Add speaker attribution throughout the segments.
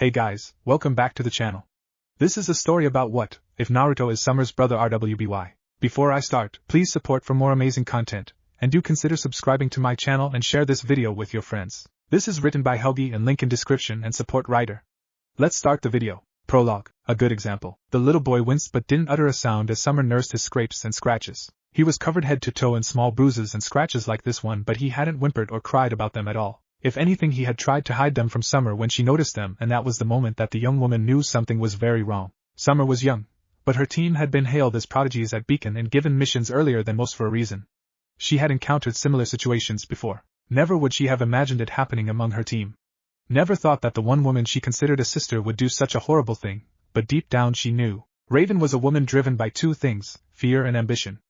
Speaker 1: Hey guys, welcome back to the channel. This is a story about what if Naruto is Summer's brother RWBY. Before I start, please support for more amazing content, and do consider subscribing to my channel and share this video with your friends. This is written by Helghy and link in description and support writer. Let's start the video. Prologue, a good example. The little boy winced but didn't utter a sound as Summer nursed his scrapes and scratches. He was covered head to toe in small bruises and scratches like this one, but he hadn't whimpered or cried about them at all. If anything, he had tried to hide them from Summer when she noticed them, and that was the moment that the young woman knew something was very wrong. Summer was young, but her team had been hailed as prodigies at Beacon and given missions earlier than most for a reason. She had encountered similar situations before. Never would she have imagined it happening among her team. Never thought that the one woman she considered a sister would do such a horrible thing, but deep down she knew. Raven was a woman driven by two things, fear and ambition.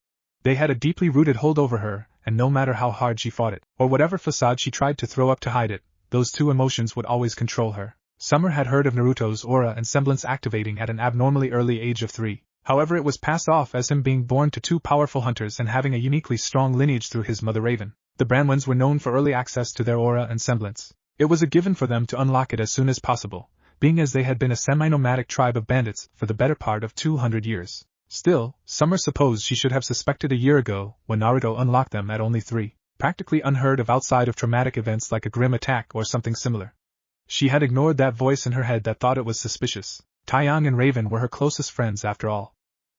Speaker 1: They had a deeply rooted hold over her, and no matter how hard she fought it, or whatever facade she tried to throw up to hide it, those two emotions would always control her. Summer had heard of Naruto's aura and semblance activating at an abnormally early age of 3. However, it was passed off as him being born to two powerful hunters and having a uniquely strong lineage through his mother Raven. The Branwins were known for early access to their aura and semblance. It was a given for them to unlock it as soon as possible, being as they had been a semi-nomadic tribe of bandits for the better part of 200 years. Still, Summer supposed she should have suspected a year ago when Naruto unlocked them at only 3, practically unheard of outside of traumatic events like a grim attack or something similar. She had ignored that voice in her head that thought it was suspicious. Taeyang and Raven were her closest friends after all.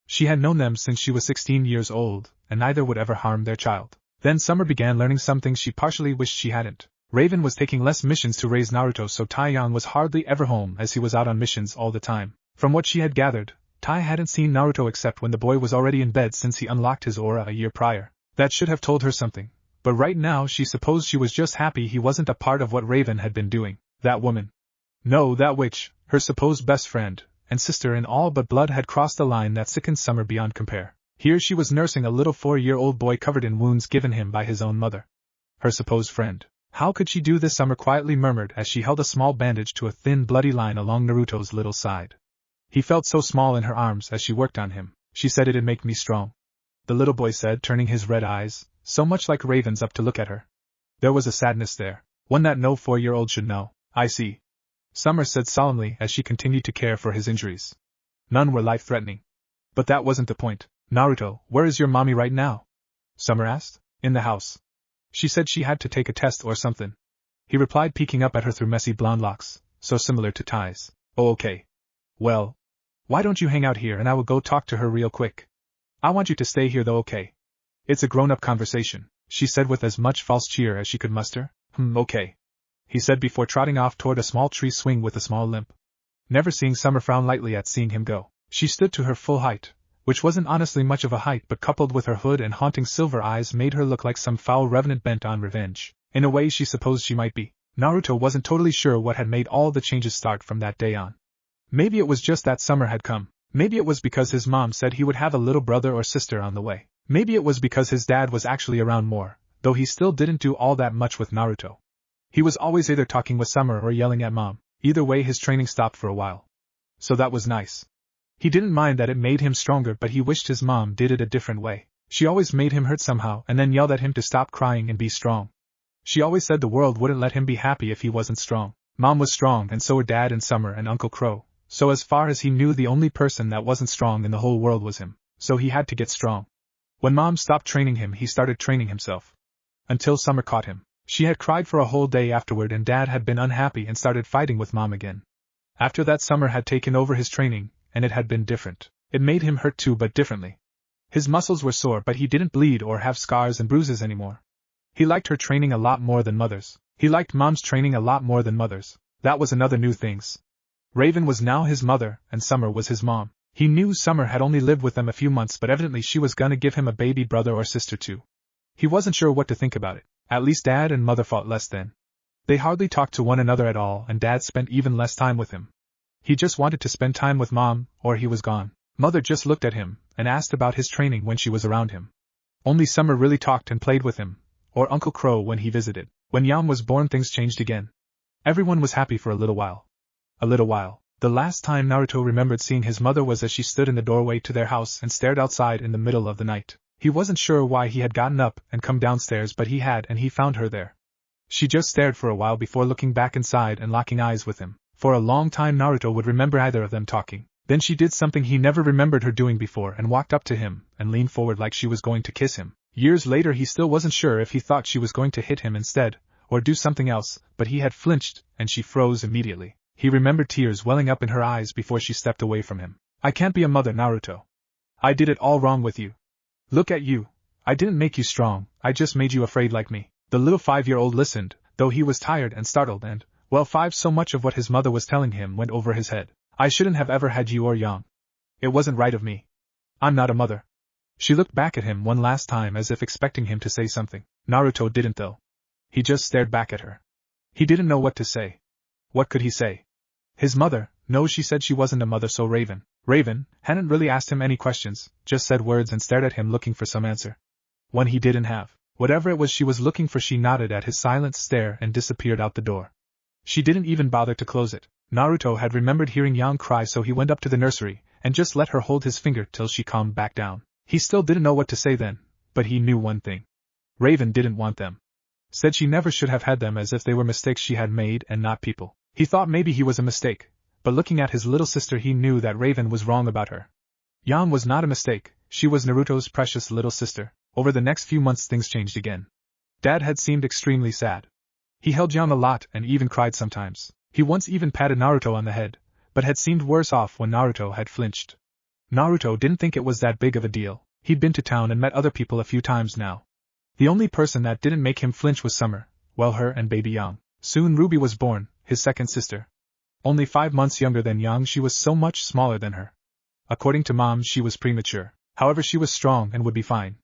Speaker 1: She had known them since she was 16 years old, and neither would ever harm their child. Then Summer began learning something she partially wished she hadn't. Raven was taking less missions to raise Naruto, so Taeyang was hardly ever home as he was out on missions all the time. From what she had gathered, Tai hadn't seen Naruto except when the boy was already in bed since he unlocked his aura a year prior. That should have told her something, but right now she supposed she was just happy he wasn't a part of what Raven had been doing. That woman. No, that witch, her supposed best friend, and sister in all but blood, had crossed a line that sickened Summer beyond compare. Here she was nursing a little 4-year-old boy covered in wounds given him by his own mother. Her supposed friend. How could she do this? Summer quietly murmured as she held a small bandage to a thin bloody line along Naruto's little side. He felt so small in her arms as she worked on him. She said it'd make me strong. The little boy said, turning his red eyes, so much like Raven's, up to look at her. There was a sadness there, one that no 4-year-old should know. I see. Summer said solemnly as she continued to care for his injuries. None were life-threatening. But that wasn't the point. Naruto, where is your mommy right now? Summer asked. In the house. She said she had to take a test or something. He replied, peeking up at her through messy blonde locks, so similar to Tai's. Oh, okay. Well, why don't you hang out here and I will go talk to her real quick? I want you to stay here though, okay? It's a grown-up conversation, she said with as much false cheer as she could muster. Okay. He said before trotting off toward a small tree swing with a small limp. Never seeing Summer frown lightly at seeing him go, she stood to her full height, which wasn't honestly much of a height, but coupled with her hood and haunting silver eyes made her look like some foul revenant bent on revenge. In a way she supposed she might be. Naruto wasn't totally sure what had made all the changes start from that day on. Maybe it was just that Summer had come. Maybe it was because his mom said he would have a little brother or sister on the way. Maybe it was because his dad was actually around more, though he still didn't do all that much with Naruto. He was always either talking with Summer or yelling at Mom. Either way, his training stopped for a while. So that was nice. He didn't mind that it made him stronger, but he wished his mom did it a different way. She always made him hurt somehow and then yelled at him to stop crying and be strong. She always said the world wouldn't let him be happy if he wasn't strong. Mom was strong, and so were Dad and Summer and Uncle Crow. So as far as he knew, the only person that wasn't strong in the whole world was him. So he had to get strong. When Mom stopped training him, he started training himself. Until Summer caught him. She had cried for a whole day afterward, and Dad had been unhappy and started fighting with Mom again. After that, Summer had taken over his training, and it had been different. It made him hurt too, but differently. His muscles were sore, but he didn't bleed or have scars and bruises anymore. He liked her training a lot more than Mother's. He liked Mom's training a lot more than Mother's. That was another new thing. Raven was now his mother, and Summer was his mom. He knew Summer had only lived with them a few months, but evidently she was gonna give him a baby brother or sister too. He wasn't sure what to think about it. At least Dad and Mother fought less then. They hardly talked to one another at all, and Dad spent even less time with him. He just wanted to spend time with Mom, or he was gone. Mother just looked at him, and asked about his training when she was around him. Only Summer really talked and played with him, or Uncle Crow when he visited. When Yam was born, things changed again. Everyone was happy for a little while. A little while. The last time Naruto remembered seeing his mother was as she stood in the doorway to their house and stared outside in the middle of the night. He wasn't sure why he had gotten up and come downstairs, but he had, and he found her there. She just stared for a while before looking back inside and locking eyes with him. For a long time Naruto would remember either of them talking. Then she did something he never remembered her doing before and walked up to him and leaned forward like she was going to kiss him. Years later he still wasn't sure if he thought she was going to hit him instead, or do something else, but he had flinched, and she froze immediately. He remembered tears welling up in her eyes before she stepped away from him. I can't be a mother, Naruto. I did it all wrong with you. Look at you. I didn't make you strong, I just made you afraid like me. The little 5-year-old listened, though he was tired and startled and, well, so much of what his mother was telling him went over his head. I shouldn't have ever had you or Yang. It wasn't right of me. I'm not a mother. She looked back at him one last time as if expecting him to say something. Naruto didn't though. He just stared back at her. He didn't know what to say. What could he say? His mother, no, she said she wasn't a mother, so Raven hadn't really asked him any questions, just said words and stared at him looking for some answer. One he didn't have. Whatever it was she was looking for, she nodded at his silent stare and disappeared out the door. She didn't even bother to close it. Naruto had remembered hearing Yang cry, so he went up to the nursery and just let her hold his finger till she calmed back down. He still didn't know what to say then, but he knew one thing. Raven didn't want them. Said she never should have had them, as if they were mistakes she had made and not people. He thought maybe he was a mistake, but looking at his little sister he knew that Raven was wrong about her. Yang was not a mistake, she was Naruto's precious little sister. Over the next few months things changed again. Dad had seemed extremely sad. He held Yang a lot and even cried sometimes. He once even patted Naruto on the head, but had seemed worse off when Naruto had flinched. Naruto didn't think it was that big of a deal. He'd been to town and met other people a few times now. The only person that didn't make him flinch was Summer, well, her and baby Yang. Soon RWBY was born, his second sister. Only 5 months younger than Yang, she was so much smaller than her. According to Mom, she was premature. However, she was strong and would be fine.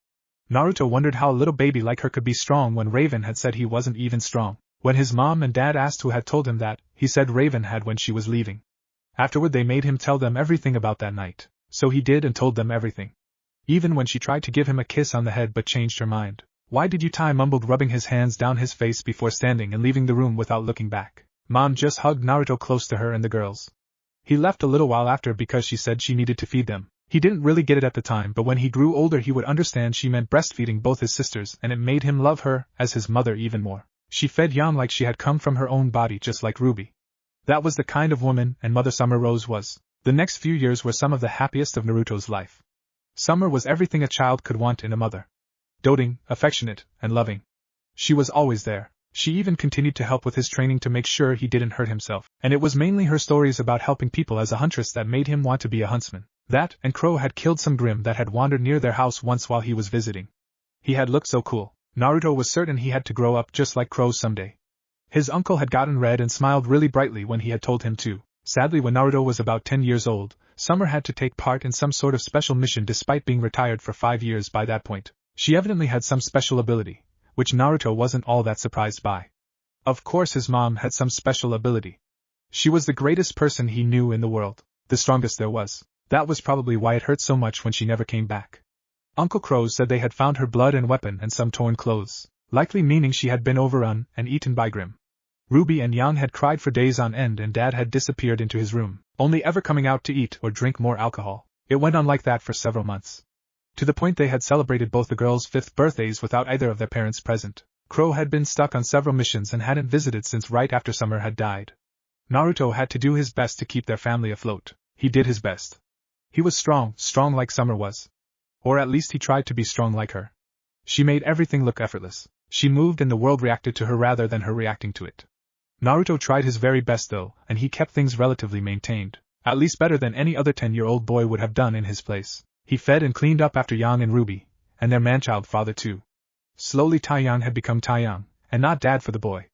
Speaker 1: Naruto wondered how a little baby like her could be strong when Raven had said he wasn't even strong. When his mom and dad asked who had told him that, he said Raven had when she was leaving. Afterward they made him tell them everything about that night. So he did and told them everything. Even when she tried to give him a kiss on the head but changed her mind. Why did you tie? Mumbled, rubbing his hands down his face before standing and leaving the room without looking back. Mom just hugged Naruto close to her and the girls. He left a little while after because she said she needed to feed them. He didn't really get it at the time, but when he grew older he would understand she meant breastfeeding both his sisters, and it made him love her, as his mother, even more. She fed Yang like she had come from her own body, just like RWBY. That was the kind of woman and mother Summer Rose was. The next few years were some of the happiest of Naruto's life. Summer was everything a child could want in a mother. Doting, affectionate, and loving. She was always there. She even continued to help with his training to make sure he didn't hurt himself, and it was mainly her stories about helping people as a huntress that made him want to be a huntsman. That, and Crow had killed some Grimm that had wandered near their house once while he was visiting. He had looked so cool. Naruto was certain he had to grow up just like Crow someday. His uncle had gotten red and smiled really brightly when he had told him to. Sadly, when Naruto was about 10 years old, Summer had to take part in some sort of special mission despite being retired for 5 years by that point. She evidently had some special ability, which Naruto wasn't all that surprised by. Of course his mom had some special ability. She was the greatest person he knew in the world, the strongest there was. That was probably why it hurt so much when she never came back. Uncle Crow said they had found her blood and weapon and some torn clothes, likely meaning she had been overrun and eaten by Grimm. RWBY and Yang had cried for days on end and Dad had disappeared into his room, only ever coming out to eat or drink more alcohol. It went on like that for several months. To the point they had celebrated both the girls' 5th birthdays without either of their parents present. Crow had been stuck on several missions and hadn't visited since right after Summer had died. Naruto had to do his best to keep their family afloat. He did his best. He was strong like Summer was. Or at least he tried to be strong like her. She made everything look effortless. She moved and the world reacted to her rather than her reacting to it. Naruto tried his very best though, and he kept things relatively maintained. At least better than any other 10-year-old boy would have done in his place. He fed and cleaned up after Yang and RWBY, and their man-child father too. Slowly Taeyang had become Taeyang, and not dad for the boy.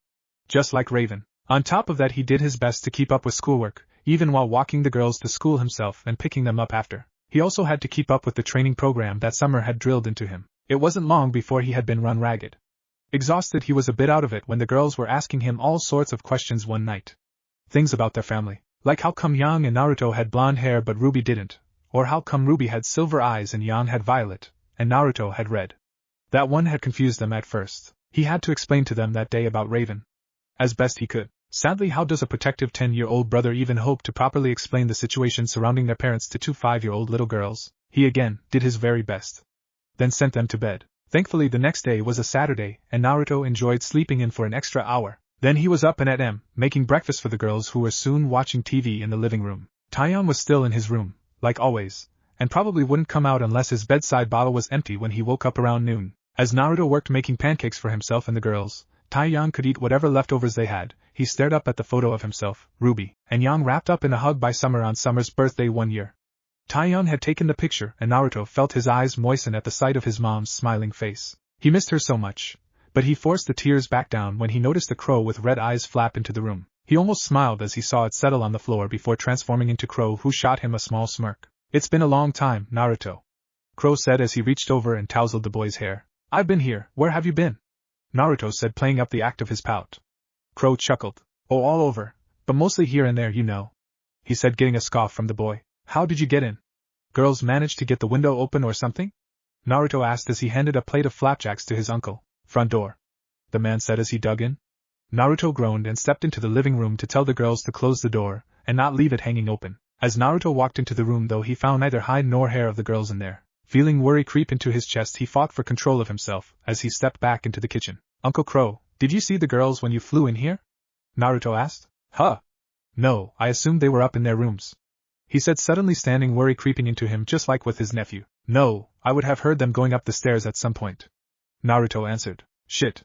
Speaker 1: Just like Raven. On top of that he did his best to keep up with schoolwork, even while walking the girls to school himself and picking them up after. He also had to keep up with the training program that Summer had drilled into him. It wasn't long before he had been run ragged. Exhausted, he was a bit out of it when the girls were asking him all sorts of questions one night. Things about their family, like how come Yang and Naruto had blonde hair but RWBY didn't, or how come RWBY had silver eyes and Yang had violet, and Naruto had red. That one had confused them at first. He had to explain to them that day about Raven. As best he could. Sadly, how does a protective 10-year-old brother even hope to properly explain the situation surrounding their parents to 2 5-year-old little girls? He again did his very best. Then sent them to bed. Thankfully the next day was a Saturday, and Naruto enjoyed sleeping in for an extra hour. Then he was up and at making breakfast for the girls who were soon watching TV in the living room. Taeyang was still in his room, like always, and probably wouldn't come out unless his bedside bottle was empty when he woke up around noon. As Naruto worked making pancakes for himself and the girls, Taeyang could eat whatever leftovers they had. He stared up at the photo of himself, RWBY, and Yang wrapped up in a hug by Summer on Summer's birthday one year. Taeyang had taken the picture and Naruto felt his eyes moisten at the sight of his mom's smiling face. He missed her so much, but he forced the tears back down when he noticed the crow with red eyes flap into the room. He almost smiled as he saw it settle on the floor before transforming into Crow, who shot him a small smirk. "It's been a long time, Naruto," Crow said as he reached over and tousled the boy's hair. "I've been here, where have you been?" Naruto said, playing up the act of his pout. Crow chuckled. "Oh, all over, but mostly here and there, you know," he said, getting a scoff from the boy. "How did you get in? Girls managed to get the window open or something?" Naruto asked as he handed a plate of flapjacks to his uncle. "Front door," the man said as he dug in. Naruto groaned and stepped into the living room to tell the girls to close the door and not leave it hanging open. As Naruto walked into the room, though, he found neither hide nor hair of the girls in there. Feeling worry creep into his chest, he fought for control of himself as he stepped back into the kitchen. "Uncle Crow, did you see the girls when you flew in here?" Naruto asked. "Huh? No, I assumed they were up in their rooms," he said, suddenly, standing, worry creeping into him just like with his nephew. "No, I would have heard them going up the stairs at some point," Naruto answered. "Shit."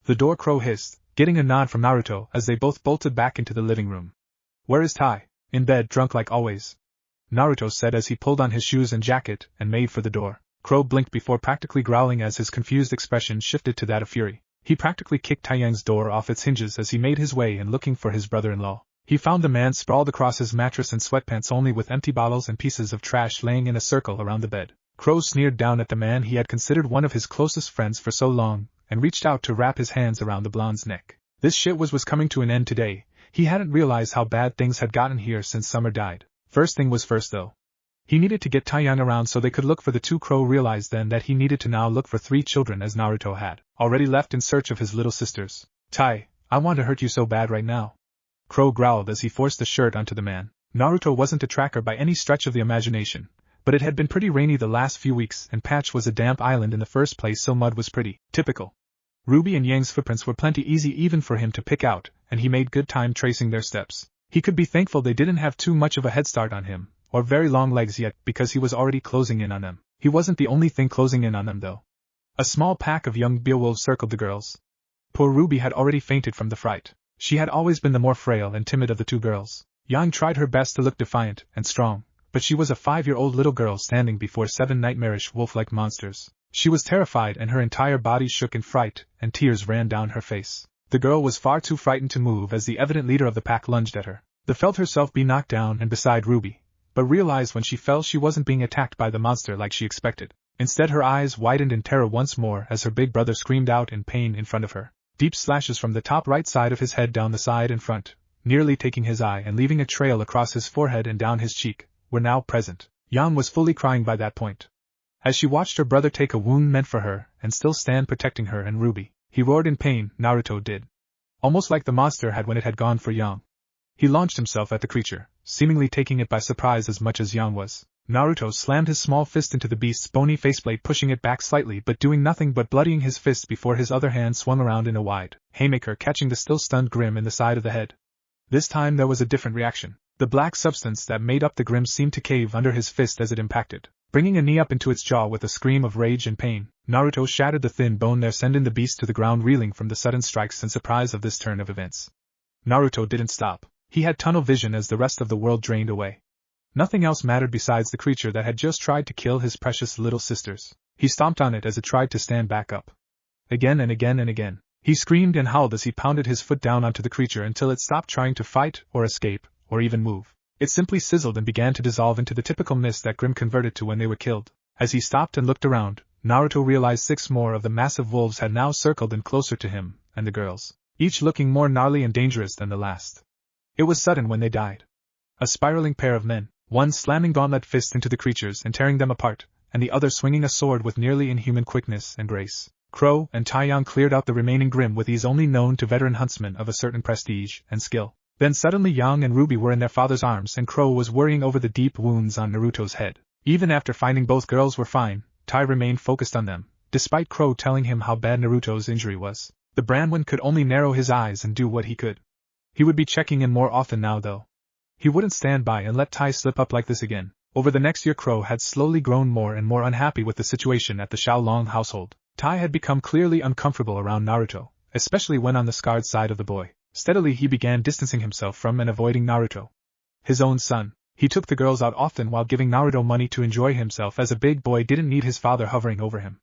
Speaker 1: The door, Crow hissed, getting a nod from Naruto as they both bolted back into the living room. "Where is Tai?" "In bed, drunk like always," Naruto said as he pulled on his shoes and jacket and made for the door. Crow blinked before practically growling as his confused expression shifted to that of fury. He practically kicked Taeyang's door off its hinges as he made his way in looking for his brother-in-law. He found the man sprawled across his mattress in sweatpants only, with empty bottles and pieces of trash laying in a circle around the bed. Crow sneered down at the man he had considered one of his closest friends for so long, and reached out to wrap his hands around the blonde's neck. This shit was coming to an end today. He hadn't realized how bad things had gotten here since Summer died. First thing was first, though. He needed to get Taeyang around so they could look for the two. Crow realized then that he needed to now look for 3 children, as Naruto had already left in search of his little sisters. "Tai, I want to hurt you so bad right now," Crow growled as he forced the shirt onto the man. Naruto wasn't a tracker by any stretch of the imagination, but it had been pretty rainy the last few weeks, and Patch was a damp island in the first place, so mud was pretty typical. RWBY and Yang's footprints were plenty easy even for him to pick out, and he made good time tracing their steps. He could be thankful they didn't have too much of a head start on him, or very long legs yet, because he was already closing in on them. He wasn't the only thing closing in on them, though. A small pack of young Beowulfs circled the girls. Poor RWBY had already fainted from the fright. She had always been the more frail and timid of the 2 girls. Yang tried her best to look defiant and strong, but she was a 5-year-old little girl standing before 7 nightmarish wolf-like monsters. She was terrified and her entire body shook in fright, and tears ran down her face. The girl was far too frightened to move as the evident leader of the pack lunged at her. They felt herself be knocked down and beside RWBY, but realized when she fell she wasn't being attacked by the monster like she expected. Instead, her eyes widened in terror once more as her big brother screamed out in pain in front of her. Deep slashes from the top right side of his head down the side and front, nearly taking his eye and leaving a trail across his forehead and down his cheek, were now present. Yang was fully crying by that point. As she watched her brother take a wound meant for her and still stand protecting her and RWBY, he roared in pain, Naruto did. Almost like the monster had when it had gone for Yang. He launched himself at the creature, seemingly taking it by surprise as much as Yang was. Naruto slammed his small fist into the beast's bony faceplate, pushing it back slightly but doing nothing but bloodying his fist before his other hand swung around in a wide haymaker, catching the still stunned Grim in the side of the head. This time there was a different reaction. The black substance that made up the Grim seemed to cave under his fist as it impacted, bringing a knee up into its jaw with a scream of rage and pain. Naruto shattered the thin bone there, sending the beast to the ground, reeling from the sudden strikes and surprise of this turn of events. Naruto didn't stop. He had tunnel vision as the rest of the world drained away. Nothing else mattered besides the creature that had just tried to kill his precious little sisters. He stomped on it as it tried to stand back up. Again and again and again. He screamed and howled as he pounded his foot down onto the creature until it stopped trying to fight or escape or even move. It simply sizzled and began to dissolve into the typical mist that Grim converted to when they were killed. As he stopped and looked around, Naruto realized 6 more of the massive wolves had now circled in closer to him and the girls, each looking more gnarly and dangerous than the last. It was sudden when they died. A spiraling pair of men, one slamming gauntlet fists into the creatures and tearing them apart, and the other swinging a sword with nearly inhuman quickness and grace. Crow and Taeyang cleared out the remaining Grim with ease only known to veteran huntsmen of a certain prestige and skill. Then suddenly Yang and RWBY were in their father's arms and Crow was worrying over the deep wounds on Naruto's head. Even after finding both girls were fine, Tai remained focused on them, despite Crow telling him how bad Naruto's injury was. The Brahmin could only narrow his eyes and do what he could. He would be checking in more often now though. He wouldn't stand by and let Tai slip up like this again. Over the next year Crow had slowly grown more and more unhappy with the situation at the Xiaolong household. Tai had become clearly uncomfortable around Naruto, especially when on the scarred side of the boy. Steadily he began distancing himself from and avoiding Naruto. His own son. He took the girls out often while giving Naruto money to enjoy himself, as a big boy didn't need his father hovering over him.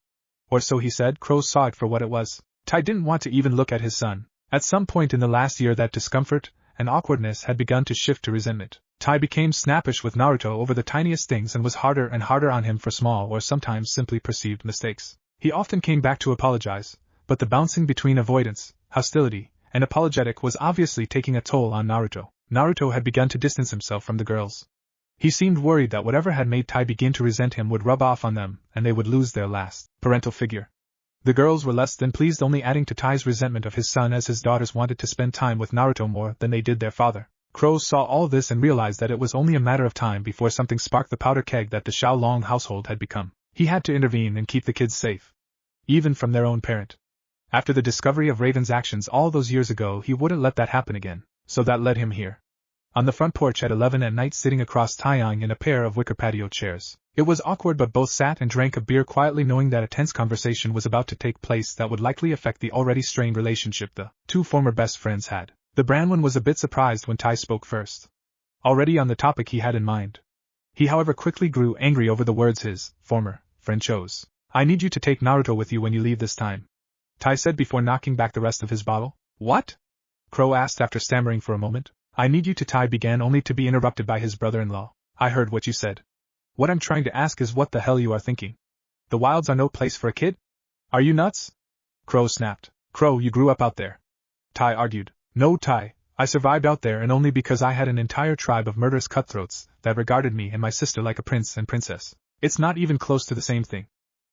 Speaker 1: Or so he said. Crow saw it for what it was. Tai didn't want to even look at his son. At some point in the last year that discomfort and awkwardness had begun to shift to resentment. Tai became snappish with Naruto over the tiniest things and was harder and harder on him for small or sometimes simply perceived mistakes. He often came back to apologize, but the bouncing between avoidance, hostility, and apologetic was obviously taking a toll on Naruto. Naruto had begun to distance himself from the girls. He seemed worried that whatever had made Tai begin to resent him would rub off on them, and they would lose their last parental figure. The girls were less than pleased, only adding to Tai's resentment of his son, as his daughters wanted to spend time with Naruto more than they did their father. Crow saw all this and realized that it was only a matter of time before something sparked the powder keg that the Xiaolong household had become. He had to intervene and keep the kids safe, even from their own parent. After the discovery of Raven's actions all those years ago, he wouldn't let that happen again, so that led him here. On the front porch at 11 at night, sitting across Taeyang in a pair of wicker patio chairs. It was awkward, but both sat and drank a beer quietly, knowing that a tense conversation was about to take place that would likely affect the already strained relationship the two former best friends had. The Brahmin was a bit surprised when Tai spoke first. Already on the topic he had in mind. He however quickly grew angry over the words his former friend chose. "I need you to take Naruto with you when you leave this time," Tai said before knocking back the rest of his bottle. "What?" Crow asked after stammering for a moment. "I need you to," Tai began, only to be interrupted by his brother-in-law. "I heard what you said. What I'm trying to ask is what the hell you are thinking. The wilds are no place for a kid? Are you nuts?" Crow snapped. "Crow, you grew up out there," Tai argued. "No, Tai, I survived out there, and only because I had an entire tribe of murderous cutthroats that regarded me and my sister like a prince and princess. It's not even close to the same thing,"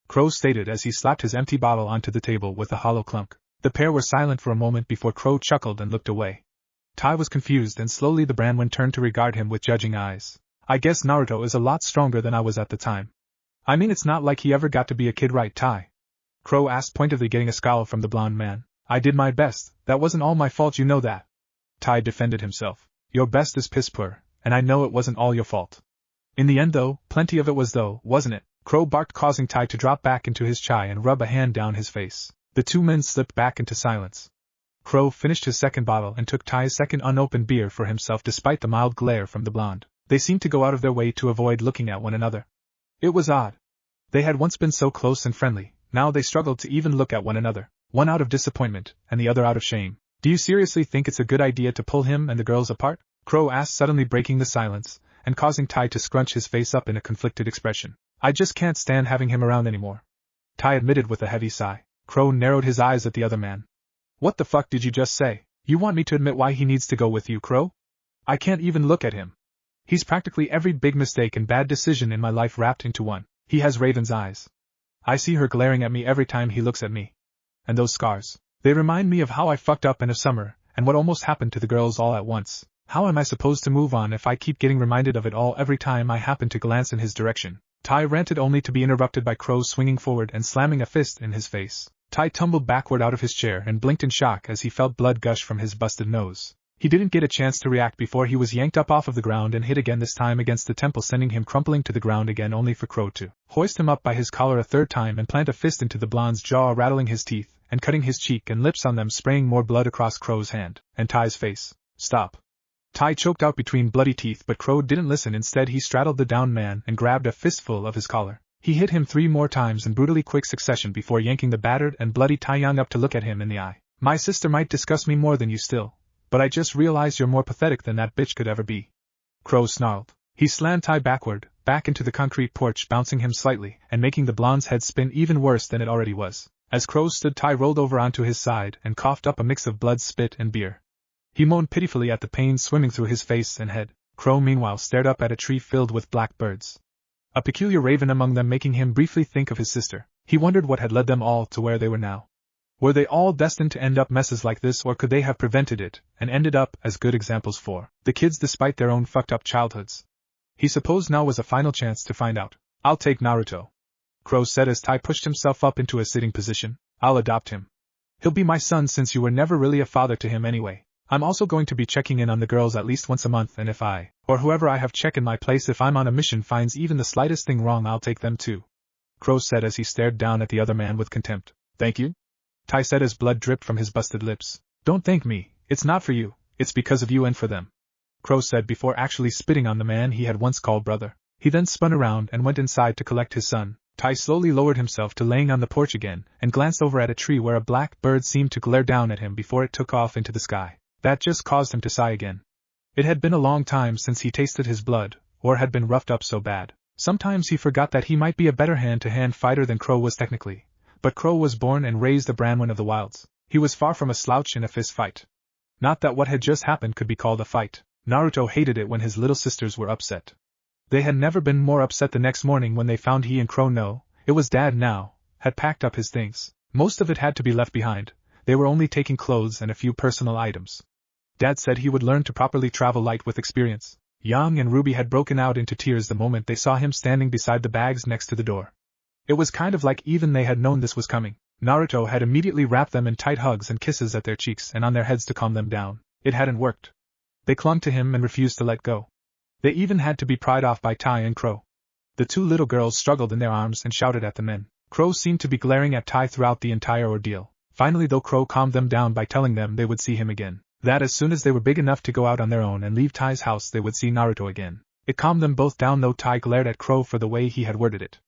Speaker 1: Crow stated as he slapped his empty bottle onto the table with a hollow clunk. The pair were silent for a moment before Crow chuckled and looked away. Tai was confused, and slowly the Brahmin turned to regard him with judging eyes. "I guess Naruto is a lot stronger than I was at the time. I mean, it's not like he ever got to be a kid, right, Tai?" Crow asked pointedly, getting a scowl from the blonde man. "I did my best, that wasn't all my fault, you know that." Tai defended himself. "Your best is piss poor, and I know it wasn't all your fault. In the end though, plenty of it was though, wasn't it?" Crow barked, causing Tai to drop back into his chai and rub a hand down his face. The two men slipped back into silence. Crow finished his second bottle and took Tai's second unopened beer for himself despite the mild glare from the blonde. They seemed to go out of their way to avoid looking at one another. It was odd. They had once been so close and friendly, now they struggled to even look at one another, one out of disappointment, and the other out of shame. "Do you seriously think it's a good idea to pull him and the girls apart?" Crow asked, suddenly breaking the silence, and causing Tai to scrunch his face up in a conflicted expression. "I just can't stand having him around anymore," Tai admitted with a heavy sigh. Crow narrowed his eyes at the other man. "What the fuck did you just say? You want me to admit why he needs to go with you, Crow? I can't even look at him. He's practically every big mistake and bad decision in my life wrapped into one. He has Raven's eyes. I see her glaring at me every time he looks at me. And those scars. They remind me of how I fucked up in a summer, and what almost happened to the girls all at once. How am I supposed to move on if I keep getting reminded of it all every time I happen to glance in his direction?" Tai ranted, only to be interrupted by Crow swinging forward and slamming a fist in his face. Tai tumbled backward out of his chair and blinked in shock as he felt blood gush from his busted nose. He didn't get a chance to react before he was yanked up off of the ground and hit again, this time against the temple, sending him crumpling to the ground again, only for Crow to hoist him up by his collar a third time and plant a fist into the blonde's jaw, rattling his teeth and cutting his cheek and lips on them, spraying more blood across Crow's hand and Tai's face. "Stop!" Tai choked out between bloody teeth, but Crow didn't listen. Instead, he straddled the downed man and grabbed a fistful of his collar. He hit him 3 more times in brutally quick succession before yanking the battered and bloody Taeyang up to look at him in the eye. "My sister might disgust me more than you still, but I just realized you're more pathetic than that bitch could ever be," Crow snarled. He slammed Tai backward, back into the concrete porch, bouncing him slightly and making the blonde's head spin even worse than it already was. As Crow stood, Tai rolled over onto his side and coughed up a mix of blood, spit, and beer. He moaned pitifully at the pain swimming through his face and head. Crow meanwhile stared up at a tree filled with black birds, a peculiar raven among them, making him briefly think of his sister. He wondered what had led them all to where they were now. Were they all destined to end up messes like this, or could they have prevented it and ended up as good examples for the kids despite their own fucked up childhoods? He supposed now was a final chance to find out. "I'll take Naruto," Crow said as Tai pushed himself up into a sitting position. "I'll adopt him." He'll be my son since you were never really a father to him anyway. I'm also going to be checking in on the girls at least once a month, and if I, or whoever I have check in my place if I'm on a mission finds even the slightest thing wrong, I'll take them too. Crow said as he stared down at the other man with contempt. Thank you? Tai said as blood dripped from his busted lips. Don't thank me, it's not for you, it's because of you and for them. Crow said before actually spitting on the man he had once called brother. He then spun around and went inside to collect his son. Tai slowly lowered himself to laying on the porch again, and glanced over at a tree where a black bird seemed to glare down at him before it took off into the sky. That just caused him to sigh again. It had been a long time since he tasted his blood, or had been roughed up so bad. Sometimes he forgot that he might be a better hand-to-hand fighter than Crow was technically. But Crow was born and raised a Branwen of the wilds. He was far from a slouch in a fist fight. Not that what had just happened could be called a fight. Naruto hated it when his little sisters were upset. They had never been more upset the next morning when they found he and Crow, it was Dad now, had packed up his things. Most of it had to be left behind. They were only taking clothes and a few personal items. Dad said he would learn to properly travel light with experience. Yang and Ruby had broken out into tears the moment they saw him standing beside the bags next to the door. It was kind of like even they had known this was coming. Naruto had immediately wrapped them in tight hugs and kisses at their cheeks and on their heads to calm them down. It hadn't worked. They clung to him and refused to let go. They even had to be pried off by Tai and Crow. The two little girls struggled in their arms and shouted at the men. Crow seemed to be glaring at Tai throughout the entire ordeal. Finally though, Crow calmed them down by telling them they would see him again. That as soon as they were big enough to go out on their own and leave Tai's house they would see Naruto again. It calmed them both down though Tai glared at Crow for the way he had worded it.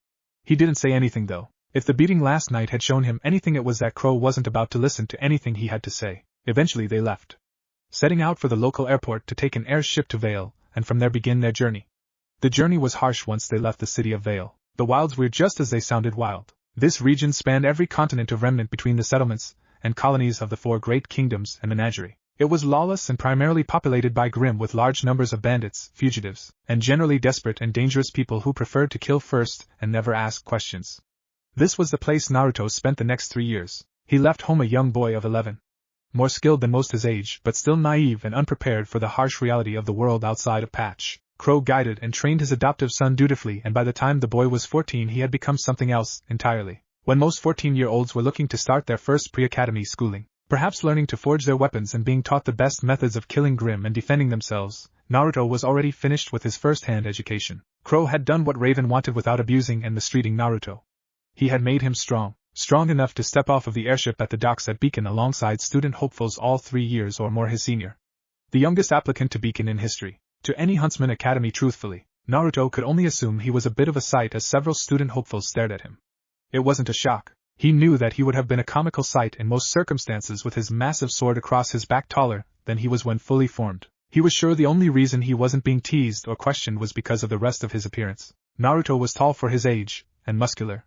Speaker 1: He didn't say anything though. If the beating last night had shown him anything it was that Crow wasn't about to listen to anything he had to say. Eventually they left, setting out for the local airport to take an airship to Vale, and from there begin their journey. The journey was harsh once they left the city of Vale. The wilds were just as they sounded wild. This region spanned every continent of remnant between the settlements and colonies of the four great kingdoms and menagerie. It was lawless and primarily populated by Grimm with large numbers of bandits, fugitives, and generally desperate and dangerous people who preferred to kill first and never ask questions. This was the place Naruto spent the next 3 years. He left home a young boy of 11. More skilled than most his age, but still naive and unprepared for the harsh reality of the world outside of Patch. Crow guided and trained his adoptive son dutifully, and by the time the boy was 14 he had become something else entirely. When most 14-year-olds were looking to start their first pre-academy schooling, perhaps learning to forge their weapons and being taught the best methods of killing Grimm and defending themselves, Naruto was already finished with his first-hand education. Crow had done what Raven wanted without abusing and mistreating Naruto. He had made him strong enough to step off of the airship at the docks at Beacon alongside student hopefuls all 3 years or more his senior. The youngest applicant to Beacon in history. To any Huntsman Academy truthfully, Naruto could only assume he was a bit of a sight as several student hopefuls stared at him. It wasn't a shock. He knew that he would have been a comical sight in most circumstances with his massive sword across his back taller than he was when fully formed. He was sure the only reason he wasn't being teased or questioned was because of the rest of his appearance. Naruto was tall for his age, and muscular.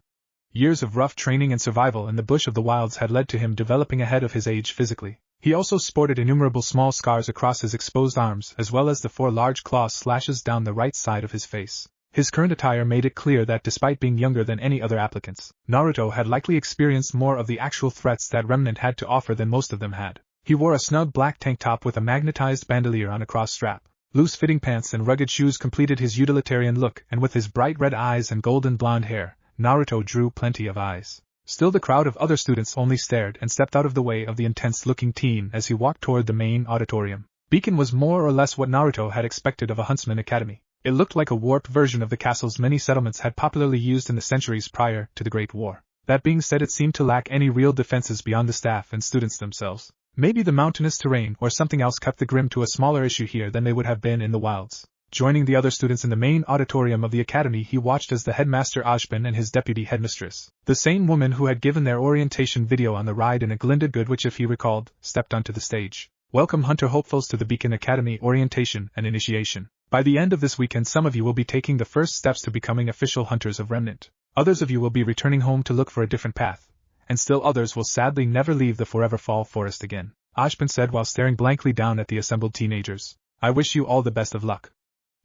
Speaker 1: Years of rough training and survival in the bush of the wilds had led to him developing ahead of his age physically. He also sported innumerable small scars across his exposed arms as well as the 4 large claw slashes down the right side of his face. His current attire made it clear that despite being younger than any other applicants, Naruto had likely experienced more of the actual threats that Remnant had to offer than most of them had. He wore a snug black tank top with a magnetized bandolier on a cross strap. Loose-fitting pants and rugged shoes completed his utilitarian look, and with his bright red eyes and golden blonde hair, Naruto drew plenty of eyes. Still, the crowd of other students only stared and stepped out of the way of the intense-looking teen as he walked toward the main auditorium. Beacon was more or less what Naruto had expected of a Huntsman Academy. It looked like a warped version of the castles many settlements had popularly used in the centuries prior to the Great War. That being said, it seemed to lack any real defenses beyond the staff and students themselves. Maybe the mountainous terrain or something else kept the Grimm to a smaller issue here than they would have been in the wilds. Joining the other students in the main auditorium of the academy, he watched as the headmaster Ajban and his deputy headmistress, the same woman who had given their orientation video on the ride in a glinted good which if he recalled, stepped onto the stage. Welcome Hunter hopefuls to the Beacon Academy Orientation and Initiation. By the end of this weekend some of you will be taking the first steps to becoming official hunters of Remnant. Others of you will be returning home to look for a different path. And still others will sadly never leave the Forever Fall Forest again. Ajban said while staring blankly down at the assembled teenagers. I wish you all the best of luck.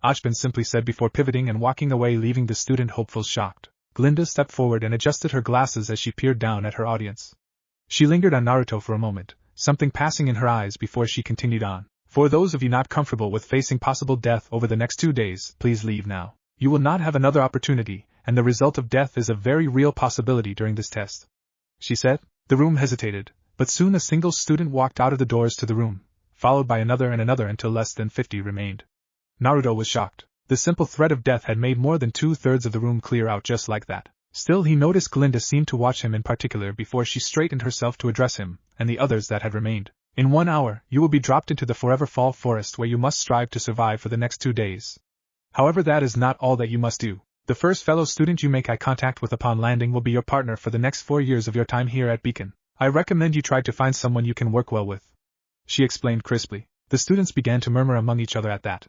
Speaker 1: Ajban simply said before pivoting and walking away, leaving the student hopefuls shocked. Glinda stepped forward and adjusted her glasses as she peered down at her audience. She lingered on Naruto for a moment, something passing in her eyes before she continued on. For those of you not comfortable with facing possible death over the next 2 days, please leave now. You will not have another opportunity, and the result of death is a very real possibility during this test. She said. The room hesitated, but soon a single student walked out of the doors to the room, followed by another and another until less than 50 remained. Naruto was shocked. The simple threat of death had made more than 2/3 of the room clear out just like that. Still he noticed Glinda seemed to watch him in particular before she straightened herself to address him, and the others that had remained. In 1 hour, you will be dropped into the Forever Fall Forest where you must strive to survive for the next 2 days. However, that is not all that you must do. The first fellow student you make eye contact with upon landing will be your partner for the next 4 years of your time here at Beacon. I recommend you try to find someone you can work well with, she explained crisply. The students began to murmur among each other at that.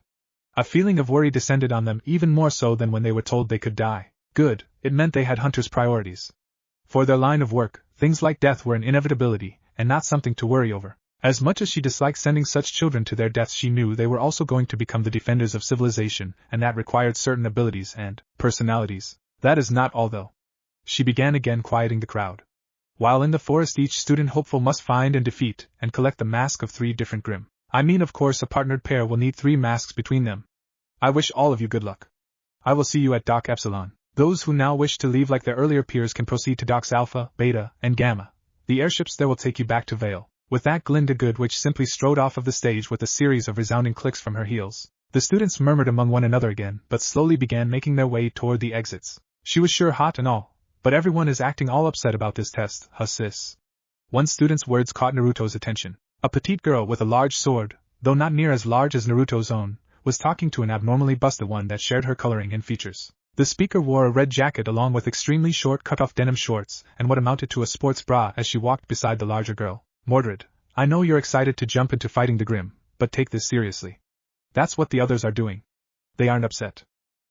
Speaker 1: A feeling of worry descended on them, even more so than when they were told they could die. Good, it meant they had hunters' priorities. For their line of work, things like death were an inevitability, and not something to worry over. As much as she disliked sending such children to their deaths, she knew they were also going to become the defenders of civilization, and that required certain abilities and personalities. That is not all though. She began again, quieting the crowd. While in the forest, each student hopeful must find and defeat and collect the mask of 3 different Grimm. I mean, of course, a partnered pair will need 3 masks between them. I wish all of you good luck. I will see you at Dock Epsilon. Those who now wish to leave like their earlier peers can proceed to Docks Alpha, Beta, and Gamma. The airships there will take you back to Vale. With that, Glinda Goodwitch simply strode off of the stage with a series of resounding clicks from her heels. The students murmured among one another again, but slowly began making their way toward the exits. She was sure hot and all, but everyone is acting all upset about this test, huh sis? One student's words caught Naruto's attention. A petite girl with a large sword, though not near as large as Naruto's own, was talking to an abnormally busted one that shared her coloring and features. The speaker wore a red jacket along with extremely short cut-off denim shorts and what amounted to a sports bra as she walked beside the larger girl. Mordred, I know you're excited to jump into fighting the Grimm, but take this seriously. That's what the others are doing. They aren't upset,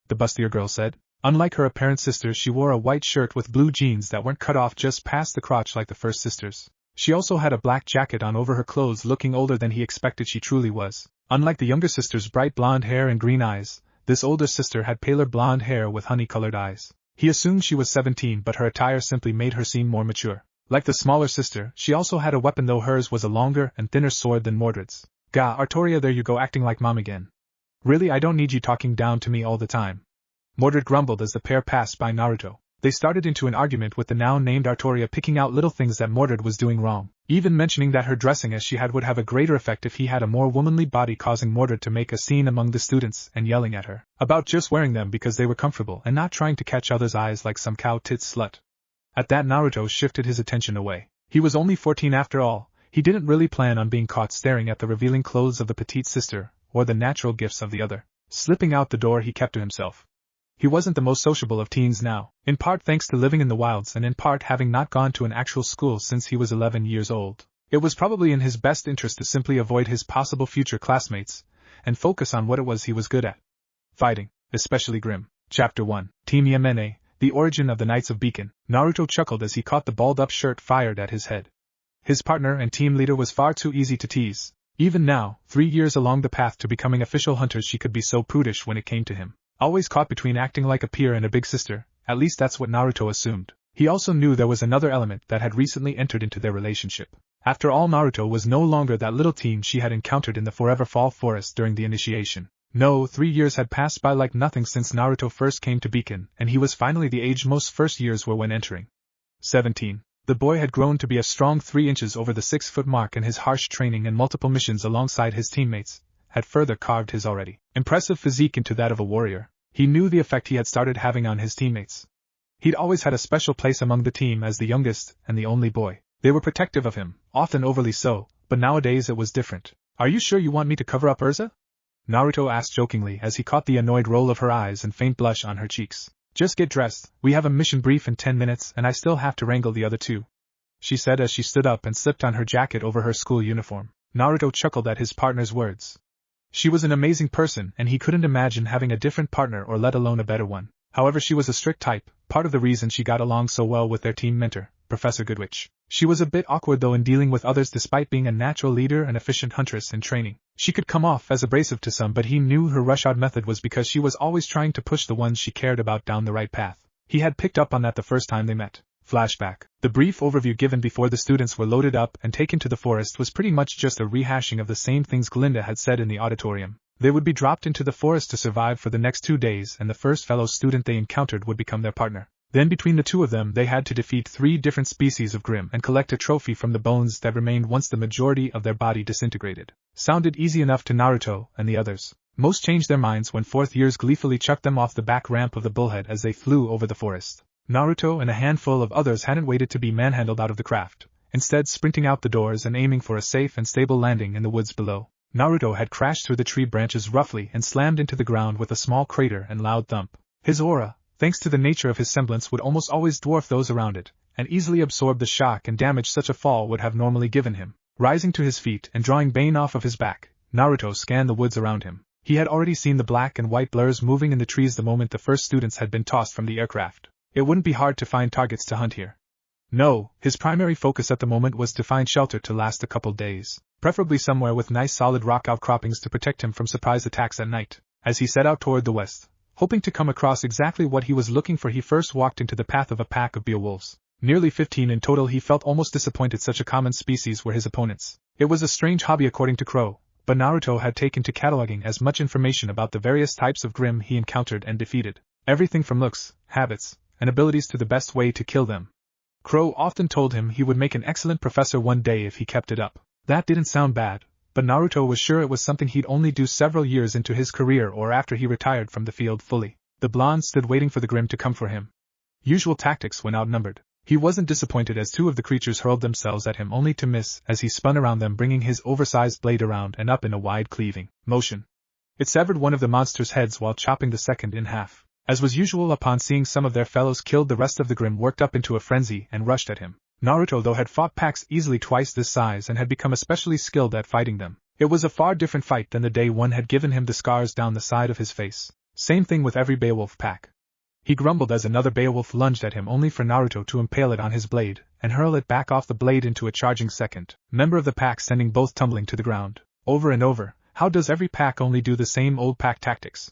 Speaker 1: the bustier girl said. Unlike her apparent sisters, she wore a white shirt with blue jeans that weren't cut off just past the crotch like the first sisters. She also had a black jacket on over her clothes, looking older than he expected she truly was. Unlike the younger sister's bright blonde hair and green eyes, this older sister had paler blonde hair with honey-colored eyes. He assumed she was 17, but her attire simply made her seem more mature. Like the smaller sister, she also had a weapon, though hers was a longer and thinner sword than Mordred's. Gah, Artoria, there you go acting like mom again. Really, I don't need you talking down to me all the time. Mordred grumbled as the pair passed by Naruto. They started into an argument with the now named Artoria, picking out little things that Mordred was doing wrong, even mentioning that her dressing as she had would have a greater effect if he had a more womanly body, causing Mordred to make a scene among the students and yelling at her about just wearing them because they were comfortable and not trying to catch others' eyes like some cow-tits slut. At that, Naruto shifted his attention away. He was only 14 after all. He didn't really plan on being caught staring at the revealing clothes of the petite sister or the natural gifts of the other. Slipping out the door, he kept to himself. He wasn't the most sociable of teens now, in part thanks to living in the wilds and in part having not gone to an actual school since he was 11 years old. It was probably in his best interest to simply avoid his possible future classmates and focus on what it was he was good at. Fighting, especially Grimm. Chapter 1, Team Yamene, The Origin of the Knights of Beacon. Naruto chuckled as he caught the balled-up shirt fired at his head. His partner and team leader was far too easy to tease. Even now, 3 years along the path to becoming official hunters, she could be so prudish when it came to him. Always caught between acting like a peer and a big sister, at least that's what Naruto assumed. He also knew there was another element that had recently entered into their relationship. After all, Naruto was no longer that little teen she had encountered in the Forever Fall Forest during the initiation. No, 3 years had passed by like nothing since Naruto first came to Beacon, and he was finally the age most first years were when entering. 17. The boy had grown to be a strong 3 inches over the 6-foot mark, and his harsh training and multiple missions alongside his teammates had further carved his already impressive physique into that of a warrior. He knew the effect he had started having on his teammates. He'd always had a special place among the team as the youngest and the only boy. They were protective of him, often overly so, but nowadays it was different. Are you sure you want me to cover up Urza? Naruto asked jokingly as he caught the annoyed roll of her eyes and faint blush on her cheeks. Just get dressed, we have a mission brief in 10 minutes and I still have to wrangle the other 2. She said as she stood up and slipped on her jacket over her school uniform. Naruto chuckled at his partner's words. She was an amazing person and he couldn't imagine having a different partner or let alone a better one. However, she was a strict type, part of the reason she got along so well with their team mentor, Professor Goodwitch. She was a bit awkward though in dealing with others despite being a natural leader and efficient huntress in training. She could come off as abrasive to some, but he knew her rush-out method was because she was always trying to push the ones she cared about down the right path. He had picked up on that the first time they met. Flashback. The brief overview given before the students were loaded up and taken to the forest was pretty much just a rehashing of the same things Glinda had said in the auditorium. They would be dropped into the forest to survive for the next 2 days, and the first fellow student they encountered would become their partner. Then between the two of them they had to defeat 3 different species of Grimm and collect a trophy from the bones that remained once the majority of their body disintegrated. Sounded easy enough to Naruto and the others. Most changed their minds when 4th years gleefully chucked them off the back ramp of the bullhead as they flew over the forest. Naruto and a handful of others hadn't waited to be manhandled out of the craft, instead sprinting out the doors and aiming for a safe and stable landing in the woods below. Naruto had crashed through the tree branches roughly and slammed into the ground with a small crater and loud thump. His aura, thanks to the nature of his semblance, would almost always dwarf those around it, and easily absorb the shock and damage such a fall would have normally given him. Rising to his feet and drawing Bane off of his back, Naruto scanned the woods around him. He had already seen the black and white blurs moving in the trees the moment the first students had been tossed from the aircraft. It wouldn't be hard to find targets to hunt here. No, his primary focus at the moment was to find shelter to last a couple days, preferably somewhere with nice solid rock outcroppings to protect him from surprise attacks at night. As he set out toward the west, hoping to come across exactly what he was looking for, he first walked into the path of a pack of beowulfs. Nearly 15 in total, he felt almost disappointed such a common species were his opponents. It was a strange hobby according to Crow, but Naruto had taken to cataloging as much information about the various types of Grimm he encountered and defeated. Everything from looks, habits, and abilities to the best way to kill them. Crow often told him he would make an excellent professor one day if he kept it up. That didn't sound bad, but Naruto was sure it was something he'd only do several years into his career or after he retired from the field fully. The blonde stood waiting for the Grimm to come for him. Usual tactics when outnumbered. He wasn't disappointed as 2 of the creatures hurled themselves at him only to miss as he spun around them, bringing his oversized blade around and up in a wide cleaving motion. It severed one of the monster's heads while chopping the second in half. As was usual upon seeing some of their fellows killed, the rest of the Grimm worked up into a frenzy and rushed at him. Naruto, though, had fought packs easily twice this size and had become especially skilled at fighting them. It was a far different fight than the day one had given him the scars down the side of his face. Same thing with every Beowulf pack. He grumbled as another Beowulf lunged at him only for Naruto to impale it on his blade and hurl it back off the blade into a charging second member of the pack, sending both tumbling to the ground. Over and over, how does every pack only do the same old pack tactics?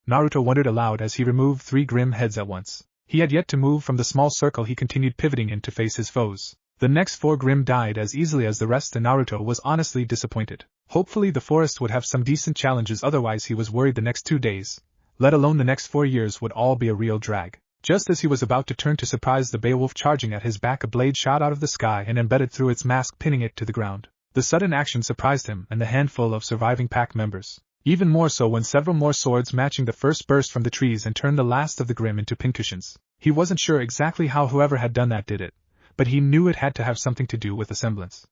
Speaker 1: Naruto wondered aloud as he removed 3 Grimm heads at once. He had yet to move from the small circle he continued pivoting in to face his foes. The next 4 Grimm died as easily as the rest, and Naruto was honestly disappointed. Hopefully the forest would have some decent challenges, otherwise he was worried the next 2 days, let alone the next 4 years, would all be a real drag. Just as he was about to turn to surprise the Beowulf charging at his back, a blade shot out of the sky and embedded through its mask, pinning it to the ground. The sudden action surprised him and the handful of surviving pack members. Even more so when several more swords matching the first burst from the trees and turned the last of the Grimm into pincushions. He wasn't sure exactly how whoever had done that did it, but he knew it had to have something to do with the semblance.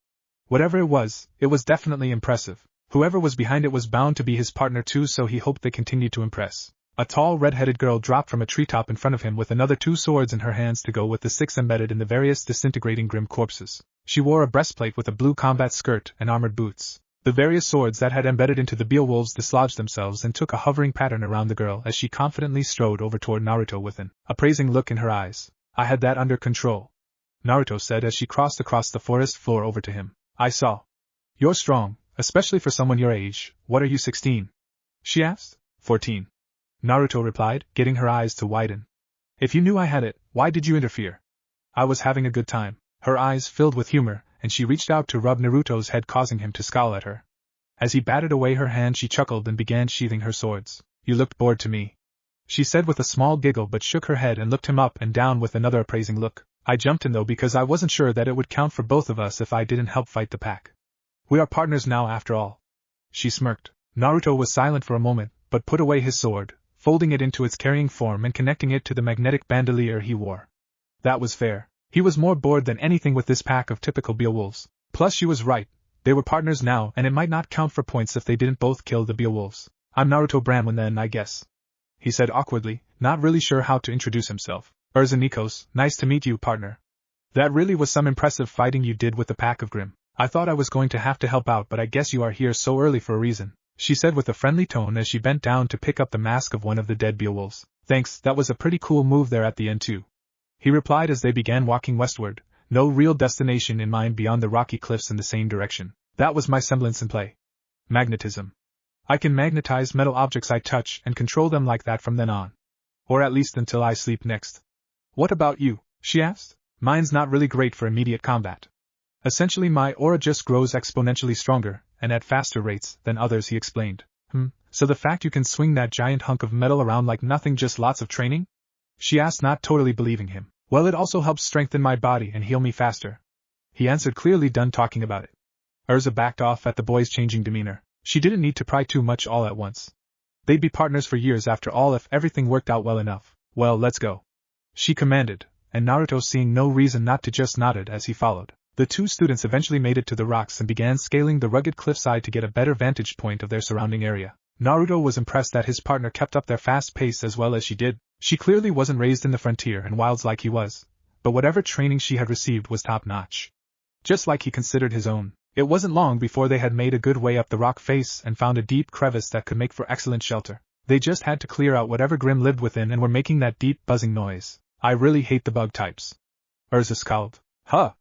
Speaker 1: Whatever it was definitely impressive. Whoever was behind it was bound to be his partner too, so he hoped they continued to impress. A tall red-headed girl dropped from a treetop in front of him with another 2 swords in her hands to go with the 6 embedded in the various disintegrating Grimm corpses. She wore a breastplate with a blue combat skirt and armored boots. The various swords that had embedded into the Beowulfs dislodged themselves and took a hovering pattern around the girl as she confidently strode over toward Naruto with an appraising look in her eyes. "I had that under control," Naruto said as she crossed across the forest floor over to him. "I saw. You're strong, especially for someone your age. What are you, 16? She asked. 14. Naruto replied, getting her eyes to widen. "If you knew I had it, why did you interfere?" "I was having a good time." Her eyes filled with humor, and she reached out to rub Naruto's head, causing him to scowl at her. As he batted away her hand, she chuckled and began sheathing her swords. "You looked bored to me," she said with a small giggle, but shook her head and looked him up and down with another appraising look. "I jumped in though because I wasn't sure that it would count for both of us if I didn't help fight the pack. We are partners now after all." She smirked. Naruto was silent for a moment, but put away his sword, folding it into its carrying form and connecting it to the magnetic bandolier he wore. That was fair. He was more bored than anything with this pack of typical Beowulfs. Plus she was right, they were partners now and it might not count for points if they didn't both kill the Beowulfs. "I'm Naruto Bramwin then, I guess," he said awkwardly, not really sure how to introduce himself. "Nikos, nice to meet you, partner. That really was some impressive fighting you did with the pack of Grimm. I thought I was going to have to help out, but I guess you are here so early for a reason," she said with a friendly tone as she bent down to pick up the mask of one of the dead Beowulfs. "Thanks, that was a pretty cool move there at the end too," he replied as they began walking westward, no real destination in mind beyond the rocky cliffs in the same direction. "That was my semblance in play. Magnetism. I can magnetize metal objects I touch and control them like that from then on. Or at least until I sleep next." "What about you?" she asked. "Mine's not really great for immediate combat. Essentially my aura just grows exponentially stronger, and at faster rates, than others," he explained. So the fact you can swing that giant hunk of metal around like nothing, just lots of training?" she asked, not totally believing him. Well, it also helps strengthen my body and heal me faster, he answered, clearly done talking about it. Urza backed off at the boy's changing demeanor. She didn't need to pry too much all at once. They'd be partners for years after all if everything worked out well enough. Well, let's go, she commanded, and Naruto, seeing no reason not to, just nodded as he followed. The two students eventually made it to the rocks and began scaling the rugged cliffside to get a better vantage point of their surrounding area. Naruto was impressed that his partner kept up their fast pace as well as she did. She clearly wasn't raised in the frontier and wilds like he was, but whatever training she had received was top-notch, just like he considered his own. It wasn't long before they had made a good way up the rock face and found a deep crevice that could make for excellent shelter. They just had to clear out whatever Grim lived within and were making that deep buzzing noise. I really hate the bug types, Urza scowled. Huh.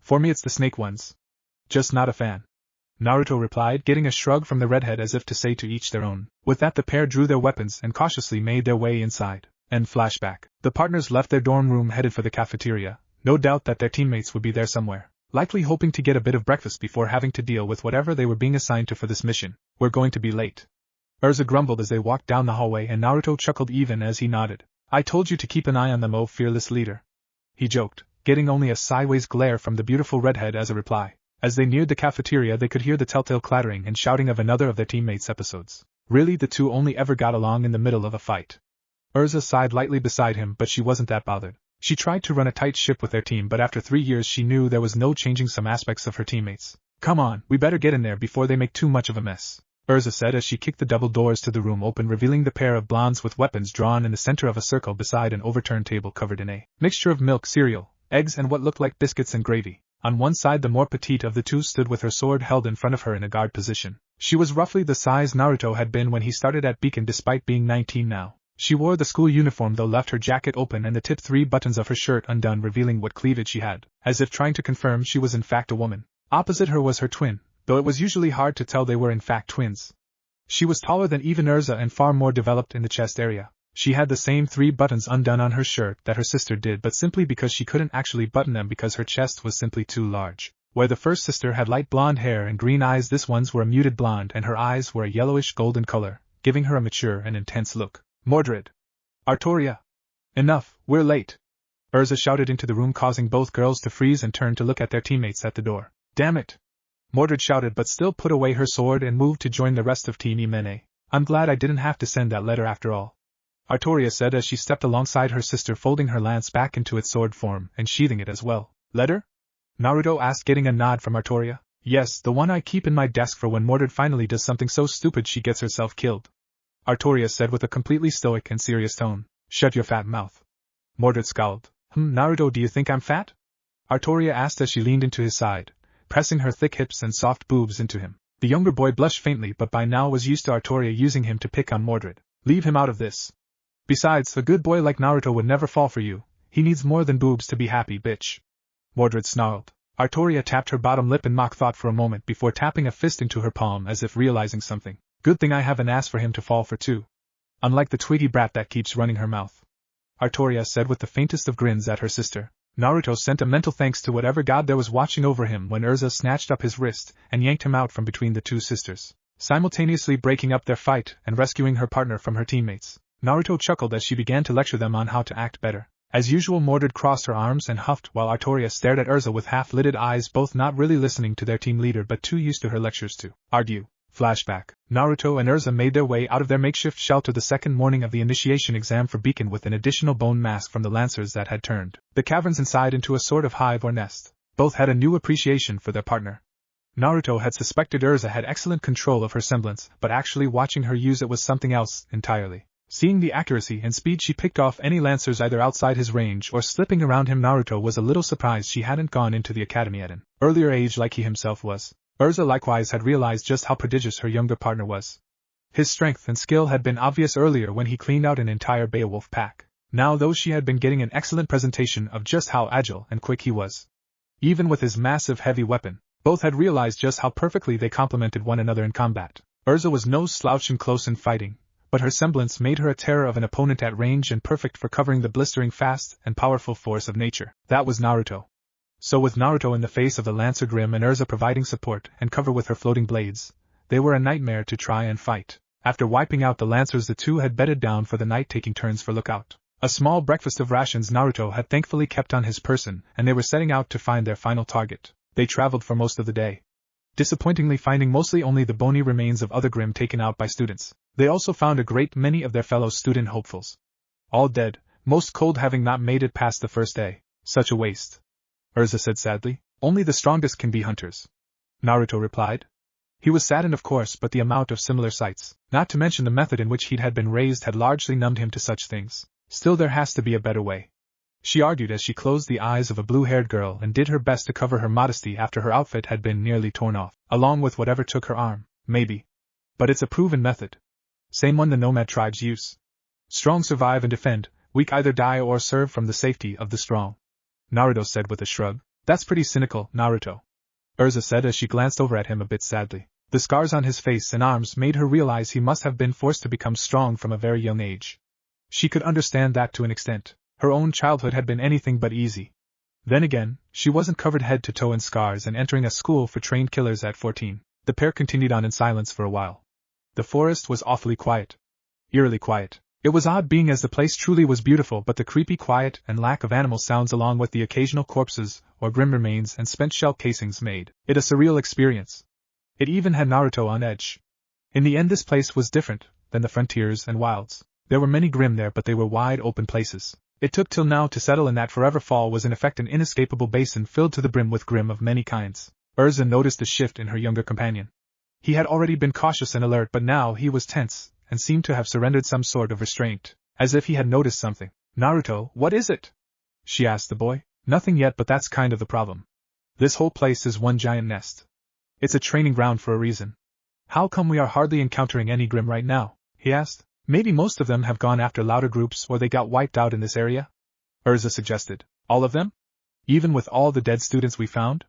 Speaker 1: For me it's the snake ones. Just not a fan, Naruto replied, getting a shrug from the redhead as if to say to each their own. With that, the pair drew their weapons and cautiously made their way inside. And flashback. The partners left their dorm room headed for the cafeteria, no doubt that their teammates would be there somewhere, likely hoping to get a bit of breakfast before having to deal with whatever they were being assigned to for this mission. We're going to be late, Urza grumbled as they walked down the hallway, and Naruto chuckled even as he nodded. I told you to keep an eye on them, oh fearless leader, he joked, getting only a sideways glare from the beautiful redhead as a reply. As they neared the cafeteria, they could hear the telltale clattering and shouting of another of their teammates' episodes. Really, the two only ever got along in the middle of a fight. Urza sighed lightly beside him, but she wasn't that bothered. She tried to run a tight ship with their team, but after 3 years she knew there was no changing some aspects of her teammates. Come on, we better get in there before they make too much of a mess, Urza said as she kicked the double doors to the room open, revealing the pair of blondes with weapons drawn in the center of a circle beside an overturned table covered in a mixture of milk, cereal, eggs and what looked like biscuits and gravy. On one side, the more petite of the two stood with her sword held in front of her in a guard position. She was roughly the size Naruto had been when he started at Beacon, despite being 19 now. She wore the school uniform, though left her jacket open and the tip 3 buttons of her shirt undone, revealing what cleavage she had, as if trying to confirm she was in fact a woman. Opposite her was her twin, though it was usually hard to tell they were in fact twins. She was taller than even Urza and far more developed in the chest area. She had the same 3 buttons undone on her shirt that her sister did, but simply because she couldn't actually button them because her chest was simply too large. Where the first sister had light blonde hair and green eyes, this one's were a muted blonde and her eyes were a yellowish golden color, giving her a mature and intense look. Mordred. Artoria. Enough, we're late, Urza shouted into the room, causing both girls to freeze and turn to look at their teammates at the door. Damn it, Mordred shouted, but still put away her sword and moved to join the rest of Team Imene. I'm glad I didn't have to send that letter after all, Artoria said as she stepped alongside her sister, folding her lance back into its sword form and sheathing it as well. Letter? Naruto asked, getting a nod from Artoria. Yes, the one I keep in my desk for when Mordred finally does something so stupid she gets herself killed, Artoria said with a completely stoic and serious tone. Shut your fat mouth, Mordred scowled. Naruto, do you think I'm fat? Artoria asked as she leaned into his side, pressing her thick hips and soft boobs into him. The younger boy blushed faintly, but by now was used to Artoria using him to pick on Mordred. Leave him out of this. Besides, a good boy like Naruto would never fall for you. He needs more than boobs to be happy, bitch, Mordred snarled. Artoria tapped her bottom lip in mock thought for a moment before tapping a fist into her palm as if realizing something. Good thing I have an ass for him to fall for too. Unlike the twiggy brat that keeps running her mouth, Artoria said with the faintest of grins at her sister. Naruto sent a mental thanks to whatever god there was watching over him when Urza snatched up his wrist and yanked him out from between the two sisters, simultaneously breaking up their fight and rescuing her partner from her teammates. Naruto chuckled as she began to lecture them on how to act better. As usual, Mordred crossed her arms and huffed while Artoria stared at Urza with half-lidded eyes, both not really listening to their team leader but too used to her lectures to argue. Flashback. Naruto and Urza made their way out of their makeshift shelter the second morning of the initiation exam for Beacon with an additional bone mask from the Lancers that had turned the caverns inside into a sort of hive or nest. Both had a new appreciation for their partner. Naruto had suspected Urza had excellent control of her semblance, but actually watching her use it was something else entirely. Seeing the accuracy and speed she picked off any Lancers either outside his range or slipping around him, Naruto was a little surprised she hadn't gone into the academy at an earlier age like he himself was. Urza likewise had realized just how prodigious her younger partner was. His strength and skill had been obvious earlier when he cleaned out an entire Beowulf pack. Now, though, she had been getting an excellent presentation of just how agile and quick he was. Even with his massive heavy weapon, both had realized just how perfectly they complemented one another in combat. Urza was no slouch in close in fighting, but her semblance made her a terror of an opponent at range and perfect for covering the blistering fast and powerful force of nature. That was Naruto. So with Naruto in the face of the Lancer Grim and Urza providing support and cover with her floating blades, they were a nightmare to try and fight. After wiping out the Lancers, the two had bedded down for the night, taking turns for lookout. A small breakfast of rations Naruto had thankfully kept on his person, and they were setting out to find their final target. They traveled for most of the day, disappointingly finding mostly only the bony remains of other Grimm taken out by students. They also found a great many of their fellow student hopefuls. All dead, most cold, having not made it past the first day. Such a waste, Urza said sadly. Only the strongest can be hunters, Naruto replied. He was saddened, of course, but the amount of similar sights, not to mention the method in which he had been raised, had largely numbed him to such things. Still, there has to be a better way, she argued as she closed the eyes of a blue-haired girl and did her best to cover her modesty after her outfit had been nearly torn off, along with whatever took her arm. Maybe. But it's a proven method. Same one the nomad tribes use. Strong survive and defend, weak either die or serve from the safety of the strong, Naruto said with a shrug. That's pretty cynical, Naruto, Urza said as she glanced over at him a bit sadly. The scars on his face and arms made her realize he must have been forced to become strong from a very young age. She could understand that to an extent. Her own childhood had been anything but easy. Then again, she wasn't covered head to toe in scars and entering a school for trained killers at 14. The pair continued on in silence for a while. The forest was awfully quiet. Eerily quiet. It was odd, being as the place truly was beautiful, but the creepy quiet and lack of animal sounds along with the occasional corpses or grim remains and spent shell casings made it a surreal experience. It even had Naruto on edge. In the end, this place was different than the frontiers and wilds. There were many Grimm there, but they were wide open places. It took till now to settle in that Forever Fall was in effect an inescapable basin filled to the brim with Grimm of many kinds. Urza noticed a shift in her younger companion. He had already been cautious and alert, but now he was tense, and seemed to have surrendered some sort of restraint, as if he had noticed something. Naruto, what is it? She asked the boy. Nothing yet, but that's kind of the problem. This whole place is one giant nest. It's a training ground for a reason. How come we are hardly encountering any Grimm right now? He asked. Maybe most of them have gone after louder groups, or they got wiped out in this area? Urza suggested. All of them? Even with all the dead students we found?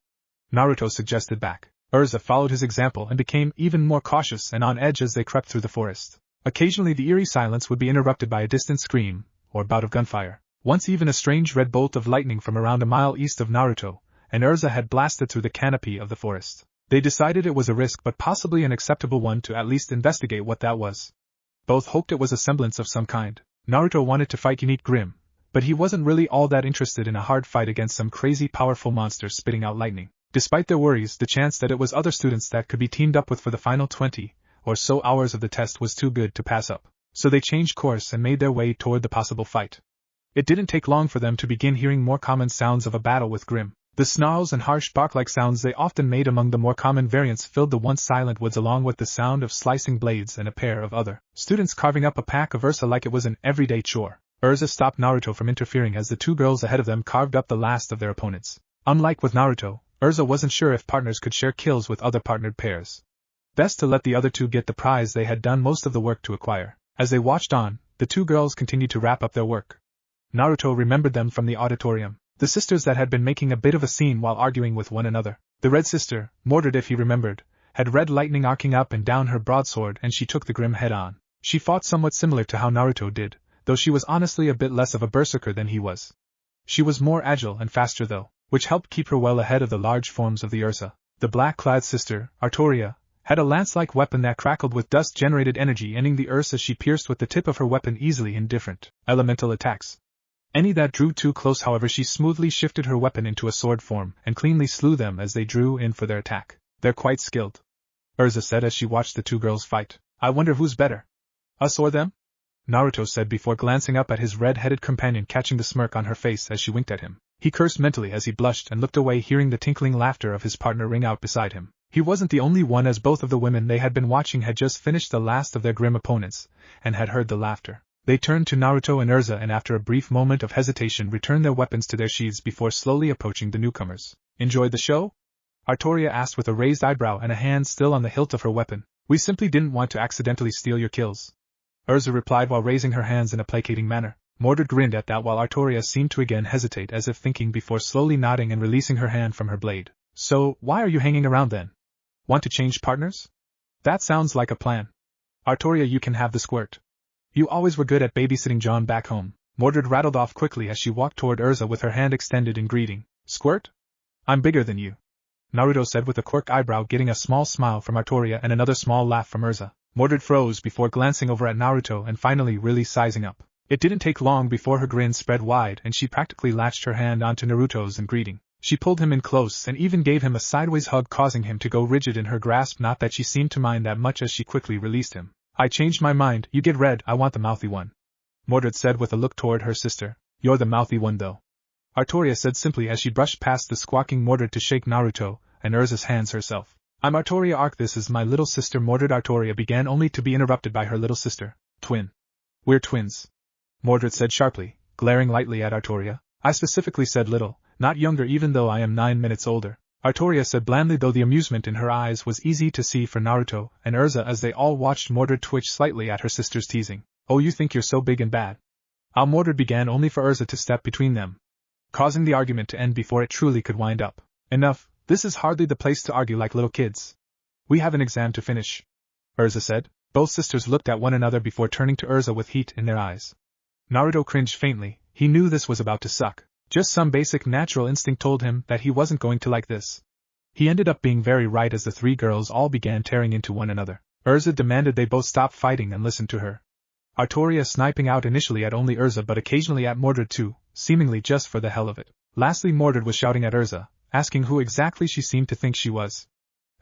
Speaker 1: Naruto suggested back. Urza followed his example and became even more cautious and on edge as they crept through the forest. Occasionally the eerie silence would be interrupted by a distant scream, or bout of gunfire. Once even a strange red bolt of lightning from around a mile east of Naruto, and Urza had blasted through the canopy of the forest. They decided it was a risk, but possibly an acceptable one, to at least investigate what that was. Both hoped it was a semblance of some kind. Naruto wanted to fight unique Grimm, but he wasn't really all that interested in a hard fight against some crazy powerful monster spitting out lightning. Despite their worries, the chance that it was other students that could be teamed up with for the final 20 or so hours of the test was too good to pass up. So they changed course and made their way toward the possible fight. It didn't take long for them to begin hearing more common sounds of a battle with Grimm. The snarls and harsh bark-like sounds they often made among the more common variants filled the once silent woods, along with the sound of slicing blades and a pair of other students carving up a pack of Ursa like it was an everyday chore. Ursa stopped Naruto from interfering as the two girls ahead of them carved up the last of their opponents. Unlike with Naruto, Ursa wasn't sure if partners could share kills with other partnered pairs. Best to let the other two get the prize they had done most of the work to acquire. As they watched on, the two girls continued to wrap up their work. Naruto remembered them from the auditorium. The sisters that had been making a bit of a scene while arguing with one another. The red sister, Mordred if he remembered, had red lightning arcing up and down her broadsword, and she took the Grimm head on. She fought somewhat similar to how Naruto did, though she was honestly a bit less of a berserker than he was. She was more agile and faster though, which helped keep her well ahead of the large forms of the Ursa. The black-clad sister, Artoria, had a lance-like weapon that crackled with dust-generated energy, ending the Ursa she pierced with the tip of her weapon easily in different elemental attacks. Any that drew too close, however, she smoothly shifted her weapon into a sword form and cleanly slew them as they drew in for their attack. They're quite skilled, Urza said as she watched the two girls fight. I wonder who's better, us or them? Naruto said before glancing up at his red-headed companion, catching the smirk on her face as she winked at him. He cursed mentally as he blushed and looked away, hearing the tinkling laughter of his partner ring out beside him. He wasn't the only one, as both of the women they had been watching had just finished the last of their Grimm opponents and had heard the laughter. They turned to Naruto and Urza and after a brief moment of hesitation returned their weapons to their sheaths before slowly approaching the newcomers. Enjoyed the show? Artoria asked with a raised eyebrow and a hand still on the hilt of her weapon. We simply didn't want to accidentally steal your kills, Urza replied while raising her hands in a placating manner. Mordred grinned at that while Artoria seemed to again hesitate, as if thinking, before slowly nodding and releasing her hand from her blade. So, why are you hanging around then? Want to change partners? That sounds like a plan. Artoria, you can have the squirt. You always were good at babysitting John back home, Mordred rattled off quickly as she walked toward Urza with her hand extended in greeting. Squirt? I'm bigger than you, Naruto said with a quirked eyebrow, getting a small smile from Artoria and another small laugh from Urza. Mordred froze before glancing over at Naruto and finally really sizing up. It didn't take long before her grin spread wide and she practically latched her hand onto Naruto's in greeting. She pulled him in close and even gave him a sideways hug, causing him to go rigid in her grasp. Not that she seemed to mind that much as she quickly released him. I changed my mind, you get red, I want the mouthy one. Mordred said with a look toward her sister. You're the mouthy one though. Artoria said simply as she brushed past the squawking Mordred to shake Naruto and Urza's hands herself. I'm Artoria Arc, this is my little sister Mordred. Artoria began only to be interrupted by her little sister. Twin. We're twins. Mordred said sharply, glaring lightly at Artoria. I specifically said little, not younger, even though I am 9 minutes older. Artoria said blandly, though the amusement in her eyes was easy to see for Naruto and Urza as they all watched Mordred twitch slightly at her sister's teasing. Oh, you think you're so big and bad? Mordred began only for Urza to step between them, causing the argument to end before it truly could wind up. Enough, this is hardly the place to argue like little kids. We have an exam to finish, Urza said. Both sisters looked at one another before turning to Urza with heat in their eyes. Naruto cringed faintly. He knew this was about to suck. Just some basic natural instinct told him that he wasn't going to like this. He ended up being very right as the three girls all began tearing into one another. Urza demanded they both stop fighting and listen to her. Artoria sniping out initially at only Urza but occasionally at Mordred too, seemingly just for the hell of it. Lastly, Mordred was shouting at Urza, asking who exactly she seemed to think she was.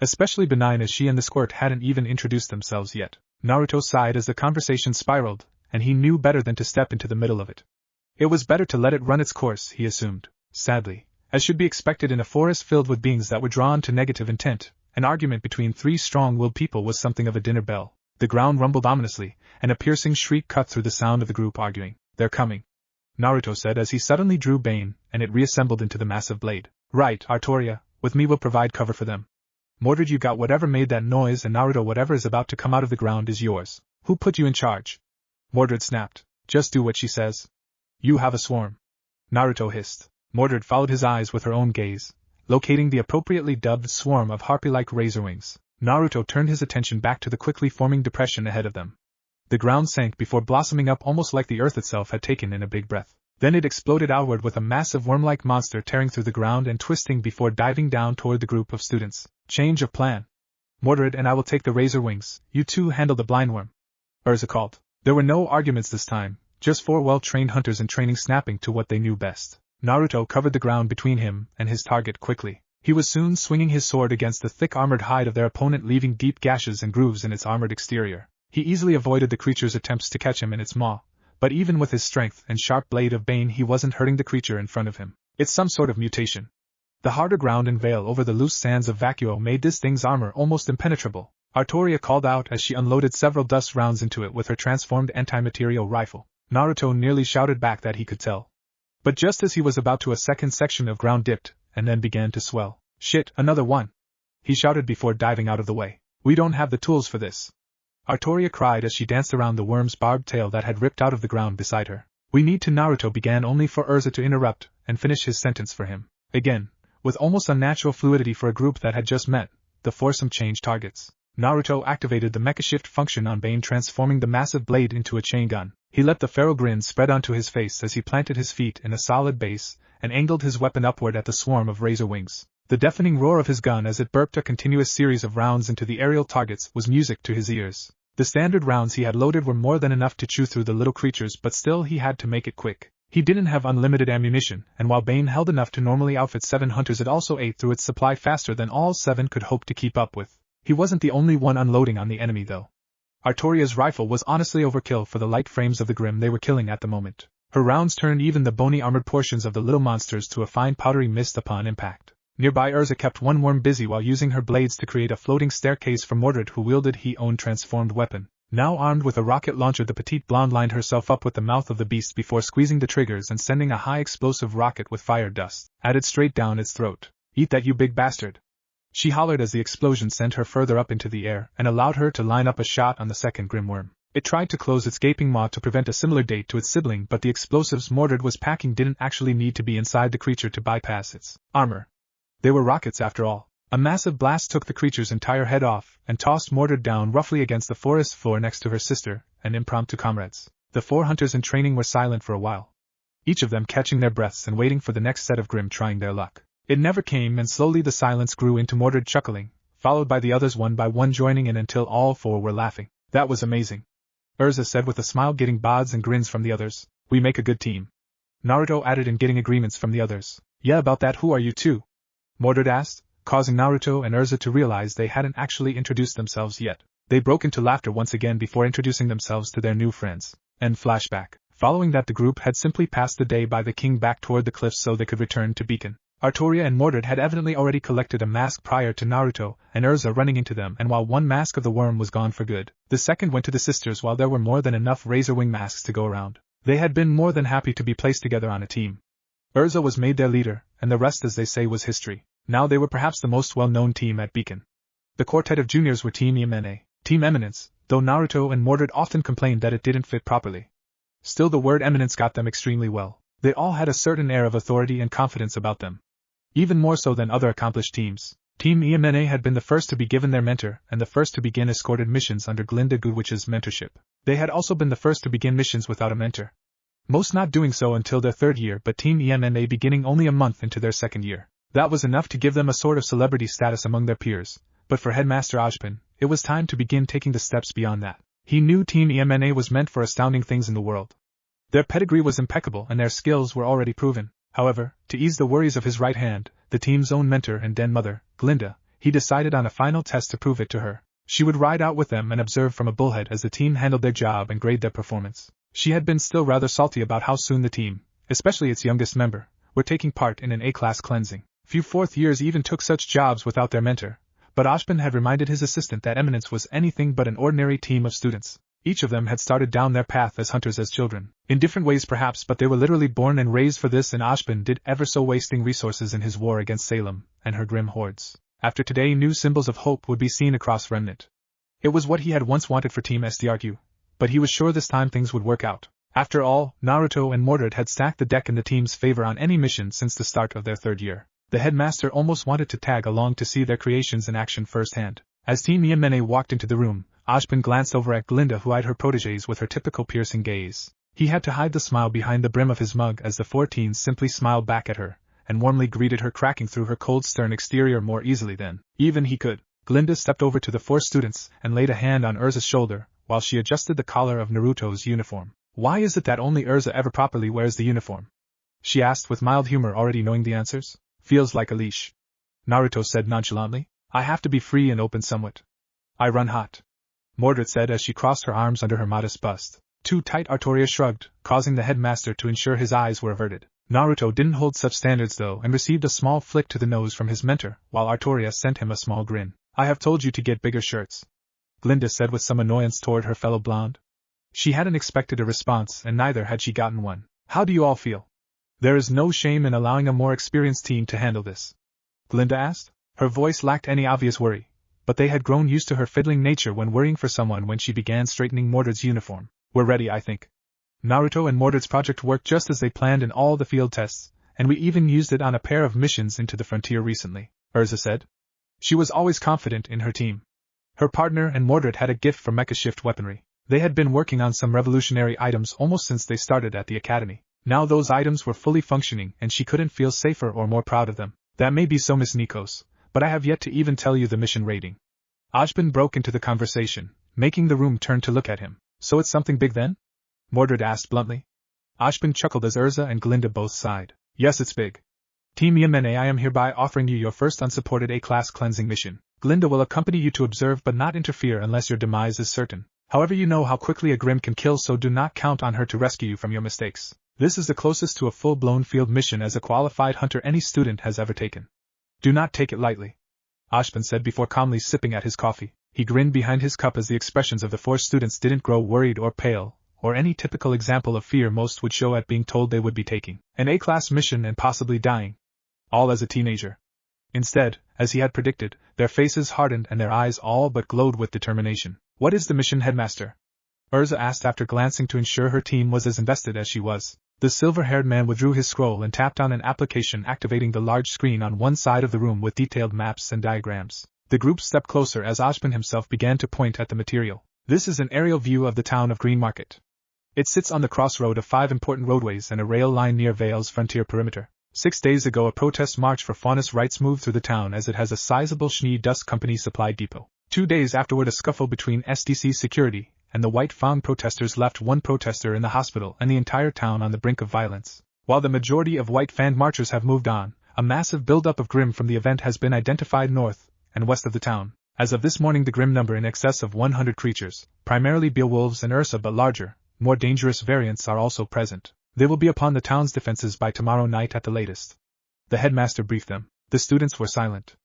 Speaker 1: Especially benign as she and the squirt hadn't even introduced themselves yet. Naruto sighed as the conversation spiraled, and he knew better than to step into the middle of it. It was better to let it run its course, he assumed. Sadly, as should be expected in a forest filled with beings that were drawn to negative intent, an argument between three strong-willed people was something of a dinner bell. The ground rumbled ominously, and a piercing shriek cut through the sound of the group arguing. They're coming, Naruto said as he suddenly drew Bane, and it reassembled into the massive blade. Right, Artoria, with me we'll provide cover for them. Mordred, you got whatever made that noise, and Naruto, whatever is about to come out of the ground is yours. Who put you in charge? Mordred snapped. Just do what she says. You have a swarm, Naruto hissed. Mordred followed his eyes with her own gaze, locating the appropriately dubbed swarm of harpy-like razor wings. Naruto turned his attention back to the quickly forming depression ahead of them. The ground sank before blossoming up almost like the earth itself had taken in a big breath. Then it exploded outward with a massive worm-like monster tearing through the ground and twisting before diving down toward the group of students. Change of plan. Mordred and I will take the razor wings, you two handle the blindworm, Urza called. There were no arguments this time, just four well-trained hunters in training snapping to what they knew best. Naruto covered the ground between him and his target quickly. He was soon swinging his sword against the thick armored hide of their opponent, leaving deep gashes and grooves in its armored exterior. He easily avoided the creature's attempts to catch him in its maw, but even with his strength and sharp blade of Bane he wasn't hurting the creature in front of him. It's some sort of mutation. The harder ground and veil over the loose sands of Vacuo made this thing's armor almost impenetrable, Artoria called out as she unloaded several dust rounds into it with her transformed anti-material rifle. Naruto nearly shouted back that he could tell. But just as he was about to, a second section of ground dipped, and then began to swell. Shit, another one! He shouted before diving out of the way. We don't have the tools for this, Artoria cried as she danced around the worm's barbed tail that had ripped out of the ground beside her. We need to. Naruto began only for Urza to interrupt and finish his sentence for him. Again, with almost unnatural fluidity for a group that had just met, the foursome changed targets. Naruto activated the mecha shift function on Bane, transforming the massive blade into a chain gun. He let the feral grin spread onto his face as he planted his feet in a solid base and angled his weapon upward at the swarm of razor wings. The deafening roar of his gun as it burped a continuous series of rounds into the aerial targets was music to his ears. The standard rounds he had loaded were more than enough to chew through the little creatures, but still he had to make it quick. He didn't have unlimited ammunition, and while Bane held enough to normally outfit 7 hunters, it also ate through its supply faster than all 7 could hope to keep up with. He wasn't the only one unloading on the enemy though. Artoria's rifle was honestly overkill for the light frames of the Grim they were killing at the moment. Her rounds turned even the bony armored portions of the little monsters to a fine powdery mist upon impact. Nearby, Urza kept one worm busy while using her blades to create a floating staircase for Mordred, who wielded his own transformed weapon. Now armed with a rocket launcher, the petite blonde lined herself up with the mouth of the beast before squeezing the triggers and sending a high explosive rocket with fire dust added straight down its throat. Eat that, you big bastard! She hollered as the explosion sent her further up into the air and allowed her to line up a shot on the second Grim worm. It tried to close its gaping maw to prevent a similar date to its sibling, but the explosives Mordred was packing didn't actually need to be inside the creature to bypass its armor. They were rockets after all. A massive blast took the creature's entire head off and tossed Mordred down roughly against the forest floor next to her sister and impromptu comrades. The 4 hunters in training were silent for a while, each of them catching their breaths and waiting for the next set of Grim trying their luck. It never came, and slowly the silence grew into Mordred chuckling, followed by the others one by one joining in until all 4 were laughing. That was amazing. Urza said with a smile, getting bods and grins from the others. We make a good team. Naruto added in, getting agreements from the others. Yeah, about that. Who are you two? Mordred asked, causing Naruto and Urza to realize they hadn't actually introduced themselves yet. They broke into laughter once again before introducing themselves to their new friends. End flashback. Following that, the group had simply passed the day by the king back toward the cliffs so they could return to Beacon. Artoria and Mordred had evidently already collected a mask prior to Naruto and Urza running into them, and while one mask of the worm was gone for good, the second went to the sisters while there were more than enough razor wing masks to go around. They had been more than happy to be placed together on a team. Urza was made their leader, and the rest, as they say, was history. Now they were perhaps the most well-known team at Beacon. The quartet of juniors were Team EMNA, Team Eminence, though Naruto and Mordred often complained that it didn't fit properly. Still, the word eminence got them extremely well. They all had a certain air of authority and confidence about them. Even more so than other accomplished teams. Team EMNA had been the first to be given their mentor and the first to begin escorted missions under Glinda Goodwich's mentorship. They had also been the first to begin missions without a mentor. Most not doing so until their third year, but Team EMNA beginning only a month into their second year. That was enough to give them a sort of celebrity status among their peers, but for Headmaster Ojpin, it was time to begin taking the steps beyond that. He knew Team EMNA was meant for astounding things in the world. Their pedigree was impeccable and their skills were already proven. However, to ease the worries of his right hand, the team's own mentor and den mother, Glinda, he decided on a final test to prove it to her. She would ride out with them and observe from a bullhead as the team handled their job and grade their performance. She had been still rather salty about how soon the team, especially its youngest member, were taking part in an A-class cleansing. Few fourth years even took such jobs without their mentor, but Ojpin had reminded his assistant that Eminence was anything but an ordinary team of students. Each of them had started down their path as hunters as children. In different ways perhaps, but they were literally born and raised for this, and Ojpin did ever so wasting resources in his war against Salem and her grim hordes. After today, new symbols of hope would be seen across Remnant. It was what he had once wanted for Team SDRQ, but he was sure this time things would work out. After all, Naruto and Mordred had stacked the deck in the team's favor on any mission since the start of their third year. The headmaster almost wanted to tag along to see their creations in action firsthand. As Team Yemene walked into the room, Ojpin glanced over at Glinda, who eyed her protégés with her typical piercing gaze. He had to hide the smile behind the brim of his mug as the four teens simply smiled back at her, and warmly greeted her, cracking through her cold stern exterior more easily than even he could. Glinda stepped over to the four students and laid a hand on Urza's shoulder, while she adjusted the collar of Naruto's uniform. Why is it that only Urza ever properly wears the uniform? She asked with mild humor, already knowing the answers. Feels like a leash, Naruto said nonchalantly. I have to be free and open somewhat. I run hot, Mordred said as she crossed her arms under her modest bust. Too tight, Artoria shrugged, causing the headmaster to ensure his eyes were averted. Naruto didn't hold such standards though, and received a small flick to the nose from his mentor, while Artoria sent him a small grin. I have told you to get bigger shirts, Glinda said with some annoyance toward her fellow blonde. She hadn't expected a response, and neither had she gotten one. How do you all feel? There is no shame in allowing a more experienced team to handle this, Glinda asked. Her voice lacked any obvious worry, but they had grown used to her fiddling nature when worrying for someone when she began straightening Mordred's uniform. We're ready, I think. Naruto and Mordred's project worked just as they planned in all the field tests, and we even used it on a pair of missions into the frontier recently, Urza said. She was always confident in her team. Her partner and Mordred had a gift for mecha shift weaponry. They had been working on some revolutionary items almost since they started at the academy. Now those items were fully functioning, and she couldn't feel safer or more proud of them. That may be so, Miss Nikos, but I have yet to even tell you the mission rating. Ojpin broke into the conversation, making the room turn to look at him. So it's something big then? Mordred asked bluntly. Ojpin chuckled as Urza and Glinda both sighed. Yes, it's big. Team Yemene, I am hereby offering you your first unsupported A-class cleansing mission. Glinda will accompany you to observe but not interfere unless your demise is certain. However, you know how quickly a Grim can kill, so do not count on her to rescue you from your mistakes. This is the closest to a full-blown field mission as a qualified hunter any student has ever taken. Do not take it lightly, Ojpin said before calmly sipping at his coffee. He grinned behind his cup as the expressions of the four students didn't grow worried or pale, or any typical example of fear most would show at being told they would be taking an A-class mission and possibly dying. All as a teenager. Instead, as he had predicted, their faces hardened and their eyes all but glowed with determination. What is the mission, headmaster? Urza asked after glancing to ensure her team was as invested as she was. The silver-haired man withdrew his scroll and tapped on an application, activating the large screen on one side of the room with detailed maps and diagrams. The group stepped closer as Ojpin himself began to point at the material. This is an aerial view of the town of Green Market. It sits on the crossroad of 5 important roadways and a rail line near Vale's frontier perimeter. 6 days ago, a protest march for faunus rights moved through the town as it has a sizable Schnee Dust Company supply depot. 2 days afterward, a scuffle between SDC security and the White Fang protesters left one protester in the hospital and the entire town on the brink of violence. While the majority of White Fang marchers have moved on, a massive buildup of Grimm from the event has been identified north and west of the town. As of this morning, the Grimm number in excess of 100 creatures, primarily Beowulfs and Ursa, but larger, more dangerous variants are also present. They will be upon the town's defenses by tomorrow night at the latest. The headmaster briefed them. The students were silent.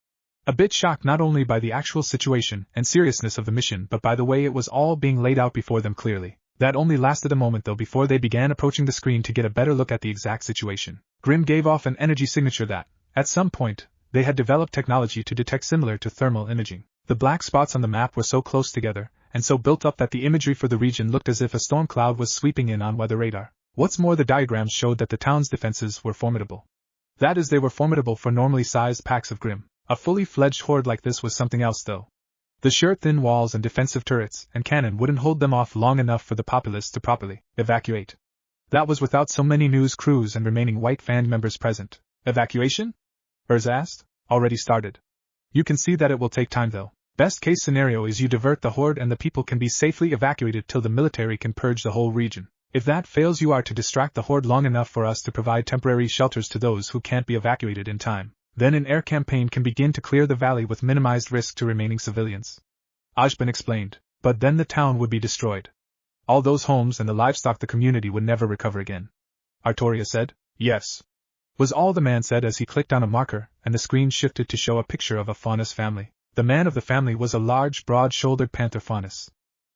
Speaker 1: A bit shocked not only by the actual situation and seriousness of the mission but by the way it was all being laid out before them clearly. That only lasted a moment though before they began approaching the screen to get a better look at the exact situation. Grimm gave off an energy signature that, at some point, they had developed technology to detect similar to thermal imaging. The black spots on the map were so close together, and so built up that the imagery for the region looked as if a storm cloud was sweeping in on weather radar. What's more, the diagrams showed that the town's defenses were formidable. That is, they were formidable for normally sized packs of Grimm. A fully fledged horde like this was something else though. The sheer thin walls and defensive turrets and cannon wouldn't hold them off long enough for the populace to properly evacuate. That was without so many news crews and remaining White Fang members present. Evacuation? Urza asked. Already started. You can see that it will take time though. Best case scenario is you divert the horde and the people can be safely evacuated till the military can purge the whole region. If that fails, you are to distract the horde long enough for us to provide temporary shelters to those who can't be evacuated in time. Then an air campaign can begin to clear the valley with minimized risk to remaining civilians. Ashbin explained. But then the town would be destroyed. All those homes and the livestock, the community would never recover again. Artoria said. Yes. Was all the man said as he clicked on a marker, and the screen shifted to show a picture of a faunus family. The man of the family was a large, broad-shouldered panther faunus.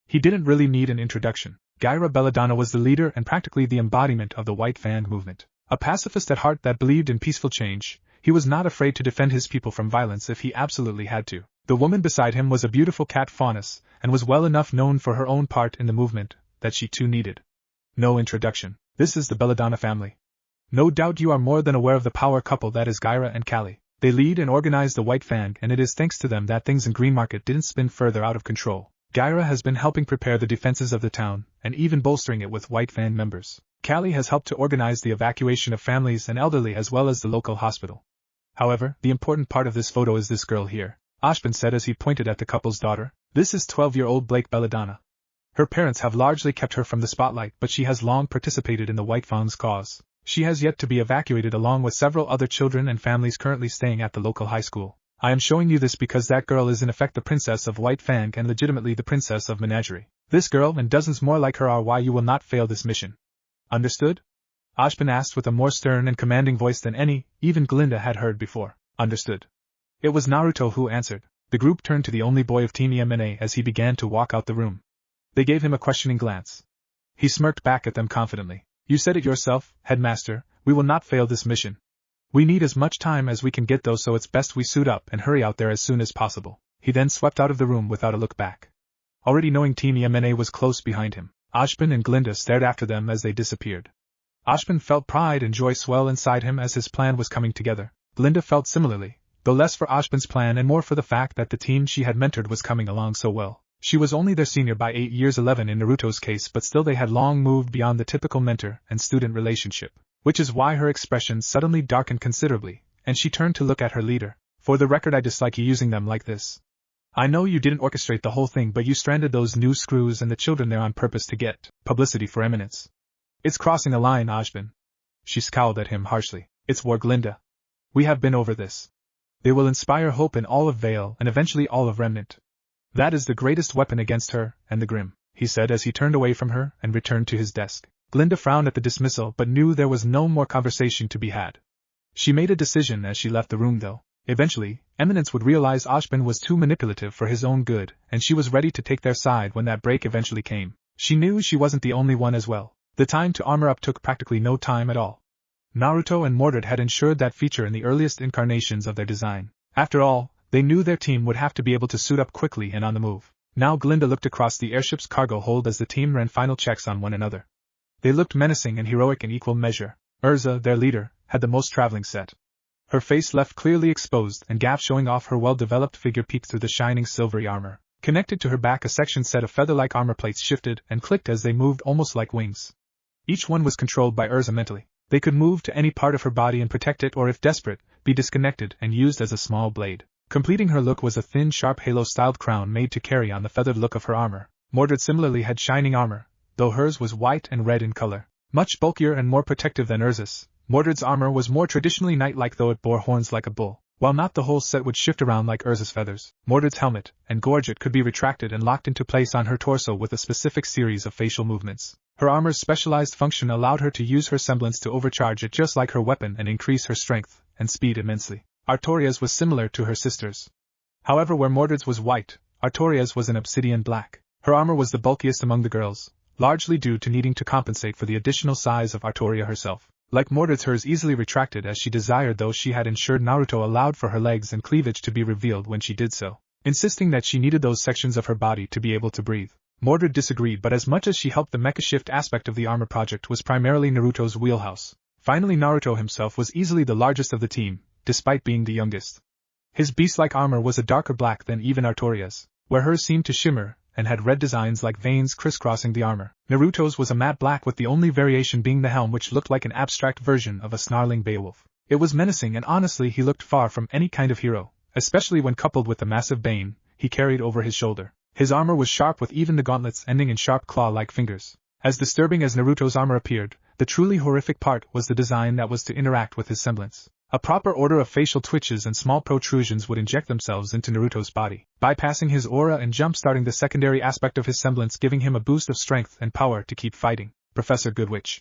Speaker 1: He didn't really need an introduction. Gyra Belladonna was the leader and practically the embodiment of the White Fang movement. A pacifist at heart that believed in peaceful change, he was not afraid to defend his people from violence if he absolutely had to. The woman beside him was a beautiful cat faunus, and was well enough known for her own part in the movement, that she too needed no introduction. This is the Belladonna family. No doubt you are more than aware of the power couple that is Gyra and Callie. They lead and organize the White Fang, and it is thanks to them that things in Green Market didn't spin further out of control. Gyra has been helping prepare the defenses of the town, and even bolstering it with White Fang members. Callie has helped to organize the evacuation of families and elderly as well as the local hospital. However, the important part of this photo is this girl here, Ashbin said as he pointed at the couple's daughter. This is 12-year-old Blake Belladonna. Her parents have largely kept her from the spotlight, but she has long participated in the White Fang's cause. She has yet to be evacuated along with several other children and families currently staying at the local high school. I am showing you this because that girl is in effect the princess of White Fang and legitimately the princess of Menagerie. This girl and dozens more like her are why you will not fail this mission. Understood? Ashbin asked with a more stern and commanding voice than any, even Glinda, had heard before. Understood. It was Naruto who answered. The group turned to the only boy of Team EMNA as he began to walk out the room. They gave him a questioning glance. He smirked back at them confidently. You said it yourself, Headmaster, we will not fail this mission. We need as much time as we can get though, so it's best we suit up and hurry out there as soon as possible. He then swept out of the room without a look back. Already knowing Team EMNA was close behind him, Ashbin and Glinda stared after them as they disappeared. Ashbin felt pride and joy swell inside him as his plan was coming together. Glinda felt similarly, though less for Ashbin's plan and more for the fact that the team she had mentored was coming along so well. She was only their senior by 8 years, 11 in Naruto's case, but still they had long moved beyond the typical mentor and student relationship, which is why her expression suddenly darkened considerably, and she turned to look at her leader. For the record, I dislike you using them like this. I know you didn't orchestrate the whole thing, but you stranded those new screws and the children there on purpose to get publicity for eminence. It's crossing a line, Ashbin. She scowled at him harshly. It's war, Glinda. We have been over this. They will inspire hope in all of Vale and eventually all of Remnant. That is the greatest weapon against her and the Grimm, he said as he turned away from her and returned to his desk. Glinda frowned at the dismissal but knew there was no more conversation to be had. She made a decision as she left the room though. Eventually, Eminence would realize Ashbin was too manipulative for his own good, and she was ready to take their side when that break eventually came. She knew she wasn't the only one as well. The time to armor up took practically no time at all. Naruto and Mordred had ensured that feature in the earliest incarnations of their design. After all, they knew their team would have to be able to suit up quickly and on the move. Now Glinda looked across the airship's cargo hold as the team ran final checks on one another. They looked menacing and heroic in equal measure. Urza, their leader, had the most traveling set. Her face left clearly exposed and gaps showing off her well-developed figure peeked through the shining silvery armor. Connected to her back, a section set of feather-like armor plates shifted and clicked as they moved almost like wings. Each one was controlled by Urza mentally. They could move to any part of her body and protect it, or if desperate, be disconnected and used as a small blade. Completing her look was a thin, sharp halo-styled crown made to carry on the feathered look of her armor. Mordred similarly had shining armor, though hers was white and red in color. Much bulkier and more protective than Urza's, Mordred's armor was more traditionally knight-like, though it bore horns like a bull. While not the whole set would shift around like Urza's feathers, Mordred's helmet and gorget could be retracted and locked into place on her torso with a specific series of facial movements. Her armor's specialized function allowed her to use her semblance to overcharge it just like her weapon and increase her strength and speed immensely. Artoria's was similar to her sister's. However, where Mordred's was white, Artoria's was an obsidian black. Her armor was the bulkiest among the girls, largely due to needing to compensate for the additional size of Artoria herself. Like Mordred's, hers easily retracted as she desired, though she had ensured Naruto allowed for her legs and cleavage to be revealed when she did so, insisting that she needed those sections of her body to be able to breathe. Mordred disagreed, but as much as she helped, the mecha shift aspect of the armor project was primarily Naruto's wheelhouse. Finally, Naruto himself was easily the largest of the team, despite being the youngest. His beast-like armor was a darker black than even Artoria's, where hers seemed to shimmer and had red designs like veins crisscrossing the armor. Naruto's was a matte black, with the only variation being the helm, which looked like an abstract version of a snarling Beowulf. It was menacing, and honestly he looked far from any kind of hero, especially when coupled with the massive bane he carried over his shoulder. His armor was sharp, with even the gauntlets ending in sharp claw-like fingers. As disturbing as Naruto's armor appeared, the truly horrific part was the design that was to interact with his semblance. A proper order of facial twitches and small protrusions would inject themselves into Naruto's body, bypassing his aura and jump-starting the secondary aspect of his semblance, giving him a boost of strength and power to keep fighting. Professor Goodwitch.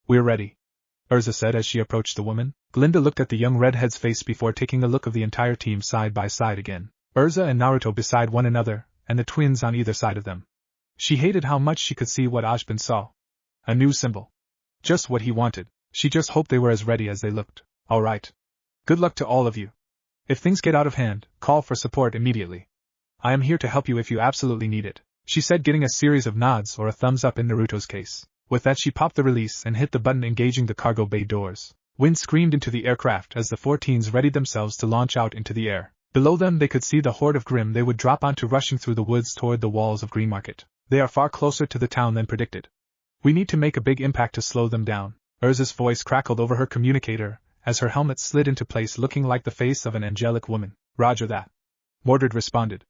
Speaker 1: We're ready, Urza said as she approached the woman. Glinda looked at the young redhead's face before taking a look of the entire team side by side again. Urza and Naruto beside one another, and the twins on either side of them. She hated how much she could see what Ajban saw. A new symbol. Just what he wanted. She just hoped they were as ready as they looked. All right. Good luck to all of you. If things get out of hand, call for support immediately. I am here to help you if you absolutely need it, she said, getting a series of nods or a thumbs up in Naruto's case. With that, she popped the release and hit the button engaging the cargo bay doors. Wind screamed into the aircraft as the 4 teens readied themselves to launch out into the air. Below them they could see the horde of Grimm they would drop onto, rushing through the woods toward the walls of Green Market. They are far closer to the town than predicted. We need to make a big impact to slow them down. Urza's voice crackled over her communicator as her helmet slid into place, looking like the face of an angelic woman. Roger that, Mordred responded.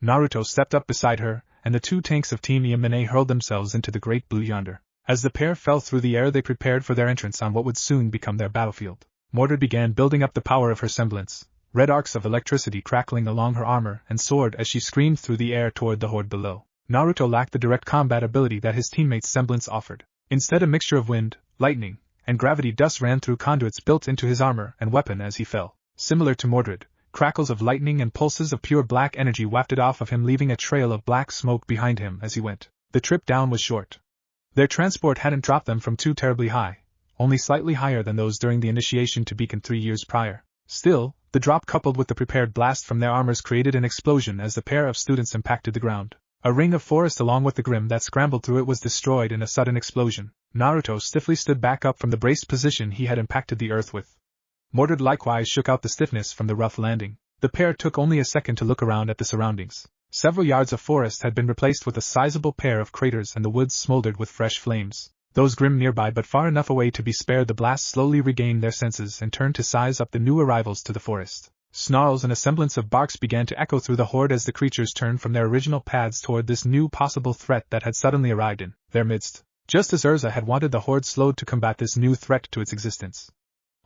Speaker 1: Naruto stepped up beside her, and the 2 tanks of Team Yamane hurled themselves into the great blue yonder. As the pair fell through the air, they prepared for their entrance on what would soon become their battlefield. Mordred began building up the power of her semblance, red arcs of electricity crackling along her armor and sword as she screamed through the air toward the horde below. Naruto lacked the direct combat ability that his teammate's semblance offered. Instead, a mixture of wind, lightning, and gravity dust ran through conduits built into his armor and weapon as he fell. Similar to Mordred, crackles of lightning and pulses of pure black energy wafted off of him, leaving a trail of black smoke behind him as he went. The trip down was short. Their transport hadn't dropped them from too terribly high, only slightly higher than those during the initiation to Beacon 3 years prior. Still, the drop coupled with the prepared blast from their armors created an explosion as the pair of students impacted the ground. A ring of forest along with the Grimm that scrambled through it was destroyed in a sudden explosion. Naruto stiffly stood back up from the braced position he had impacted the earth with. Mordred likewise shook out the stiffness from the rough landing. The pair took only a second to look around at the surroundings. Several yards of forest had been replaced with a sizable pair of craters, and the woods smoldered with fresh flames. Those Grimm nearby, but far enough away to be spared the blast, slowly regained their senses and turned to size up the new arrivals to the forest. Snarls and a semblance of barks began to echo through the horde as the creatures turned from their original paths toward this new possible threat that had suddenly arrived in their midst. Just as Urza had wanted, the horde slowed to combat this new threat to its existence.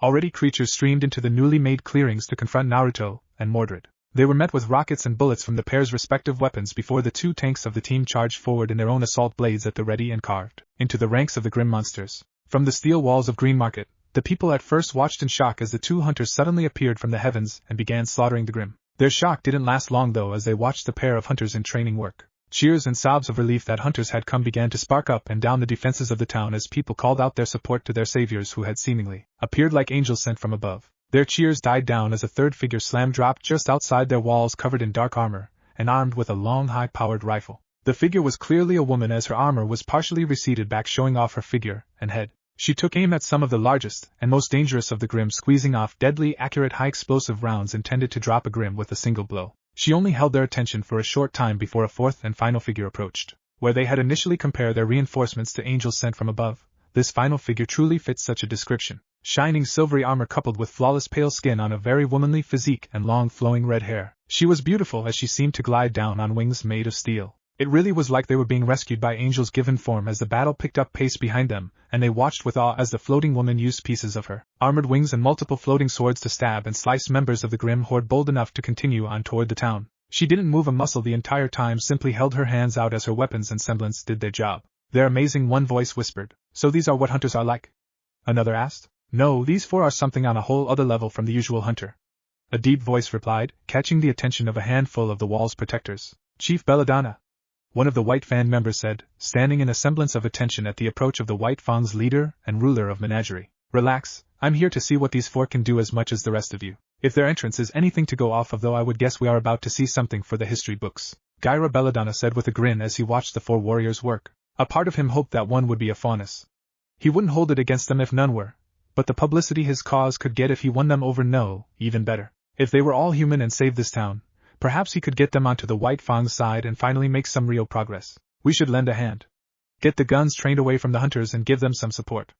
Speaker 1: Already creatures streamed into the newly made clearings to confront Naruto and Mordred. They were met with rockets and bullets from the pair's respective weapons before the 2 tanks of the team charged forward in their own assault blades at the ready and carved into the ranks of the Grimm monsters. From the steel walls of Green Market, the people at first watched in shock as the 2 hunters suddenly appeared from the heavens and began slaughtering the Grimm. Their shock didn't last long though, as they watched the pair of hunters in training work. Cheers and sobs of relief that hunters had come began to spark up and down the defenses of the town as people called out their support to their saviors who had seemingly appeared like angels sent from above. Their cheers died down as a third figure dropped just outside their walls, covered in dark armor and armed with a long, high-powered rifle. The figure was clearly a woman, as her armor was partially receded back, showing off her figure and head. She took aim at some of the largest and most dangerous of the Grimm, squeezing off deadly accurate high-explosive rounds intended to drop a Grimm with a single blow. She only held their attention for a short time before a fourth and final figure approached. Where they had initially compared their reinforcements to angels sent from above, this final figure truly fits such a description. Shining silvery armor coupled with flawless pale skin on a very womanly physique and long flowing red hair. She was beautiful as she seemed to glide down on wings made of steel. It really was like they were being rescued by angels given form as the battle picked up pace behind them, and they watched with awe as the floating woman used pieces of her armored wings and multiple floating swords to stab and slice members of the grim horde bold enough to continue on toward the town. She didn't move a muscle the entire time, simply held her hands out as her weapons and semblance did their job. "They're amazing," one voice whispered. "So these are what hunters are like?" Another asked. "No, these four are something on a whole other level from the usual hunter," a deep voice replied, catching the attention of a handful of the wall's protectors. "Chief Belladonna," one of the White Fan members said, standing in a semblance of attention at the approach of the White Fang's leader and ruler of Menagerie. "Relax, I'm here to see what these four can do as much as the rest of you. If their entrance is anything to go off of, though, I would guess we are about to see something for the history books," Gyra Belladonna said with a grin as he watched the four warriors work. A part of him hoped that one would be a faunus. He wouldn't hold it against them if none were, but the publicity his cause could get if he won them over, no, even better. If they were all human and saved this town, perhaps he could get them onto the White Fang's side and finally make some real progress. "We should lend a hand. Get the guns trained away from the hunters and give them some support,"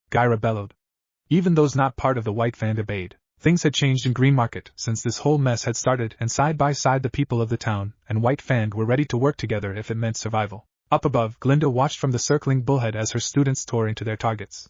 Speaker 1: Gyra bellowed. Even those not part of the White Fan obeyed. Things had changed in Green Market since this whole mess had started, and side by side the people of the town and White Fan were ready to work together if it meant survival. Up above, Glinda watched from the circling bullhead as her students tore into their targets.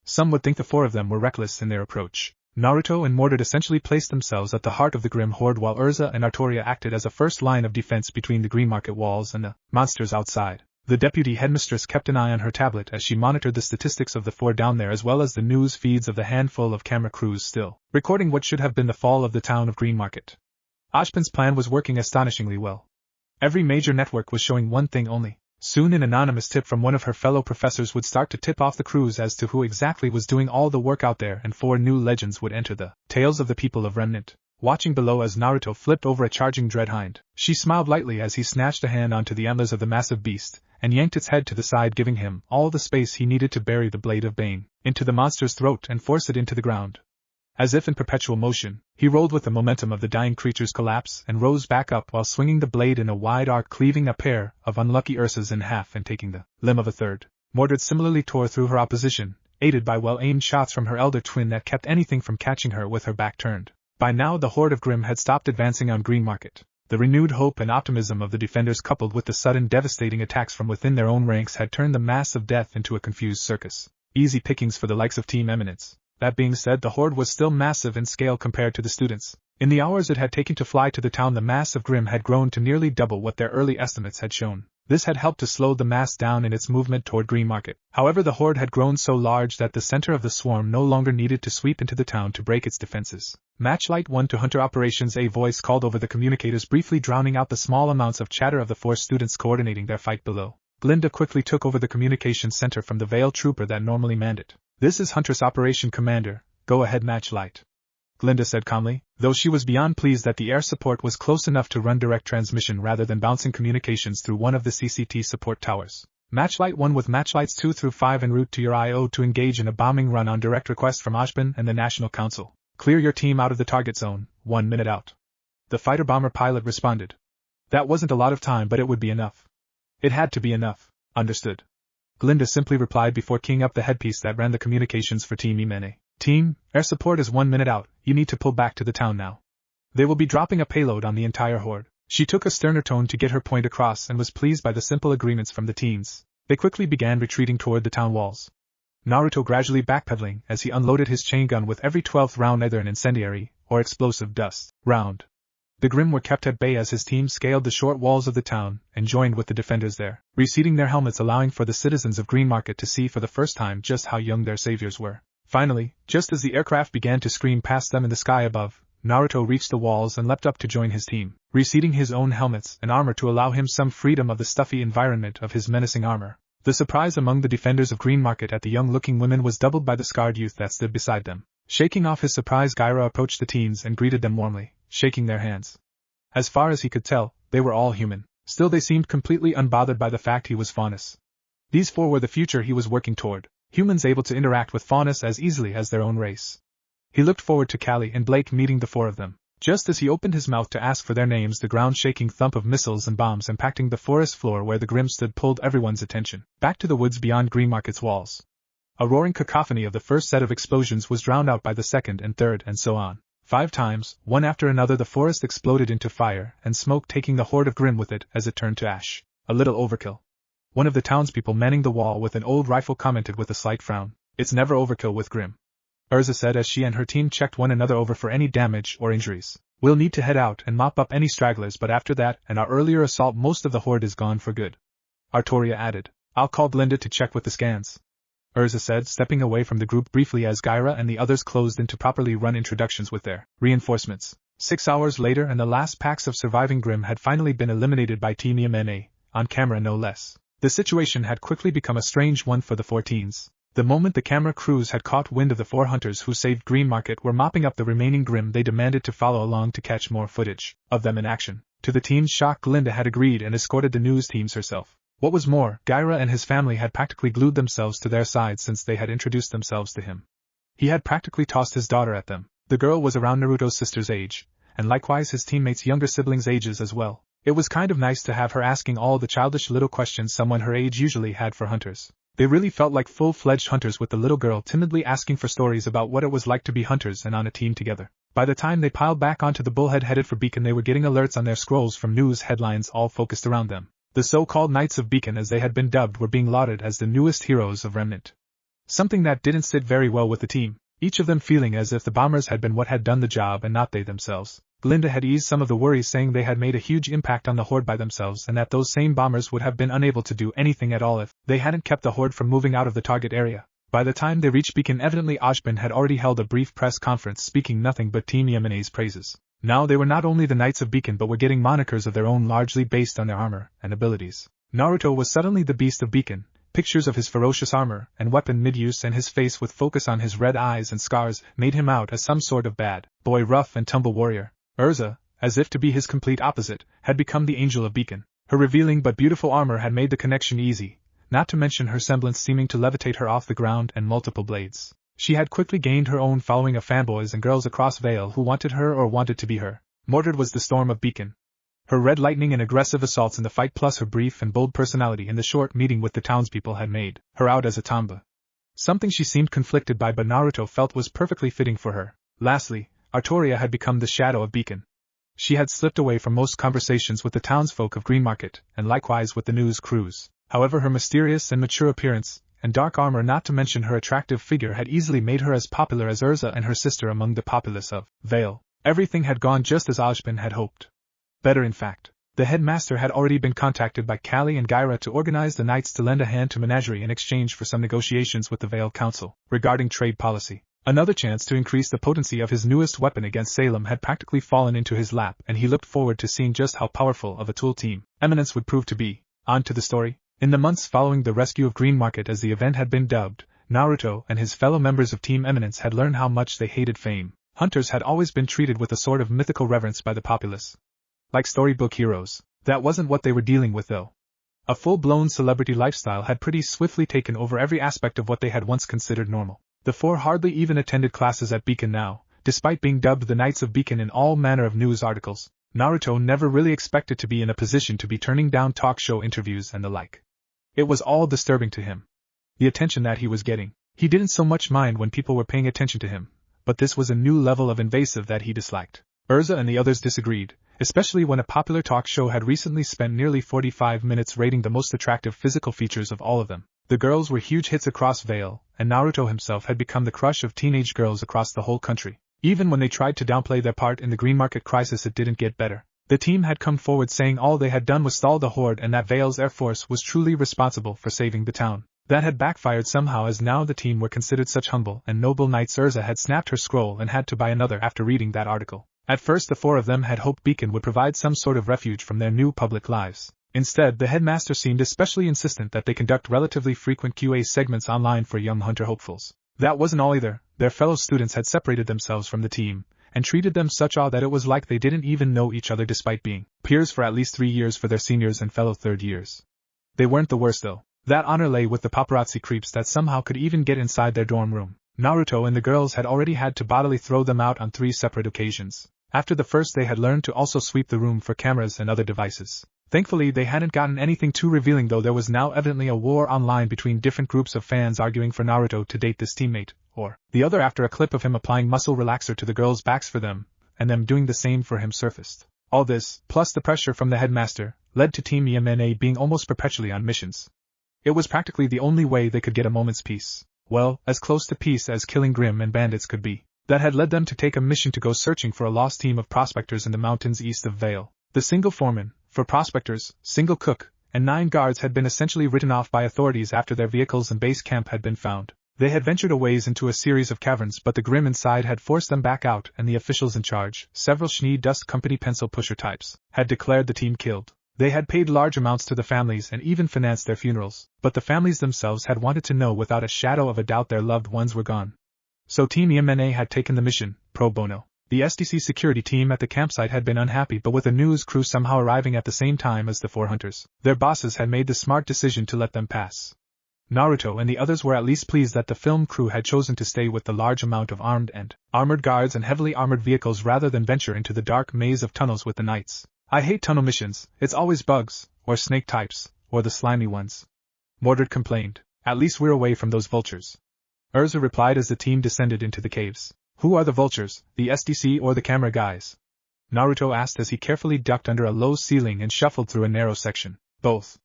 Speaker 1: Some would think the four of them were reckless in their approach. Naruto and Mordred essentially placed themselves at the heart of the grim horde, while Urza and Artoria acted as a first line of defense between the Green Market walls and the monsters outside. The deputy headmistress kept an eye on her tablet as she monitored the statistics of the four down there, as well as the news feeds of the handful of camera crews still recording what should have been the fall of the town of Green Market. Ashpin's plan was working astonishingly well. Every major network was showing one thing only. Soon an anonymous tip from one of her fellow professors would start to tip off the crews as to who exactly was doing all the work out there, and four new legends would enter the tales of the people of Remnant. Watching below as Naruto flipped over a charging Dreadhind, she smiled lightly as he snatched a hand onto the antlers of the massive beast and yanked its head to the side, giving him all the space he needed to bury the blade of Bane into the monster's throat and force it into the ground. As if in perpetual motion, he rolled with the momentum of the dying creature's collapse and rose back up while swinging the blade in a wide arc, cleaving a pair of unlucky Ursas in half and taking the limb of a third. Mordred similarly tore through her opposition, aided by well-aimed shots from her elder twin that kept anything from catching her with her back turned. By now the horde of Grimm had stopped advancing on Green Market. The renewed hope and optimism of the defenders, coupled with the sudden devastating attacks from within their own ranks, had turned the mass of death into a confused circus. Easy pickings for the likes of Team Eminence. That being said, the horde was still massive in scale compared to the students. In the hours it had taken to fly to the town, the mass of Grimm had grown to nearly double what their early estimates had shown. This had helped to slow the mass down in its movement toward Green Market. However, the horde had grown so large that the center of the swarm no longer needed to sweep into the town to break its defenses. Matchlight 1 to Hunter Operations, a voice called over the communicators, briefly drowning out the small amounts of chatter of the four students coordinating their fight below. Glinda quickly took over the communications center from the Veiled Trooper that normally manned it. "This is Hunter's Operation Commander. Go ahead, Matchlight," Glinda said calmly, though she was beyond pleased that the air support was close enough to run direct transmission rather than bouncing communications through one of the CCT support towers. "Matchlight 1 with Matchlights 2 through 5 en route to your IO to engage in a bombing run on direct request from Ashbin and the National Council. Clear your team out of the target zone, 1 minute out." The fighter-bomber pilot responded. That wasn't a lot of time, but it would be enough. It had to be enough. "Understood," Glinda simply replied before keying up the headpiece that ran the communications for Team Imene. "Team, air support is 1 minute out, you need to pull back to the town now. They will be dropping a payload on the entire horde." She took a sterner tone to get her point across and was pleased by the simple agreements from the teams. They quickly began retreating toward the town walls. Naruto gradually backpedaling as he unloaded his chain gun with every 12th round, either an incendiary or explosive dust round. The Grimm were kept at bay as his team scaled the short walls of the town and joined with the defenders there, receding their helmets, allowing for the citizens of Green Market to see for the first time just how young their saviors were. Finally, just as the aircraft began to scream past them in the sky above, Naruto reached the walls and leapt up to join his team, receding his own helmets and armor to allow him some freedom of the stuffy environment of his menacing armor. The surprise among the defenders of Green Market at the young-looking women was doubled by the scarred youth that stood beside them. Shaking off his surprise, Gyra approached the teens and greeted them warmly, shaking their hands. As far as he could tell, they were all human. Still, they seemed completely unbothered by the fact he was Faunus. These four were the future he was working toward. Humans able to interact with Faunus as easily as their own race. He looked forward to Callie and Blake meeting the four of them. Just as he opened his mouth to ask for their names, the ground-shaking thump of missiles and bombs impacting the forest floor where the Grimm stood pulled everyone's attention back to the woods beyond Green Market's walls. A roaring cacophony of the first set of explosions was drowned out by the second and third, and so on. 5 times, one after another, the forest exploded into fire and smoke, taking the horde of Grimm with it as it turned to ash. A little overkill. One of the townspeople manning the wall with an old rifle commented with a slight frown. It's never overkill with Grim. Urza said as she and her team checked one another over for any damage or injuries. We'll need to head out and mop up any stragglers, but after that and our earlier assault most of the horde is gone for good. Artoria added. I'll call Glinda to check with the scans. Urza said, stepping away from the group briefly as Gyra and the others closed in to properly run introductions with their reinforcements. 6 hours later and the last packs of surviving Grim had finally been eliminated by Team EMNA, on camera no less. The situation had quickly become a strange one for the 14s. The moment the camera crews had caught wind of the 4 hunters who saved Green Market were mopping up the remaining Grim, they demanded to follow along to catch more footage of them in action. To the team's shock, Glinda had agreed and escorted the news teams herself. What was more, Gyra and his family had practically glued themselves to their side since they had introduced themselves to him. He had practically tossed his daughter at them. The girl was around Naruto's sister's age, and likewise his teammates' younger siblings' ages as well. It was kind of nice to have her asking all the childish little questions someone her age usually had for hunters. They really felt like full-fledged hunters, with the little girl timidly asking for stories about what it was like to be hunters and on a team together. By the time they piled back onto the bullhead headed for Beacon, they were getting alerts on their scrolls from news headlines all focused around them. The so-called Knights of Beacon, as they had been dubbed, were being lauded as the newest heroes of Remnant. Something that didn't sit very well with the team, each of them feeling as if the bombers had been what had done the job and not they themselves. Glinda had eased some of the worries, saying they had made a huge impact on the horde by themselves and that those same bombers would have been unable to do anything at all if they hadn't kept the horde from moving out of the target area. By the time they reached Beacon, evidently Ojban had already held a brief press conference speaking nothing but Team Yemene's praises. Now they were not only the Knights of Beacon but were getting monikers of their own largely based on their armor and abilities. Naruto was suddenly the Beast of Beacon. Pictures of his ferocious armor and weapon mid-use and his face with focus on his red eyes and scars made him out as some sort of bad boy rough and tumble warrior. Urza, as if to be his complete opposite, had become the Angel of Beacon. Her revealing but beautiful armor had made the connection easy, not to mention her semblance seeming to levitate her off the ground and multiple blades. She had quickly gained her own following of fanboys and girls across Vale who wanted her or wanted to be her. Mordred was the Storm of Beacon. Her red lightning and aggressive assaults in the fight plus her brief and bold personality in the short meeting with the townspeople had made her out as a tomboy. Something she seemed conflicted by but Naruto felt was perfectly fitting for her. Lastly, Artoria had become the shadow of Beacon. She had slipped away from most conversations with the townsfolk of Green Market, and likewise with the news crews. However, her mysterious and mature appearance, and dark armor, not to mention her attractive figure, had easily made her as popular as Urza and her sister among the populace of Vale. Everything had gone just as Ojban had hoped. Better, in fact. The headmaster had already been contacted by Callie and Gyra to organize the knights to lend a hand to Menagerie in exchange for some negotiations with the Vale Council regarding trade policy. Another chance to increase the potency of his newest weapon against Salem had practically fallen into his lap, and he looked forward to seeing just how powerful of a tool Team Eminence would prove to be. On to the story. In the months following the rescue of Green Market, as the event had been dubbed, Naruto and his fellow members of Team Eminence had learned how much they hated fame. Hunters had always been treated with a sort of mythical reverence by the populace. Like storybook heroes. That wasn't what they were dealing with though. A full-blown celebrity lifestyle had pretty swiftly taken over every aspect of what they had once considered normal. The four hardly even attended classes at Beacon now, despite being dubbed the Knights of Beacon in all manner of news articles. Naruto never really expected to be in a position to be turning down talk show interviews and the like. It was all disturbing to him. The attention that he was getting. He didn't so much mind when people were paying attention to him, but this was a new level of invasive that he disliked. Urza and the others disagreed, especially when a popular talk show had recently spent nearly 45 minutes rating the most attractive physical features of all of them. The girls were huge hits across Vale, and Naruto himself had become the crush of teenage girls across the whole country. Even when they tried to downplay their part in the Green Market crisis, it didn't get better. The team had come forward saying all they had done was stall the horde and that Vale's Air Force was truly responsible for saving the town. That had backfired somehow, as now the team were considered such humble and noble knights. Urza had snapped her scroll and had to buy another after reading that article. At first the four of them had hoped Beacon would provide some sort of refuge from their new public lives. Instead, the headmaster seemed especially insistent that they conduct relatively frequent QA segments online for young hunter hopefuls. That wasn't all either. Their fellow students had separated themselves from the team, and treated them such awe that it was like they didn't even know each other despite being peers for at least 3 years for their seniors and fellow third years. They weren't the worst though. That honor lay with the paparazzi creeps that somehow could even get inside their dorm room. Naruto and the girls had already had to bodily throw them out on 3 separate occasions. After the first, they had learned to also sweep the room for cameras and other devices. Thankfully, they hadn't gotten anything too revealing, though there was now evidently a war online between different groups of fans arguing for Naruto to date this teammate, or the other, after a clip of him applying muscle relaxer to the girls' backs for them, and them doing the same for him surfaced. All this, plus the pressure from the headmaster, led to Team EMNA being almost perpetually on missions. It was practically the only way they could get a moment's peace. Well, as close to peace as killing Grimm and bandits could be. That had led them to take a mission to go searching for a lost team of prospectors in the mountains east of Vale. The single foreman, for prospectors, single cook, and 9 guards had been essentially written off by authorities after their vehicles and base camp had been found. They had ventured a ways into a series of caverns, but the Grimm inside had forced them back out, and the officials in charge, several Schnee Dust Company pencil pusher types, had declared the team killed. They had paid large amounts to the families and even financed their funerals, but the families themselves had wanted to know without a shadow of a doubt their loved ones were gone. So Team EMNA had taken the mission, pro bono. The SDC security team at the campsite had been unhappy, but with a news crew somehow arriving at the same time as the 4 hunters, their bosses had made the smart decision to let them pass. Naruto and the others were at least pleased that the film crew had chosen to stay with the large amount of armed and armored guards and heavily armored vehicles rather than venture into the dark maze of tunnels with the knights. I hate tunnel missions, it's always bugs, or snake types, or the slimy ones. Mordred complained. At least we're away from those vultures. Urza replied as the team descended into the caves. Who are the vultures, the SDC or the camera guys? Naruto asked as he carefully ducked under a low ceiling and shuffled through a narrow section. Both.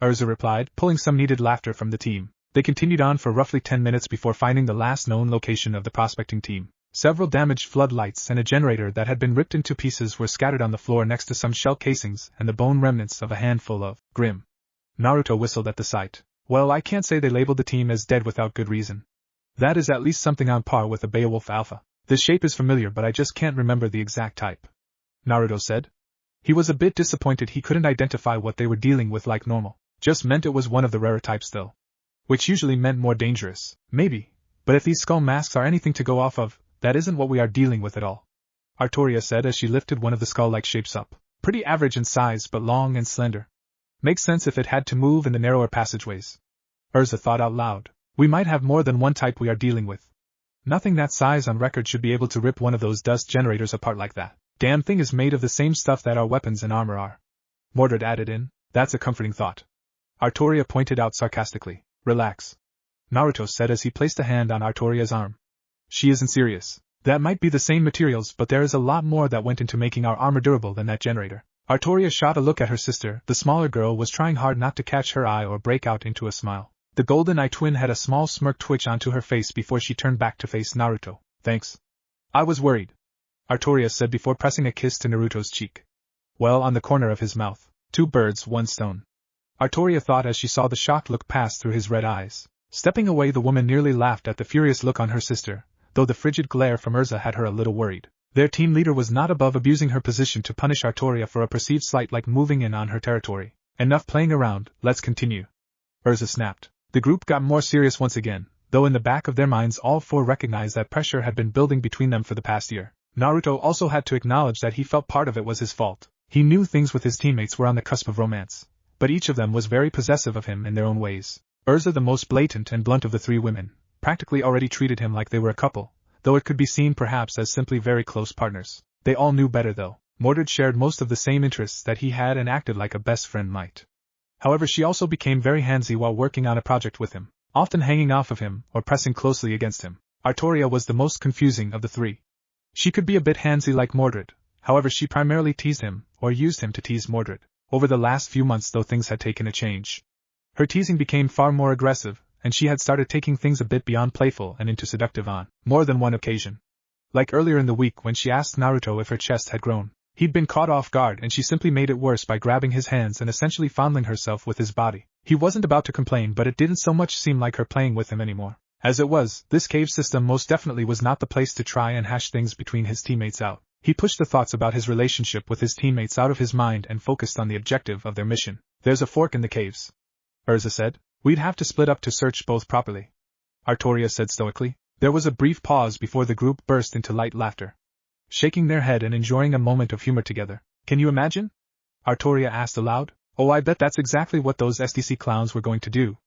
Speaker 1: Urza replied, pulling some needed laughter from the team. They continued on for roughly 10 minutes before finding the last known location of the prospecting team. Several damaged floodlights and a generator that had been ripped into pieces were scattered on the floor next to some shell casings and the bone remnants of a handful of Grimm. Naruto whistled at the sight. Well, I can't say they labeled the team as dead without good reason. That is at least something on par with a Beowulf Alpha. The shape is familiar, but I just can't remember the exact type. Naruto said. He was a bit disappointed he couldn't identify what they were dealing with like normal. Just meant it was one of the rarer types though. Which usually meant more dangerous. Maybe. But if these skull masks are anything to go off of, that isn't what we are dealing with at all. Artoria said as she lifted one of the skull-like shapes up. Pretty average in size but long and slender. Makes sense if it had to move in the narrower passageways. Urza thought out loud. We might have more than one type we are dealing with. Nothing that size on record should be able to rip one of those dust generators apart like that. Damn thing is made of the same stuff that our weapons and armor are. Mordred added in. That's a comforting thought. Artoria pointed out sarcastically. Relax. Naruto said as he placed a hand on Artoria's arm. She isn't serious. That might be the same materials, but there is a lot more that went into making our armor durable than that generator. Artoria shot a look at her sister. The smaller girl was trying hard not to catch her eye or break out into a smile. The golden eye twin had a small smirk twitch onto her face before she turned back to face Naruto. Thanks. I was worried. Artoria said before pressing a kiss to Naruto's cheek. Well, on the corner of his mouth. 2 birds, 1 stone. Artoria thought as she saw the shocked look pass through his red eyes. Stepping away, the woman nearly laughed at the furious look on her sister, though the frigid glare from Urza had her a little worried. Their team leader was not above abusing her position to punish Artoria for a perceived slight like moving in on her territory. Enough playing around, let's continue. Urza snapped. The group got more serious once again, though in the back of their minds all 4 recognized that pressure had been building between them for the past year. Naruto also had to acknowledge that he felt part of it was his fault. He knew things with his teammates were on the cusp of romance, but each of them was very possessive of him in their own ways. Urza, the most blatant and blunt of the 3 women, practically already treated him like they were a couple, though it could be seen perhaps as simply very close partners. They all knew better though. Mordred shared most of the same interests that he had and acted like a best friend might. However, she also became very handsy while working on a project with him, often hanging off of him or pressing closely against him. Artoria was the most confusing of the 3. She could be a bit handsy like Mordred, however she primarily teased him, or used him to tease Mordred. Over the last few months though things had taken a change. Her teasing became far more aggressive, and she had started taking things a bit beyond playful and into seductive on more than one occasion. Like earlier in the week when she asked Naruto if her chest had grown. He'd been caught off guard and she simply made it worse by grabbing his hands and essentially fondling herself with his body. He wasn't about to complain, but it didn't so much seem like her playing with him anymore. As it was, this cave system most definitely was not the place to try and hash things between his teammates out. He pushed the thoughts about his relationship with his teammates out of his mind and focused on the objective of their mission. There's a fork in the caves, Urza said. We'd have to split up to search both properly. Artoria said stoically. There was a brief pause before the group burst into light laughter, shaking their head and enjoying a moment of humor together. Can you imagine? Artoria asked aloud. Oh, I bet that's exactly what those SDC clowns were going to do,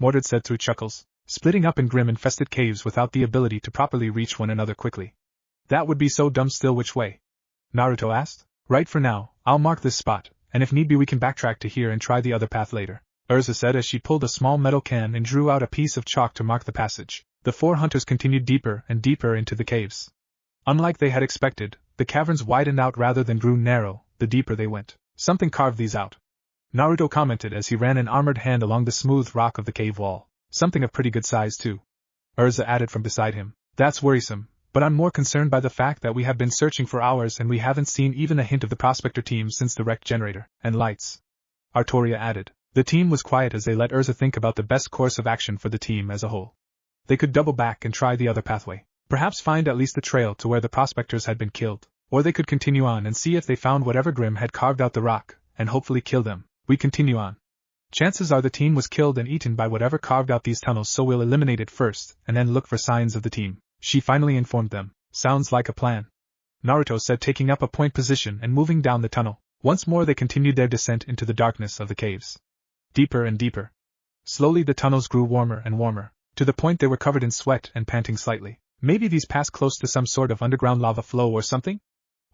Speaker 1: Mordred said through chuckles. Splitting up in Grimm-infested caves without the ability to properly reach one another quickly. That would be so dumb. Still, which way? Naruto asked. Right, for now, I'll mark this spot, and if need be we can backtrack to here and try the other path later, Urza said as she pulled a small metal can and drew out a piece of chalk to mark the passage. The 4 hunters continued deeper and deeper into the caves. Unlike they had expected, the caverns widened out rather than grew narrow, the deeper they went. Something carved these out. Naruto commented as he ran an armored hand along the smooth rock of the cave wall. Something of pretty good size too. Urza added from beside him. That's worrisome, but I'm more concerned by the fact that we have been searching for hours and we haven't seen even a hint of the prospector team since the wrecked generator and lights. Artoria added. The team was quiet as they let Urza think about the best course of action for the team as a whole. They could double back and try the other pathway. Perhaps find at least the trail to where the prospectors had been killed. Or they could continue on and see if they found whatever Grimm had carved out the rock, and hopefully kill them. We continue on. Chances are the team was killed and eaten by whatever carved out these tunnels, so we'll eliminate it first, and then look for signs of the team. She finally informed them. Sounds like a plan. Naruto said, taking up a point position and moving down the tunnel. Once more they continued their descent into the darkness of the caves. Deeper and deeper. Slowly the tunnels grew warmer and warmer, to the point they were covered in sweat and panting slightly. Maybe these pass close to some sort of underground lava flow or something?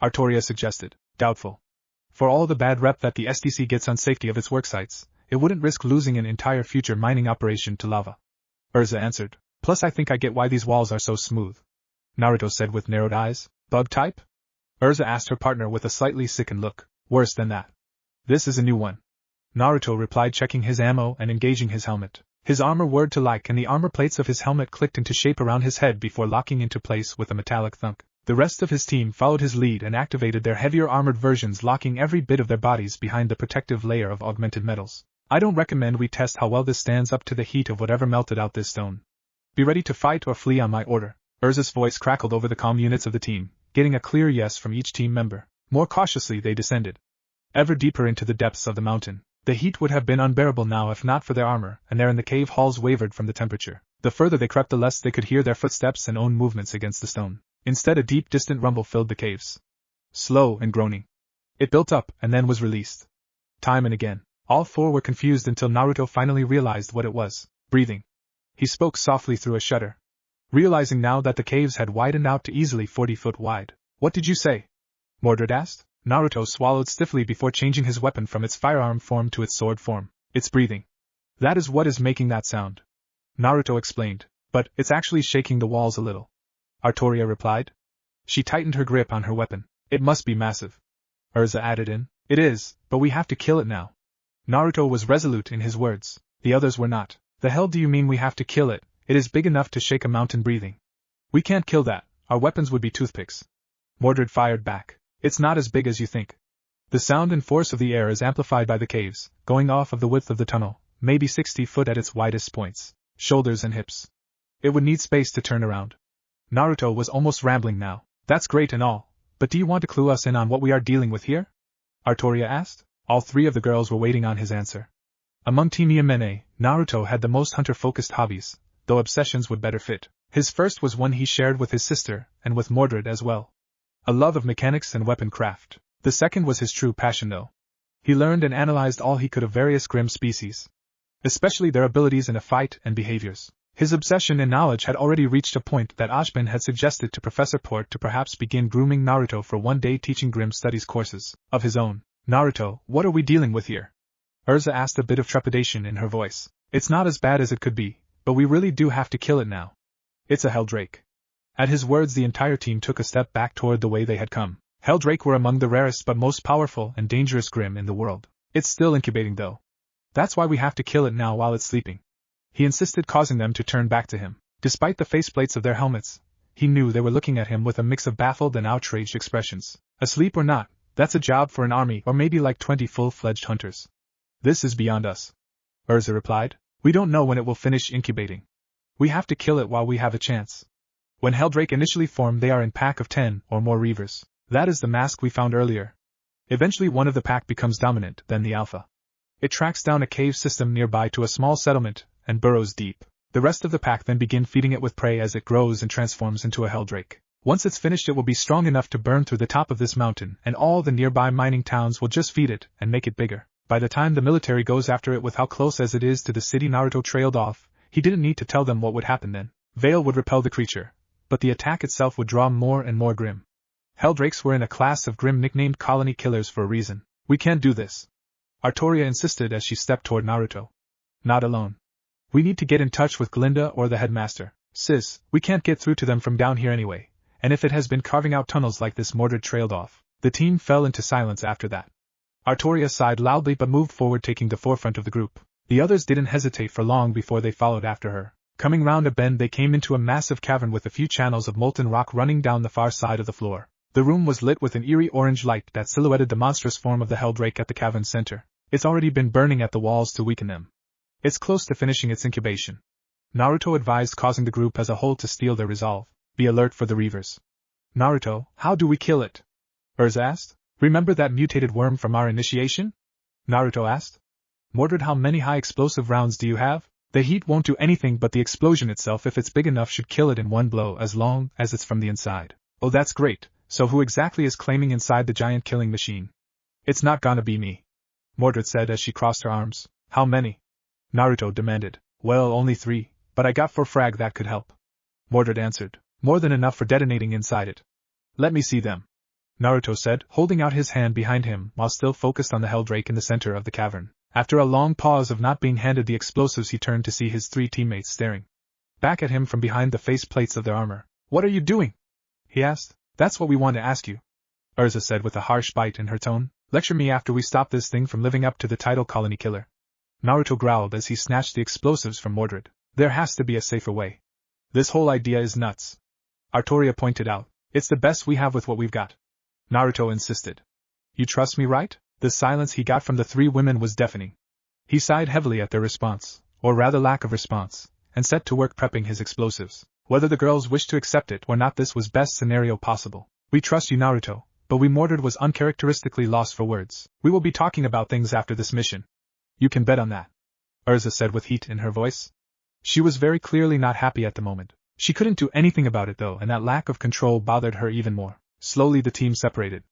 Speaker 1: Artoria suggested. Doubtful. For all the bad rep that the SDC gets on safety of its worksites, it wouldn't risk losing an entire future mining operation to lava. Urza answered. Plus I think I get why these walls are so smooth. Naruto said with narrowed eyes. Bug type? Urza asked her partner with a slightly sickened look. Worse than that. This is a new one. Naruto replied, checking his ammo and engaging his helmet. His armor whirred to life and the armor plates of his helmet clicked into shape around his head before locking into place with a metallic thunk. The rest of his team followed his lead and activated their heavier armored versions, locking every bit of their bodies behind the protective layer of augmented metals. I don't recommend we test how well this stands up to the heat of whatever melted out this stone. Be ready to fight or flee on my order. Urza's voice crackled over the calm units of the team, getting a clear yes from each team member. More cautiously they descended. Ever deeper into the depths of the mountain. The heat would have been unbearable now if not for their armor, and there in the cave halls wavered from the temperature. The further they crept, the less they could hear their footsteps and own movements against the stone. Instead, a deep, distant rumble filled the caves. Slow and groaning. It built up and then was released. Time and again. All four were confused until Naruto finally realized what it was. Breathing. He spoke softly through a shudder. Realizing now that the caves had widened out to easily 40 foot wide. What did you say? Mordred asked. Naruto swallowed stiffly before changing his weapon from its firearm form to its sword form. It's breathing. That is what is making that sound. Naruto explained. But it's actually shaking the walls a little. Artoria replied. She tightened her grip on her weapon. It must be massive. Urza added in. It is, but we have to kill it now. Naruto was resolute in his words. The others were not. The hell do you mean we have to kill it? It is big enough to shake a mountain breathing. We can't kill that. Our weapons would be toothpicks. Mordred fired back. It's not as big as you think. The sound and force of the air is amplified by the caves, going off of the width of the tunnel, maybe 60 foot at its widest points, shoulders and hips. It would need space to turn around. Naruto was almost rambling now. That's great and all, but do you want to clue us in on what we are dealing with here? Artoria asked. All three of the girls were waiting on his answer. Among Team Yamene, Naruto had the most hunter-focused hobbies, though obsessions would better fit. His first was one he shared with his sister, and with Mordred as well. A love of mechanics and weapon craft. The second was his true passion though. He learned and analyzed all he could of various Grimm species, especially their abilities in a fight and behaviors. His obsession and knowledge had already reached a point that Ashbin had suggested to Professor Port to perhaps begin grooming Naruto for one-day teaching Grimm studies courses of his own. Naruto, what are we dealing with here? Urza asked, a bit of trepidation in her voice. It's not as bad as it could be, but we really do have to kill it now. It's a Heldrake. At his words the entire team took a step back toward the way they had come. Heldrake were among the rarest but most powerful and dangerous Grimm in the world. It's still incubating though. That's why we have to kill it now while it's sleeping. He insisted, causing them to turn back to him. Despite the faceplates of their helmets, he knew they were looking at him with a mix of baffled and outraged expressions. Asleep or not, that's a job for an army or maybe like 20 full-fledged hunters. This is beyond us. Urza replied. We don't know when it will finish incubating. We have to kill it while we have a chance. When Heldrake initially form, they are in pack of 10 or more reavers. That is the mask we found earlier. Eventually one of the pack becomes dominant, then the alpha. It tracks down a cave system nearby to a small settlement and burrows deep. The rest of the pack then begin feeding it with prey as it grows and transforms into a Heldrake. Once it's finished, it will be strong enough to burn through the top of this mountain, and all the nearby mining towns will just feed it and make it bigger. By the time the military goes after it with how close as it is to the city Naruto trailed off, he didn't need to tell them what would happen then. Veil would repel the creature, but the attack itself would draw more and more Grimm. Heldrakes were in a class of Grimm nicknamed colony killers for a reason. We can't do this, Artoria insisted as she stepped toward Naruto. Not alone. We need to get in touch with Glinda or the headmaster. Sis, we can't get through to them from down here anyway, and if it has been carving out tunnels like this, Mordred trailed off. The team fell into silence after that. Artoria sighed loudly but moved forward, taking the forefront of the group. The others didn't hesitate for long before they followed after her. Coming round a bend, they came into a massive cavern with a few channels of molten rock running down the far side of the floor. The room was lit with an eerie orange light that silhouetted the monstrous form of the Heldrake at the cavern's center. It's already been burning at the walls to weaken them. It's close to finishing its incubation. Naruto advised, causing the group as a whole to steel their resolve. Be alert for the Reavers. Naruto, how do we kill it? Urza asked. Remember that mutated worm from our initiation? Naruto asked. Mordred, how many high explosive rounds do you have? The heat won't do anything, but the explosion itself, if it's big enough, should kill it in one blow as long as it's from the inside. Oh, that's great. So who exactly is claiming inside the giant killing machine? It's not gonna be me, Mordred said as she crossed her arms. How many? Naruto demanded. Well, only 3, but I got 4 frag that could help, Mordred answered. More than enough for detonating inside it. Let me see them, Naruto said, holding out his hand behind him while still focused on the Heldrake in the center of the cavern. After a long pause of not being handed the explosives, he turned to see his 3 teammates staring back at him from behind the face plates of their armor. What are you doing? He asked. That's what we want to ask you, Urza said with a harsh bite in her tone. Lecture me after we stop this thing from living up to the title Colony Killer. Naruto growled as he snatched the explosives from Mordred. There has to be a safer way. This whole idea is nuts, Artoria pointed out. It's the best we have with what we've got, Naruto insisted. You trust me, right? The silence he got from the 3 women was deafening. He sighed heavily at their response, or rather lack of response, and set to work prepping his explosives. Whether the girls wished to accept it or not, this was best scenario possible. We trust you, Naruto, but Mordred was uncharacteristically lost for words. We will be talking about things after this mission. You can bet on that, Urza said with heat in her voice. She was very clearly not happy at the moment. She couldn't do anything about it though, and that lack of control bothered her even more. Slowly the team separated.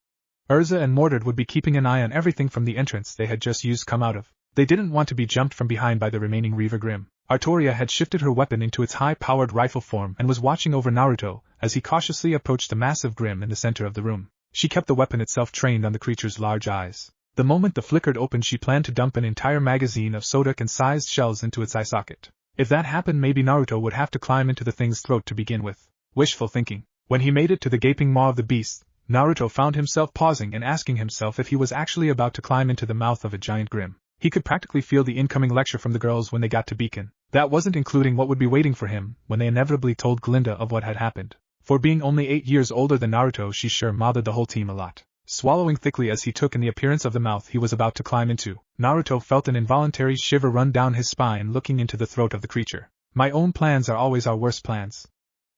Speaker 1: Urza and Mordred would be keeping an eye on everything from the entrance they had just used come out of. They didn't want to be jumped from behind by the remaining Reaver Grimm. Artoria had shifted her weapon into its high-powered rifle form and was watching over Naruto as he cautiously approached the massive Grimm in the center of the room. She kept the weapon itself trained on the creature's large eyes. The moment the flickered opened, she planned to dump an entire magazine of soda-can-sized shells into its eye socket. If that happened, maybe Naruto would have to climb into the thing's throat to begin with. Wishful thinking. When he made it to the gaping maw of the beast, Naruto found himself pausing and asking himself if he was actually about to climb into the mouth of a giant Grimm. He could practically feel the incoming lecture from the girls when they got to Beacon. That wasn't including what would be waiting for him when they inevitably told Glinda of what had happened. For being only 8 years older than Naruto, she sure mothered the whole team a lot. Swallowing thickly as he took in the appearance of the mouth he was about to climb into, Naruto felt an involuntary shiver run down his spine looking into the throat of the creature. My own plans are always our worst plans,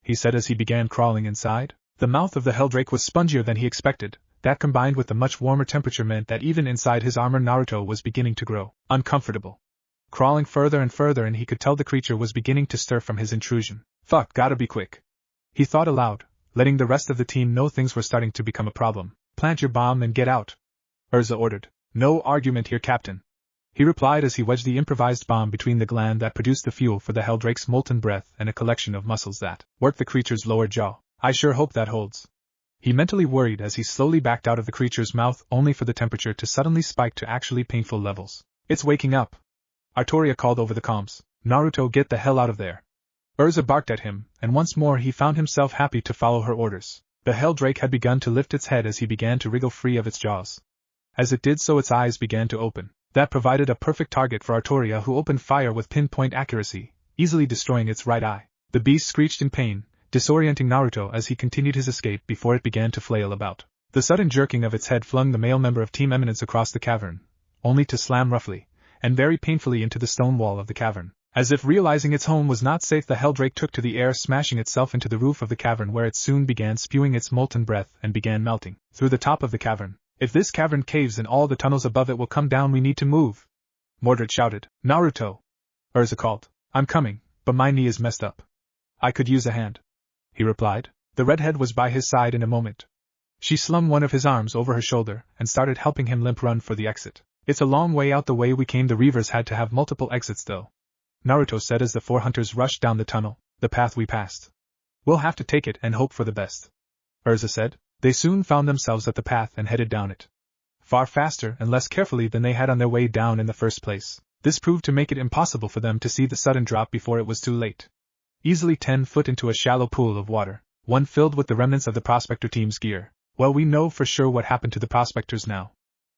Speaker 1: he said as he began crawling inside. The mouth of the Heldrake was spongier than he expected. That combined with the much warmer temperature meant that even inside his armor Naruto was beginning to grow uncomfortable. Crawling further and further, and he could tell the creature was beginning to stir from his intrusion. Fuck, gotta be quick, he thought aloud, letting the rest of the team know things were starting to become a problem. Plant your bomb and get out, Urza ordered. No argument here, Captain, he replied as he wedged the improvised bomb between the gland that produced the fuel for the Heldrake's molten breath and a collection of muscles that worked the creature's lower jaw. I sure hope that holds, he mentally worried as he slowly backed out of the creature's mouth, only for the temperature to suddenly spike to actually painful levels. It's waking up, Artoria called over the comms. Naruto, get the hell out of there. Urza barked at him, and once more he found himself happy to follow her orders. The Heldrake had begun to lift its head as he began to wriggle free of its jaws. As it did so, its eyes began to open. That provided a perfect target for Artoria, who opened fire with pinpoint accuracy, easily destroying its right eye. The beast screeched in pain, disorienting Naruto as he continued his escape before it began to flail about. The sudden jerking of its head flung the male member of Team Eminence across the cavern, only to slam roughly and very painfully into the stone wall of the cavern. As if realizing its home was not safe, the Heldrake took to the air, smashing itself into the roof of the cavern, where it soon began spewing its molten breath and began melting through the top of the cavern. If this cavern caves and all the tunnels above it will come down, we need to move, Mordred shouted. Naruto, Urza called. I'm coming, but my knee is messed up. I could use a hand, he replied. The redhead was by his side in a moment. She slung one of his arms over her shoulder and started helping him limp run for the exit. It's a long way out the way we came. The Reavers had to have multiple exits though, Naruto said as the 4 hunters rushed down the tunnel. The path we passed. We'll have to take it and hope for the best, Urza said. They soon found themselves at the path and headed down it. Far faster and less carefully than they had on their way down in the first place. This proved to make it impossible for them to see the sudden drop before it was too late. Easily 10 foot into a shallow pool of water, one filled with the remnants of the prospector team's gear. Well, we know for sure what happened to the prospectors now,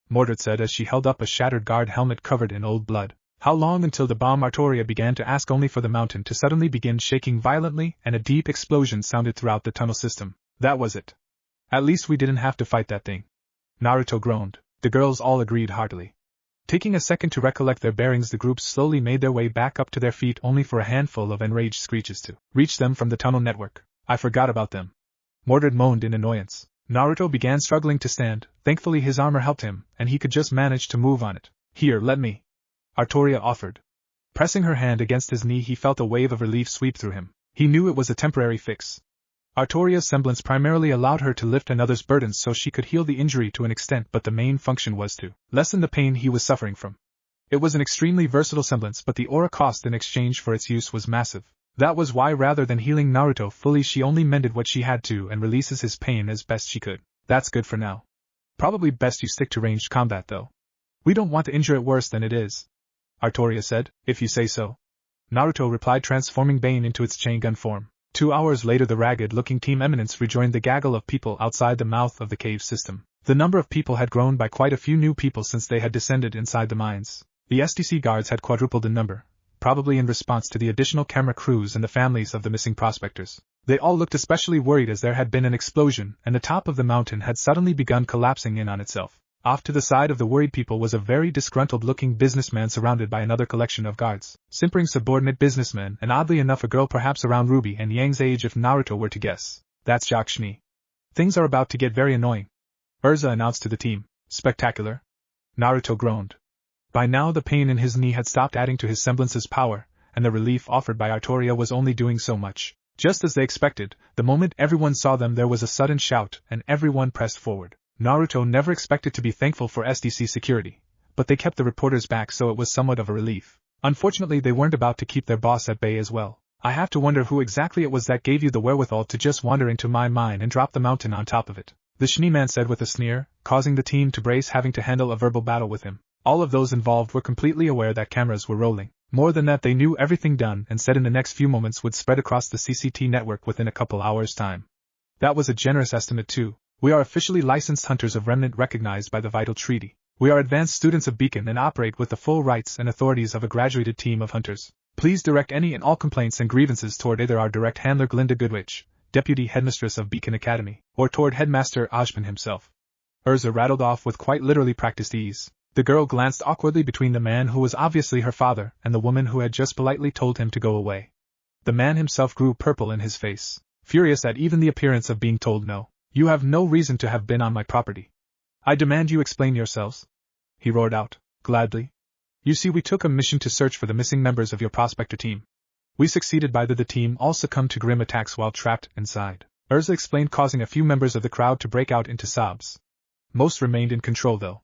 Speaker 1: Mordred said as she held up a shattered guard helmet covered in old blood. How long until the bomb? Artoria began to ask, only for the mountain to suddenly begin shaking violently and a deep explosion sounded throughout the tunnel system. That was it. At least we didn't have to fight that thing. Naruto groaned. The girls all agreed heartily. Taking a second to recollect their bearings, the group slowly made their way back up to their feet, only for a handful of enraged screeches to reach them from the tunnel network. I forgot about them. Mordred moaned in annoyance. Naruto began struggling to stand. Thankfully his armor helped him, and he could just manage to move on it. Here, let me. Artoria offered. Pressing her hand against his knee, he felt a wave of relief sweep through him. He knew it was a temporary fix. Artoria's semblance primarily allowed her to lift another's burdens so she could heal the injury to an extent, but the main function was to lessen the pain he was suffering from. It was an extremely versatile semblance, but the aura cost in exchange for its use was massive. That was why, rather than healing Naruto fully, she only mended what she had to and releases his pain as best she could. That's good for now. Probably best you stick to ranged combat though. We don't want to injure it worse than it is. Artoria said, if you say so. Naruto replied, transforming Bane into its chain gun form. 2 hours later, the ragged-looking Team Eminence rejoined the gaggle of people outside the mouth of the cave system. The number of people had grown by quite a few new people since they had descended inside the mines. The SDC guards had quadrupled in number, probably in response to the additional camera crews and the families of the missing prospectors. They all looked especially worried as there had been an explosion and the top of the mountain had suddenly begun collapsing in on itself. Off to the side of the worried people was a very disgruntled-looking businessman surrounded by another collection of guards, simpering subordinate businessmen, and oddly enough a girl perhaps around Ruby and Yang's age if Naruto were to guess. That's Jacques Schnee. Things are about to get very annoying, Urza announced to the team. Spectacular? Naruto groaned. By now the pain in his knee had stopped adding to his semblance's power, and the relief offered by Artoria was only doing so much. Just as they expected, the moment everyone saw them there was a sudden shout, and everyone pressed forward. Naruto never expected to be thankful for SDC security, but they kept the reporters back, so it was somewhat of a relief. Unfortunately, they weren't about to keep their boss at bay as well. I have to wonder who exactly it was that gave you the wherewithal to just wander into my mine and drop the mountain on top of it, the Schnee man said with a sneer, causing the team to brace, having to handle a verbal battle with him. All of those involved were completely aware that cameras were rolling. More than that, they knew everything done and said in the next few moments would spread across the CCT network within a couple hours' time. That was a generous estimate too. We are officially licensed hunters of Remnant recognized by the Vital Treaty. We are advanced students of Beacon and operate with the full rights and authorities of a graduated team of hunters. Please direct any and all complaints and grievances toward either our direct handler Glinda Goodwitch, Deputy Headmistress of Beacon Academy, or toward Headmaster Ojman himself. Urza rattled off with quite literally practiced ease. The girl glanced awkwardly between the man who was obviously her father and the woman who had just politely told him to go away. The man himself grew purple in his face, furious at even the appearance of being told no. You have no reason to have been on my property. I demand you explain yourselves. He roared out, gladly. You see, we took a mission to search for the missing members of your prospector team. We succeeded, but the team all succumbed to grim attacks while trapped inside. Urza explained, causing a few members of the crowd to break out into sobs. Most remained in control though.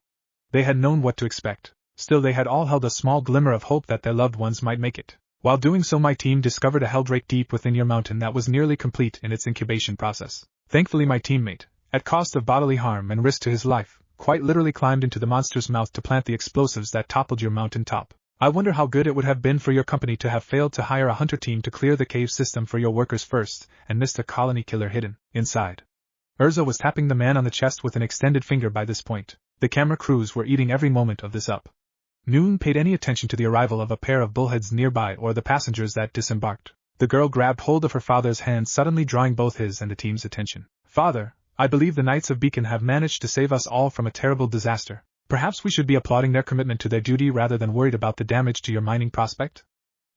Speaker 1: They had known what to expect. Still, they had all held a small glimmer of hope that their loved ones might make it. While doing so, my team discovered a helldrake deep within your mountain that was nearly complete in its incubation process. Thankfully, my teammate, at cost of bodily harm and risk to his life, quite literally climbed into the monster's mouth to plant the explosives that toppled your mountain top. I wonder how good it would have been for your company to have failed to hire a hunter team to clear the cave system for your workers first, and missed a colony killer hidden inside. Urza was tapping the man on the chest with an extended finger by this point. The camera crews were eating every moment of this up. Noon paid any attention to the arrival of a pair of bullheads nearby or the passengers that disembarked. The girl grabbed hold of her father's hand, suddenly drawing both his and the team's attention. Father, I believe the Knights of Beacon have managed to save us all from a terrible disaster. Perhaps we should be applauding their commitment to their duty rather than worried about the damage to your mining prospect?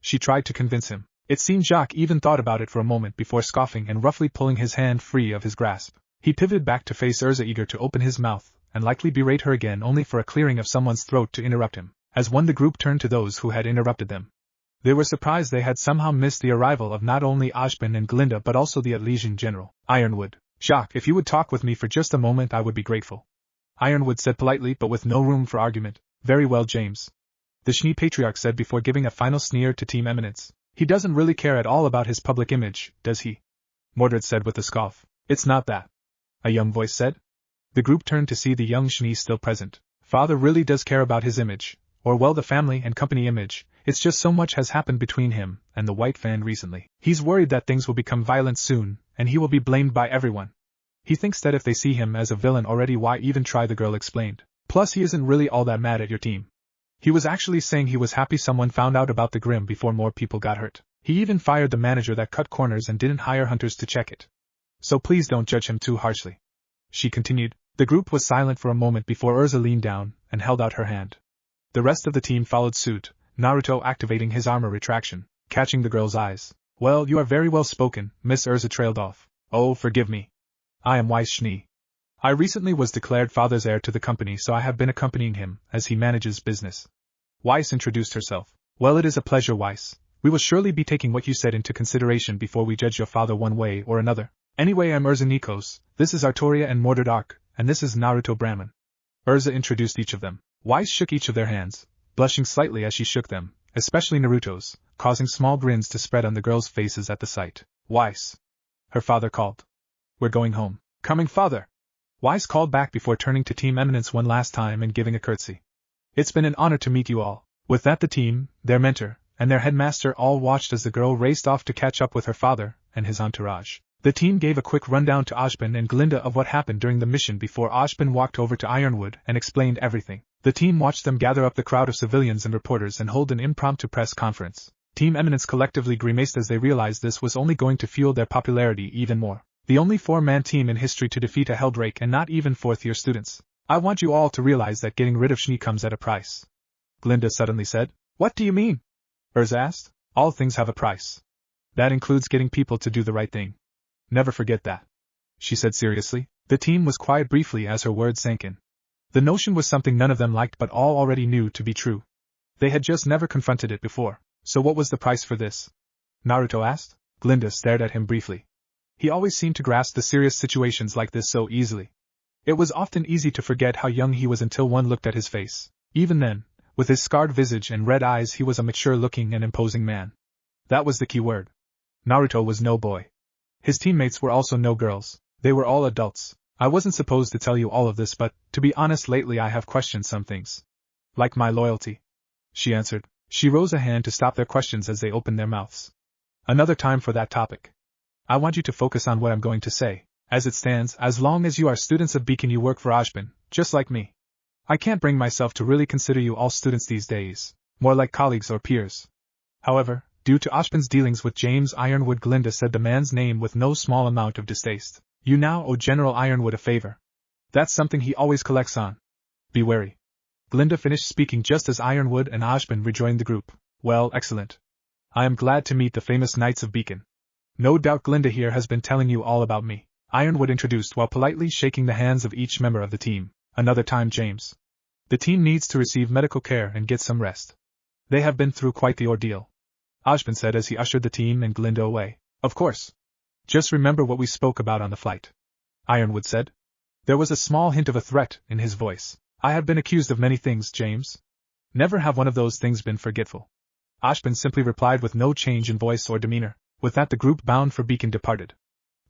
Speaker 1: She tried to convince him. It seemed Jacques even thought about it for a moment before scoffing and roughly pulling his hand free of his grasp. He pivoted back to face Urza, eager to open his mouth and likely berate her again, only for a clearing of someone's throat to interrupt him. As one, the group turned to those who had interrupted them. They were surprised they had somehow missed the arrival of not only Ojman and Glinda but also the Atlesian general, Ironwood. Jacques, if you would talk with me for just a moment I would be grateful. Ironwood said politely but with no room for argument. Very well, James. The Schnee Patriarch said before giving a final sneer to Team Eminence. He doesn't really care at all about his public image, does he? Mordred said with a scoff. It's not that. A young voice said. The group turned to see the young Schnee still present. Father really does care about his image, or well, the family and company image. It's just so much has happened between him and the White Fan recently. He's worried that things will become violent soon, and he will be blamed by everyone. He thinks that if they see him as a villain already, why even try, the girl explained. Plus he isn't really all that mad at your team. He was actually saying he was happy someone found out about the Grim before more people got hurt. He even fired the manager that cut corners and didn't hire hunters to check it. So please don't judge him too harshly. She continued. The group was silent for a moment before Urza leaned down and held out her hand. The rest of the team followed suit, Naruto activating his armor retraction, catching the girl's eyes. Well, you are very well spoken, Miss Urza trailed off. Oh, forgive me. I am Weiss Schnee. I recently was declared father's heir to the company, so I have been accompanying him as he manages business. Weiss introduced herself. Well, it is a pleasure, Weiss. We will surely be taking what you said into consideration before we judge your father one way or another. Anyway, I'm Urza Nikos, this is Artoria and Mordred Ark, and this is Naruto Brahman. Urza introduced each of them. Weiss shook each of their hands, blushing slightly as she shook them, especially Naruto's, causing small grins to spread on the girls' faces at the sight. Weiss. Her father called. We're going home. Coming, father. Weiss called back before turning to Team Eminence one last time and giving a curtsy. It's been an honor to meet you all. With that, the team, their mentor, and their headmaster all watched as the girl raced off to catch up with her father and his entourage. The team gave a quick rundown to Ashbin and Glinda of what happened during the mission before Ashbin walked over to Ironwood and explained everything. The team watched them gather up the crowd of civilians and reporters and hold an impromptu press conference. Team Eminence collectively grimaced as they realized this was only going to fuel their popularity even more. The only four-man team in history to defeat a Heldrake, and not even fourth-year students. I want you all to realize that getting rid of Schnee comes at a price. Glinda suddenly said. What do you mean? Urza asked. All things have a price. That includes getting people to do the right thing. Never forget that. She said seriously. The team was quiet briefly as her words sank in. The notion was something none of them liked but all already knew to be true. They had just never confronted it before. So what was the price for this? Naruto asked. Glinda stared at him briefly. He always seemed to grasp the serious situations like this so easily. It was often easy to forget how young he was until one looked at his face. Even then, with his scarred visage and red eyes, he was a mature-looking and imposing man. That was the key word. Naruto was no boy. His teammates were also no girls. They were all adults. I wasn't supposed to tell you all of this, but, to be honest, lately I have questioned some things. Like my loyalty. She answered. She rose a hand to stop their questions as they opened their mouths. Another time for that topic. I want you to focus on what I'm going to say. As it stands, as long as you are students of Beacon, you work for Ashbin, just like me. I can't bring myself to really consider you all students these days, more like colleagues or peers. However, due to Ashbin's dealings with James Ironwood, Glinda said the man's name with no small amount of distaste. You now owe General Ironwood a favor. That's something he always collects on. Be wary. Glinda finished speaking just as Ironwood and Ashbin rejoined the group. Well, excellent. I am glad to meet the famous Knights of Beacon. No doubt Glinda here has been telling you all about me. Ironwood introduced while politely shaking the hands of each member of the team. Another time, James. The team needs to receive medical care and get some rest. They have been through quite the ordeal. Ashbin said as he ushered the team and Glinda away. Of course. Just remember what we spoke about on the flight. Ironwood said. There was a small hint of a threat in his voice. I have been accused of many things, James. Never have one of those things been forgetful. Ashbin simply replied with no change in voice or demeanor. With that, the group bound for Beacon departed.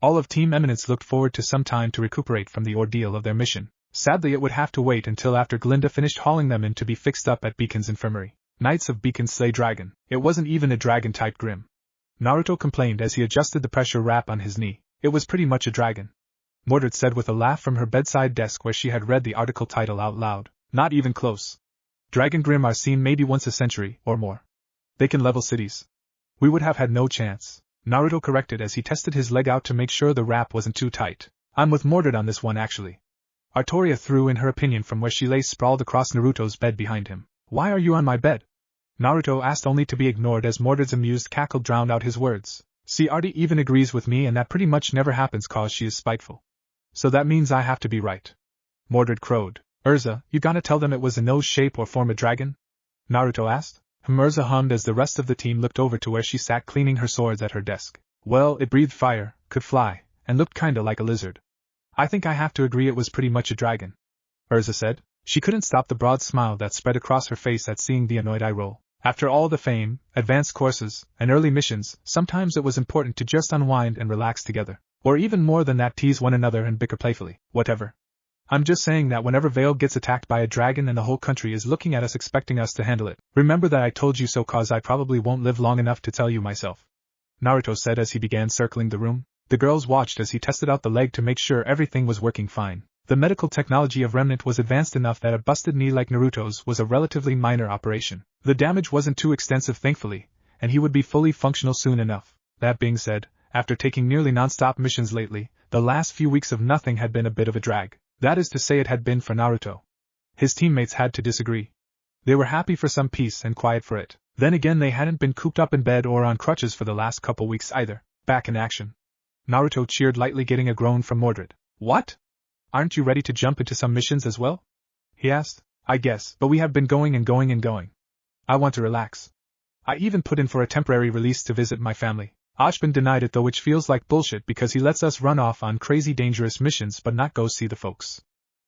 Speaker 1: All of Team Eminence looked forward to some time to recuperate from the ordeal of their mission. Sadly, it would have to wait until after Glinda finished hauling them in to be fixed up at Beacon's infirmary. Knights of Beacon slay dragon. It wasn't even a dragon-type Grim. Naruto complained as he adjusted the pressure wrap on his knee. It was pretty much a dragon. Mordred said with a laugh from her bedside desk where she had read the article title out loud. Not even close. Dragon Grim are seen maybe once a century, or more. They can level cities. We would have had no chance. Naruto corrected as he tested his leg out to make sure the wrap wasn't too tight. I'm with Mordred on this one actually. Artoria threw in her opinion from where she lay sprawled across Naruto's bed behind him. Why are you on my bed? Naruto asked, only to be ignored as Mordred's amused cackle drowned out his words. See, Artie even agrees with me, and that pretty much never happens cause she is spiteful. So that means I have to be right. Mordred crowed. Urza, you gotta tell them it was in no shape or form a dragon? Naruto asked. Urza hummed as the rest of the team looked over to where she sat cleaning her swords at her desk. Well, it breathed fire, could fly, and looked kinda like a lizard. I think I have to agree it was pretty much a dragon. Urza said. She couldn't stop the broad smile that spread across her face at seeing the annoyed eye roll. After all the fame, advanced courses, and early missions, sometimes it was important to just unwind and relax together. Or even more than that, tease one another and bicker playfully. Whatever. I'm just saying that whenever Vale gets attacked by a dragon and the whole country is looking at us expecting us to handle it, remember that I told you so cause I probably won't live long enough to tell you myself. Naruto said as he began circling the room. The girls watched as he tested out the leg to make sure everything was working fine. The medical technology of Remnant was advanced enough that a busted knee like Naruto's was a relatively minor operation. The damage wasn't too extensive thankfully, and he would be fully functional soon enough. That being said, after taking nearly non-stop missions lately, the last few weeks of nothing had been a bit of a drag. That is to say it had been for Naruto. His teammates had to disagree. They were happy for some peace and quiet for it. Then again they hadn't been cooped up in bed or on crutches for the last couple weeks either. Back in action. Naruto cheered lightly, getting a groan from Mordred. What? Aren't you ready to jump into some missions as well? He asked. I guess, but we have been going and going and going. I want to relax. I even put in for a temporary release to visit my family. Ashbin denied it though, which feels like bullshit because he lets us run off on crazy dangerous missions but not go see the folks.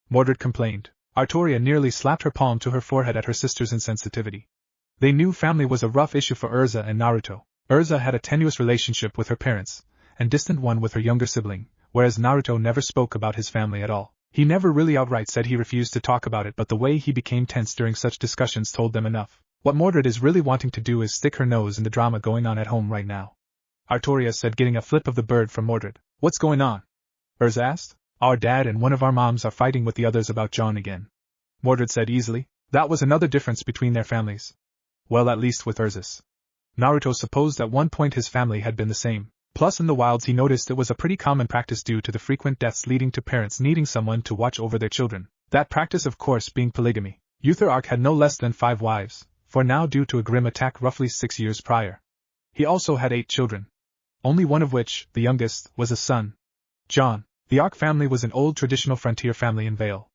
Speaker 1: Mordred complained. Artoria nearly slapped her palm to her forehead at her sister's insensitivity. They knew family was a rough issue for Erza and Naruto. Erza had a tenuous relationship with her parents, and distant one with her younger sibling, whereas Naruto never spoke about his family at all. He never really outright said he refused to talk about it, but the way he became tense during such discussions told them enough. What Mordred is really wanting to do is stick her nose in the drama going on at home right now. Artoria said, getting a flip of the bird from Mordred. What's going on? Erza asked. Our dad and one of our moms are fighting with the others about John again. Mordred said easily. That was another difference between their families. Well, at least with Erza's. Naruto supposed at one point his family had been the same. Plus in the wilds he noticed it was a pretty common practice due to the frequent deaths leading to parents needing someone to watch over their children. That practice of course being polygamy. Uther Arc had no less than 5 wives, for now due to a grim attack roughly 6 years prior. He also had 8 children. Only one of which, the youngest, was a son. John. The Arc family was an old traditional frontier family in Vale.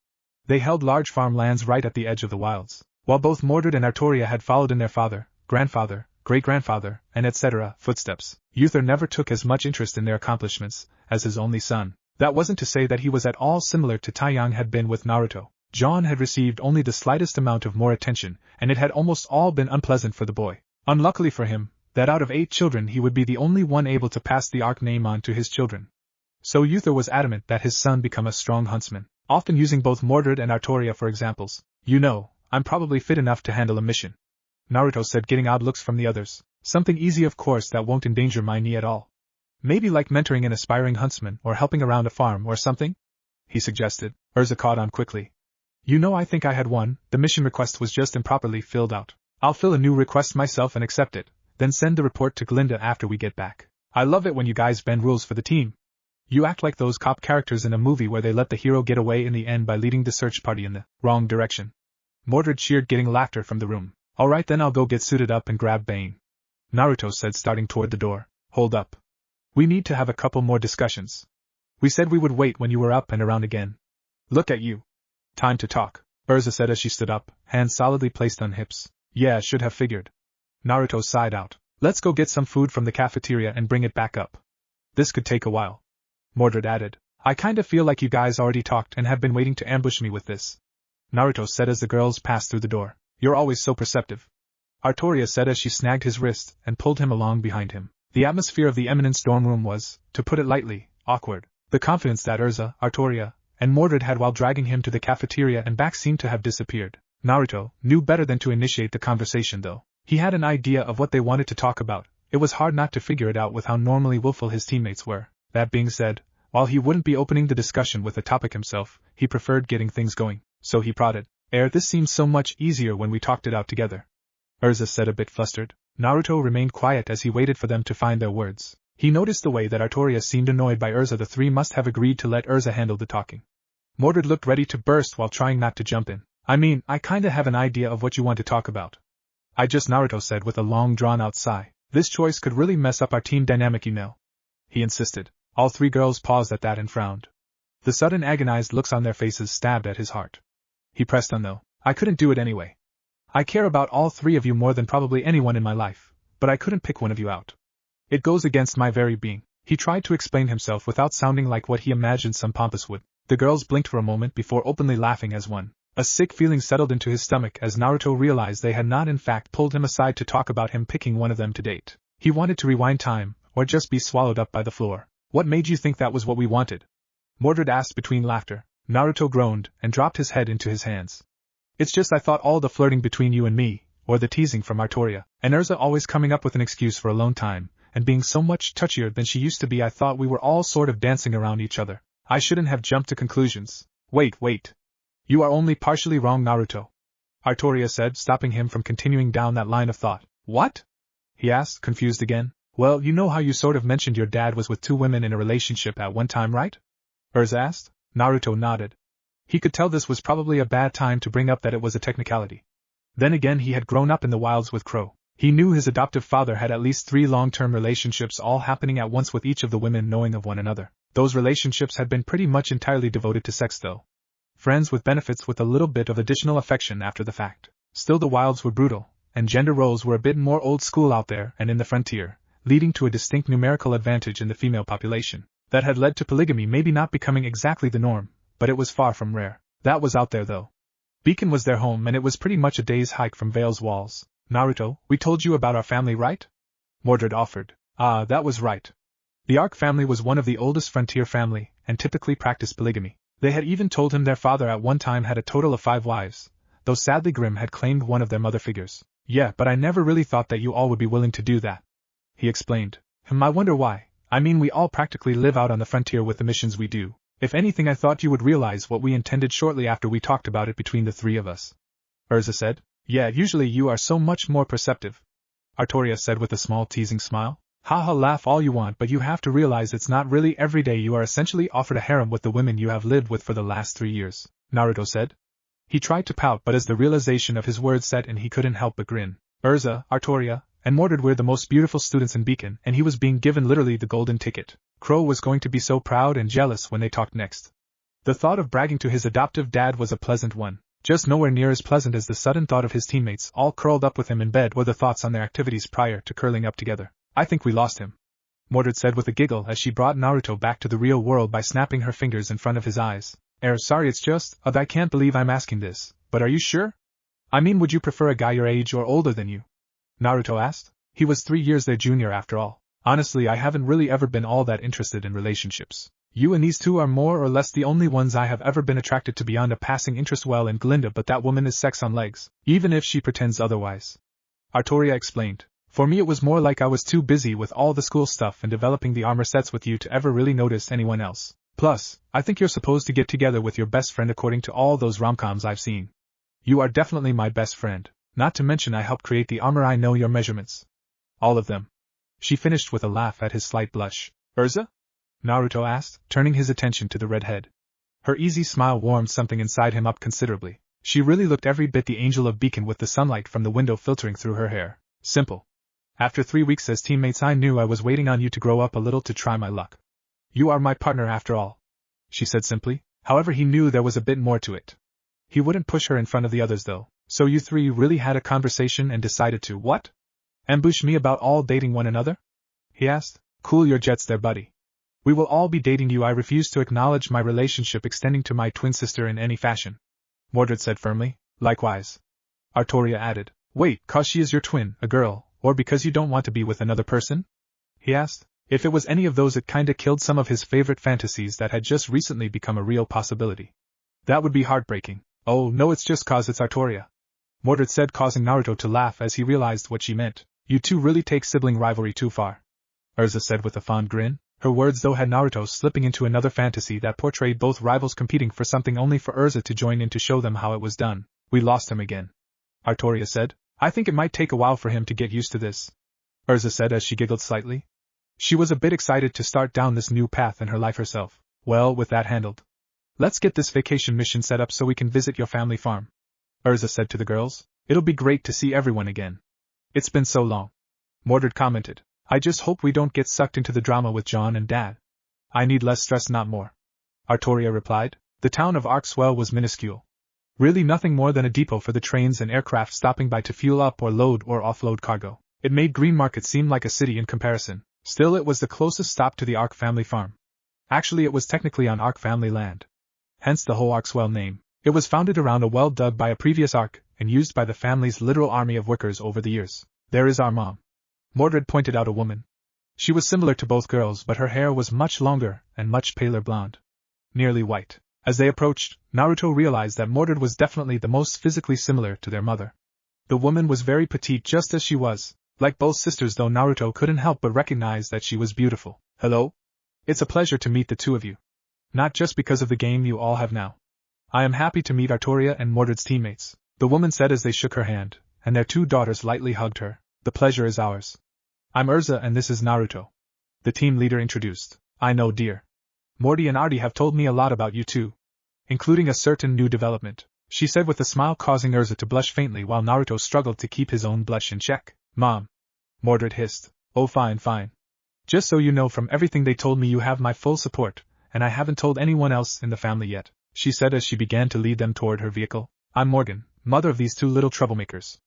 Speaker 1: They held large farmlands right at the edge of the wilds. While both Mordred and Artoria had followed in their father, grandfather, great-grandfather, and etc. footsteps, Uther never took as much interest in their accomplishments as his only son. That wasn't to say that he was at all similar to Taeyang had been with Naruto. John had received only the slightest amount of more attention, and it had almost all been unpleasant for the boy. Unluckily for him, that out of 8 children he would be the only one able to pass the Arc name on to his children. So Uther was adamant that his son become a strong huntsman, often using both Mordred and Artoria for examples. You know, I'm probably fit enough to handle a mission. Naruto said, getting odd looks from the others. Something easy of course that won't endanger my knee at all. Maybe like mentoring an aspiring huntsman or helping around a farm or something? He suggested. Erza caught on quickly. You know, I think I had one. The mission request was just improperly filled out. I'll fill a new request myself and accept it, then send the report to Glinda after we get back. I love it when you guys bend rules for the team. You act like those cop characters in a movie where they let the hero get away in the end by leading the search party in the wrong direction. Mordred cheered, getting laughter from the room. Alright then, I'll go get suited up and grab Bane. Naruto said, starting toward the door. Hold up. We need to have a couple more discussions. We said we would wait when you were up and around again. Look at you. Time to talk, Erza said as she stood up, hands solidly placed on hips. Yeah, should have figured. Naruto sighed out. Let's go get some food from the cafeteria and bring it back up. This could take a while. Mordred added. I kinda feel like you guys already talked and have been waiting to ambush me with this. Naruto said as the girls passed through the door. You're always so perceptive. Artoria said as she snagged his wrist and pulled him along behind him. The atmosphere of the Eminence dorm room was, to put it lightly, awkward. The confidence that Erza, Artoria, and Mordred had while dragging him to the cafeteria and back seemed to have disappeared. Naruto knew better than to initiate the conversation though. He had an idea of what they wanted to talk about. It was hard not to figure it out with how normally willful his teammates were. That being said, while he wouldn't be opening the discussion with the topic himself, he preferred getting things going. So he prodded. This seems so much easier when we talked it out together. Erza said, a bit flustered. Naruto remained quiet as he waited for them to find their words. He noticed the way that Artoria seemed annoyed by Erza. The three must have agreed to let Erza handle the talking. Mordred looked ready to burst while trying not to jump in. I mean, I kinda have an idea of what you want to talk about. Naruto said with a long drawn-out sigh. This choice could really mess up our team dynamic, you know. He insisted. All 3 girls paused at that and frowned. The sudden agonized looks on their faces stabbed at his heart. He pressed on though. I couldn't do it anyway. I care about all 3 of you more than probably anyone in my life, but I couldn't pick one of you out. It goes against my very being. He tried to explain himself without sounding like what he imagined some pompous would. The girls blinked for a moment before openly laughing as one. A sick feeling settled into his stomach as Naruto realized they had not in fact pulled him aside to talk about him picking one of them to date. He wanted to rewind time, or just be swallowed up by the floor. What made you think that was what we wanted? Mordred asked between laughter. Naruto groaned and dropped his head into his hands. It's just I thought all the flirting between you and me, or the teasing from Artoria, and Erza always coming up with an excuse for alone time, and being so much touchier than she used to be, I thought we were all sort of dancing around each other. I shouldn't have jumped to conclusions. Wait. You are only partially wrong, Naruto. Artoria said, stopping him from continuing down that line of thought. What? He asked, confused again. Well, you know how you sort of mentioned your dad was with two women in a relationship at one time, right? Urza asked. Naruto nodded. He could tell this was probably a bad time to bring up that it was a technicality. Then again, he had grown up in the wilds with Crow. He knew his adoptive father had at least 3 long-term relationships, all happening at once, with each of the women knowing of one another. Those relationships had been pretty much entirely devoted to sex, though. Friends with benefits with a little bit of additional affection after the fact. Still, the wilds were brutal, and gender roles were a bit more old school out there and in the frontier, leading to a distinct numerical advantage in the female population. That had led to polygamy maybe not becoming exactly the norm, but it was far from rare. That was out there, though. Beacon was their home, and it was pretty much a day's hike from Vale's walls. Naruto, we told you about our family, right? Mordred offered. Ah, that was right. The Arc family was one of the oldest frontier family, and typically practiced polygamy. They had even told him their father at one time had a total of 5 wives, though sadly Grimm had claimed one of their mother figures. Yeah, but I never really thought that you all would be willing to do that. He explained. I wonder why. I mean, we all practically live out on the frontier with the missions we do. If anything, I thought you would realize what we intended shortly after we talked about it between the 3 of us. Urza said. Yeah, usually you are so much more perceptive. Artoria said with a small teasing smile. Haha, laugh all you want, but you have to realize it's not really every day you are essentially offered a harem with the women you have lived with for the last 3 years, Naruto said. He tried to pout, but as the realization of his words set in, he couldn't help but grin. Urza, Artoria, and Mordred were the most beautiful students in Beacon, and he was being given literally the golden ticket. Crow was going to be so proud and jealous when they talked next. The thought of bragging to his adoptive dad was a pleasant one, just nowhere near as pleasant as the sudden thought of his teammates all curled up with him in bed, or the thoughts on their activities prior to curling up together. I think we lost him, Mordred said with a giggle as she brought Naruto back to the real world by snapping her fingers in front of his eyes. Sorry, it's just, I can't believe I'm asking this, but are you sure? I mean, would you prefer a guy your age or older than you? Naruto asked. He was 3 years their junior after all. Honestly, I haven't really ever been all that interested in relationships. You and these two are more or less the only ones I have ever been attracted to beyond a passing interest. Well, in Glinda, but that woman is sex on legs, even if she pretends otherwise. Artoria explained. For me, it was more like I was too busy with all the school stuff and developing the armor sets with you to ever really notice anyone else. Plus, I think you're supposed to get together with your best friend according to all those rom-coms I've seen. You are definitely my best friend, not to mention I helped create the armor. I know your measurements. All of them. She finished with a laugh at his slight blush. Urza? Naruto asked, turning his attention to the redhead. Her easy smile warmed something inside him up considerably. She really looked every bit the angel of Beacon with the sunlight from the window filtering through her hair. Simple. After 3 weeks as teammates, I knew I was waiting on you to grow up a little to try my luck. You are my partner after all, she said simply. However, he knew there was a bit more to it. He wouldn't push her in front of the others though. So you 3 really had a conversation and decided to, what? Ambush me about all dating one another? He asked. Cool your jets there, buddy. We will all be dating you. I refuse to acknowledge my relationship extending to my twin sister in any fashion, Mordred said firmly. Likewise, Artoria added. Wait, 'cause she is your twin, a girl, or because you don't want to be with another person? He asked. If it was any of those, it kinda killed some of his favorite fantasies that had just recently become a real possibility. That would be heartbreaking. Oh no, it's just 'cause it's Artoria, Mordred said, causing Naruto to laugh as he realized what she meant. You two really take sibling rivalry too far, Urza said with a fond grin. Her words though had Naruto slipping into another fantasy that portrayed both rivals competing for something, only for Urza to join in to show them how it was done. We lost him again, Artoria said. I think it might take a while for him to get used to this, Urza said as she giggled slightly. She was a bit excited to start down this new path in her life herself. Well, with that handled, let's get this vacation mission set up so we can visit your family farm, Urza said to the girls. It'll be great to see everyone again. It's been so long, Mordred commented. I just hope we don't get sucked into the drama with John and Dad. I need less stress, not more, Artoria replied. The town of Arkswell was minuscule. Really nothing more than a depot for the trains and aircraft stopping by to fuel up or load or offload cargo. It made Green Market seem like a city in comparison. Still, it was the closest stop to the Ark family farm. Actually, it was technically on Ark family land. Hence the whole Arkswell name. It was founded around a well dug by a previous Ark, and used by the family's literal army of workers over the years. There is our mom. Mordred pointed out a woman. She was similar to both girls, but her hair was much longer and much paler blonde. Nearly white. As they approached, Naruto realized that Mordred was definitely the most physically similar to their mother. The woman was very petite, just as she was. Like both sisters though, Naruto couldn't help but recognize that she was beautiful. Hello? It's a pleasure to meet the two of you. Not just because of the game you all have now, I am happy to meet Artoria and Mordred's teammates, the woman said as they shook her hand, and their 2 daughters lightly hugged her. The pleasure is ours. I'm Urza and this is Naruto. The team leader introduced. I know, dear. Morty and Artie have told me a lot about you too. Including a certain new development, she said with a smile, causing Urza to blush faintly while Naruto struggled to keep his own blush in check. Mom. Mordred hissed. Oh, fine. Just so you know, from everything they told me, you have my full support, and I haven't told anyone else in the family yet, she said as she began to lead them toward her vehicle. I'm Morgan, mother of these 2 little troublemakers,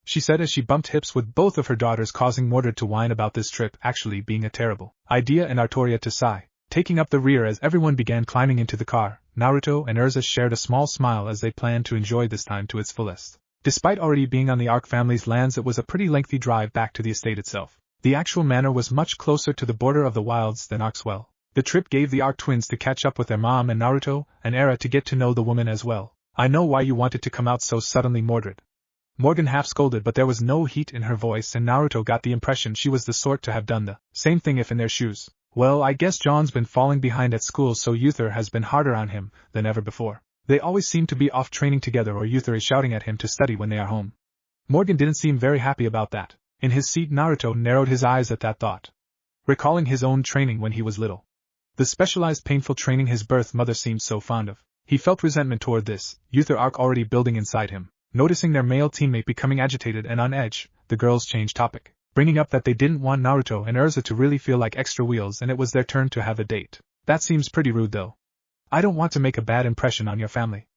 Speaker 1: she said as she bumped hips with both of her daughters, causing Mordred to whine about this trip actually being a terrible idea and Artoria to sigh, taking up the rear as everyone began climbing into the car. Naruto and Urza shared a small smile as they planned to enjoy this time to its fullest. Despite already being on the Ark family's lands, it was a pretty lengthy drive back to the estate itself. The actual manor was much closer to the border of the wilds than Ark's. The trip gave the Ark twins to catch up with their mom and Naruto, and Era to get to know the woman as well. I know why you wanted to come out so suddenly, Mordred. Morgan half scolded, but there was no heat in her voice, and Naruto got the impression she was the sort to have done the same thing if in their shoes. Well, I guess John's been falling behind at school, so Uther has been harder on him than ever before. They always seem to be off training together, or Uther is shouting at him to study when they are home. Morgan didn't seem very happy about that. In his seat, Naruto narrowed his eyes at that thought, recalling his own training when he was little. The specialized painful training his birth mother seemed so fond of. He felt resentment toward this, Uther arc already building inside him. Noticing their male teammate becoming agitated and on edge, the girls changed topic, bringing up that they didn't want Naruto and Urza to really feel like extra wheels and it was their turn to have a date. That seems pretty rude though. I don't want to make a bad impression on your family.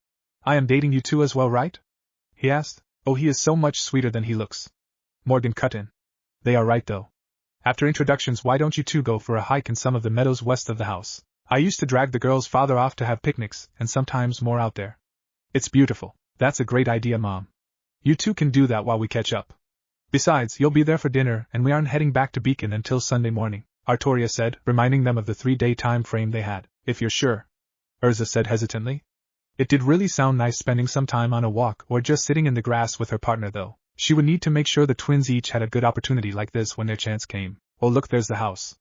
Speaker 1: I am dating you too as well, right? He asked. Oh, he is so much sweeter than he looks. Morgan cut in. They are right though. After introductions, why don't you two go for a hike in some of the meadows west of the house? I used to drag the girls' father off to have picnics, and sometimes more out there. It's beautiful. That's a great idea, Mom. You two can do that while we catch up. Besides, you'll be there for dinner, and we aren't heading back to Beacon until Sunday morning, Artoria said, reminding them of the 3-day time frame they had. If you're sure, Urza said hesitantly. It did really sound nice spending some time on a walk or just sitting in the grass with her partner though. She would need to make sure the twins each had a good opportunity like this when their chance came. Oh look, there's the house,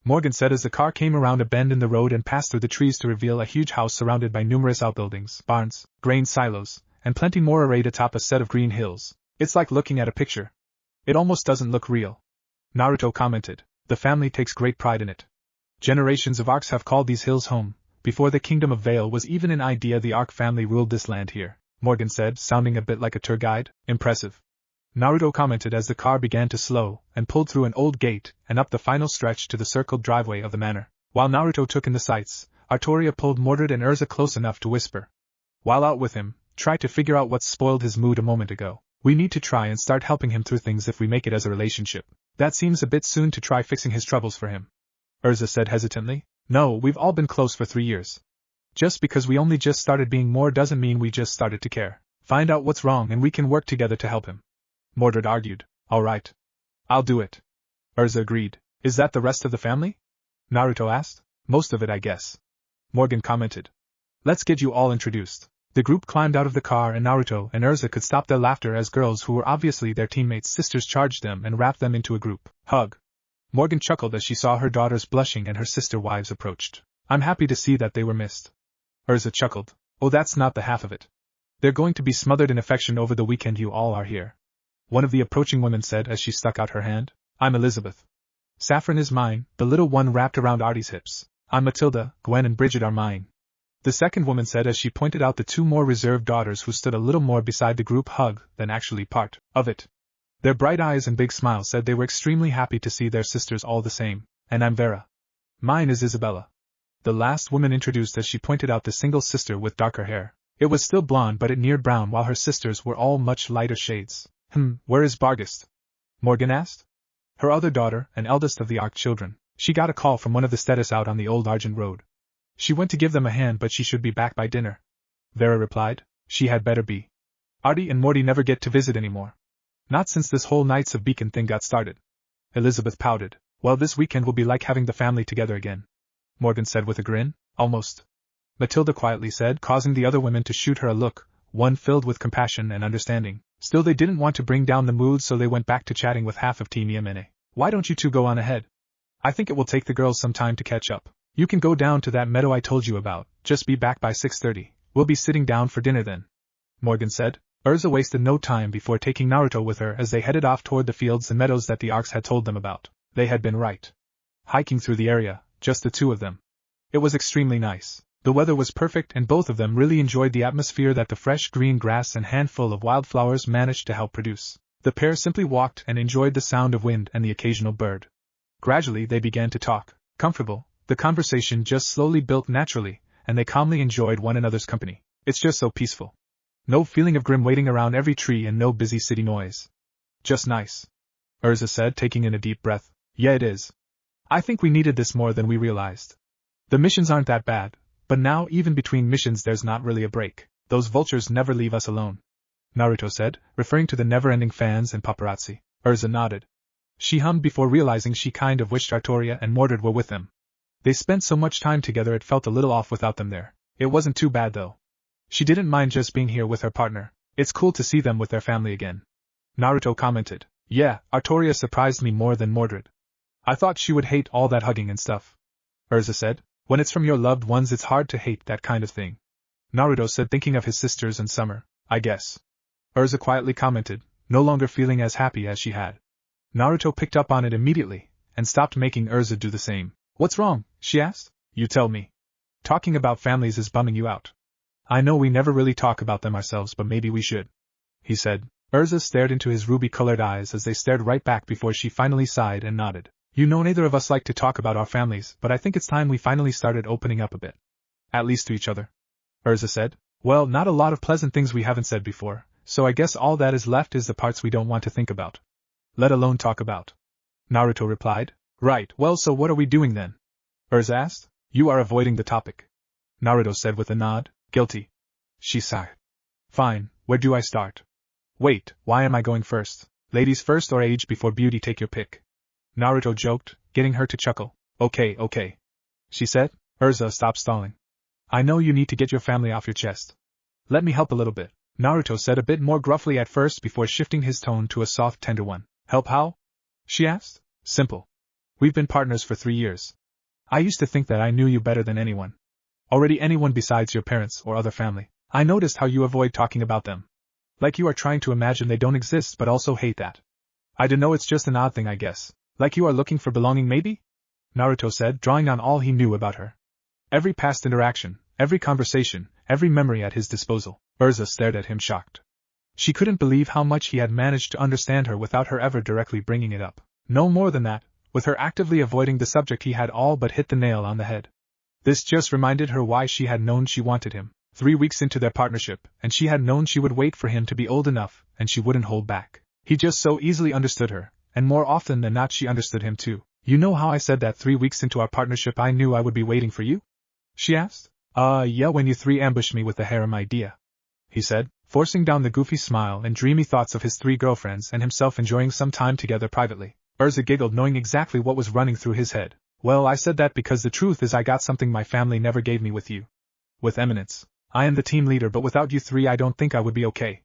Speaker 1: Morgan said as the car came around a bend in the road and passed through the trees to reveal a huge house surrounded by numerous outbuildings, barns, grain silos, and plenty more arrayed atop a set of green hills. It's like looking at a picture. It almost doesn't look real, Naruto commented. The family takes great pride in it. Generations of Arks have called these hills home. Before the Kingdom of Vale was even an idea, the Ark family ruled this land here, Morgan said, sounding a bit like a tour guide. Impressive, Naruto commented as the car began to slow and pulled through an old gate and up the final stretch to the circled driveway of the manor. While Naruto took in the sights, Artoria pulled Mordred and Urza close enough to whisper, while out with him, try to figure out what spoiled his mood a moment ago. We need to try and start helping him through things if we make it as a relationship. That seems a bit soon to try fixing his troubles for him, Urza said hesitantly. No, we've all been close for 3 years. Just because we only just started being more doesn't mean we just started to care. Find out what's wrong and we can work together to help him, Mordred argued. All right. I'll do it, Urza agreed. Is that the rest of the family? Naruto asked. Most of it, I guess, Morgan commented. Let's get you all introduced. The group climbed out of the car and Naruto and Urza could stop their laughter as girls who were obviously their teammates' sisters charged them and wrapped them into a group hug. Morgan chuckled as she saw her daughters blushing and her sister wives approached. I'm happy to see that they were missed. Urza chuckled. Oh, that's not the half of it. They're going to be smothered in affection over the weekend you all are here, one of the approaching women said as she stuck out her hand. I'm Elizabeth. Saffron is mine, the little one wrapped around Artie's hips. I'm Matilda, Gwen and Bridget are mine, the second woman said as she pointed out the 2 more reserved daughters who stood a little more beside the group hug than actually part of it. Their bright eyes and big smiles said they were extremely happy to see their sisters all the same. And I'm Vera. Mine is Isabella, the last woman introduced as she pointed out the single sister with darker hair. It was still blonde but it neared brown while her sisters were all much lighter shades. Where is Bargist? Morgan asked. Her other daughter, and eldest of the Ark children. She got a call from one of the status out on the old Argent Road. She went to give them a hand but she should be back by dinner, Vera replied. She had better be. Artie and Morty never get to visit anymore. Not since this whole Knights of Beacon thing got started. Elizabeth pouted. Well, this weekend will be like having the family together again, Morgan said with a grin. Almost, Matilda quietly said, causing the other women to shoot her a look, one filled with compassion and understanding. Still, they didn't want to bring down the mood, so they went back to chatting with half of Team Yamene. Why don't you two go on ahead? I think it will take the girls some time to catch up. You can go down to that meadow I told you about, just be back by 6:30, We'll be sitting down for dinner then, Morgan said. Urza wasted no time before taking Naruto with her as they headed off toward the fields and meadows that the arcs had told them about. They had been right. Hiking through the area, just the two of them. It was extremely nice. The weather was perfect and both of them really enjoyed the atmosphere that the fresh green grass and handful of wildflowers managed to help produce. The pair simply walked and enjoyed the sound of wind and the occasional bird. Gradually they began to talk. Comfortable, the conversation just slowly built naturally, and they calmly enjoyed one another's company. It's just so peaceful. No feeling of grim waiting around every tree and no busy city noise. Just nice. Urza said, taking in a deep breath. Yeah, it is. I think we needed this more than we realized. The missions aren't that bad, but now even between missions there's not really a break. Those vultures never leave us alone, Naruto said, referring to the never-ending fans and paparazzi. Urza nodded. She hummed before realizing she kind of wished Artoria and Mordred were with them. They spent so much time together it felt a little off without them there. It wasn't too bad though. She didn't mind just being here with her partner. It's cool to see them with their family again. Naruto commented. Yeah, Artoria surprised me more than Mordred. I thought she would hate all that hugging and stuff. Urza said. When it's from your loved ones it's hard to hate that kind of thing. Naruto said, thinking of his sisters and Summer. I guess. Urza quietly commented, no longer feeling as happy as she had. Naruto picked up on it immediately, and stopped making Urza do the same. What's wrong? She asked. You tell me. Talking about families is bumming you out. I know we never really talk about them ourselves, but maybe we should, he said. Urza stared into his ruby-colored eyes as they stared right back before she finally sighed and nodded. You know, neither of us like to talk about our families, but I think it's time we finally started opening up a bit. At least to each other, Urza said. Well, not a lot of pleasant things we haven't said before, so I guess all that is left is the parts we don't want to think about. Let alone talk about. Naruto replied. Right, well, so what are we doing then? Urza asked. You are avoiding the topic, Naruto said with a nod. Guilty. She sighed. Fine, where do I start? Wait, why am I going first? Ladies first or age before beauty, take your pick. Naruto joked, getting her to chuckle. Okay, she said. Urza, stop stalling. I know you need to get your family off your chest. Let me help a little bit, Naruto said a bit more gruffly at first before shifting his tone to a soft, tender one. Help how? She asked. Simple. We've been partners for 3 years. I used to think that I knew you better than anyone. Already anyone besides your parents or other family. I noticed how you avoid talking about them. Like you are trying to imagine they don't exist but also hate that. I don't know, it's just an odd thing I guess. Like you are looking for belonging maybe? Naruto said, drawing on all he knew about her. Every past interaction, every conversation, every memory at his disposal. Urza stared at him shocked. She couldn't believe how much he had managed to understand her without her ever directly bringing it up. No more than that, with her actively avoiding the subject he had all but hit the nail on the head. This just reminded her why she had known she wanted him. 3 weeks into their partnership, and she had known she would wait for him to be old enough, and she wouldn't hold back. He just so easily understood her, and more often than not she understood him too. You know how I said that 3 weeks into our partnership I knew I would be waiting for you? She asked. Yeah, when you 3 ambushed me with the harem idea, he said, forcing down the goofy smile and dreamy thoughts of his 3 girlfriends and himself enjoying some time together privately. Urza giggled, knowing exactly what was running through his head. Well, I said that because the truth is I got something my family never gave me with you. With Eminence. I am the team leader, but without you 3 I don't think I would be okay.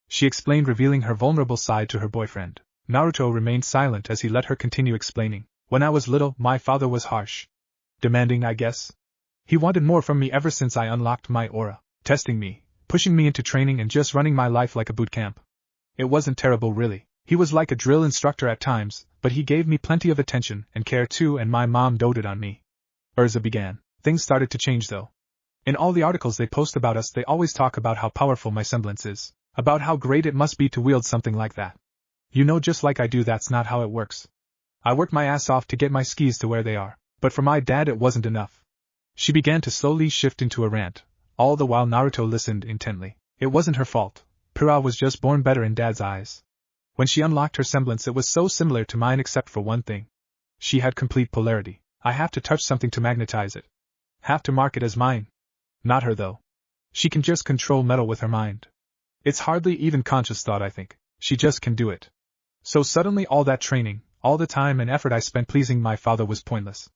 Speaker 1: She explained, revealing her vulnerable side to her boyfriend. Naruto remained silent as he let her continue explaining. When I was little, my father was harsh. Demanding, I guess. He wanted more from me ever since I unlocked my aura. Testing me, pushing me into training and just running my life like a boot camp. It wasn't terrible really. He was like a drill instructor at times, but he gave me plenty of attention and care too, and my mom doted on me. Urza began. Things started to change though. In all the articles they post about us they always talk about how powerful my semblance is. About how great it must be to wield something like that. You know, just like I do, that's not how it works. I worked my ass off to get my skis to where they are, but for my dad it wasn't enough. She began to slowly shift into a rant, all the while Naruto listened intently. It wasn't her fault. Pura was just born better in Dad's eyes. When she unlocked her semblance it was so similar to mine except for one thing. She had complete polarity. I have to touch something to magnetize it. Have to mark it as mine. Not her though. She can just control metal with her mind. It's hardly even conscious thought, I think. She just can do it. So suddenly all that training, all the time and effort I spent pleasing my father was pointless.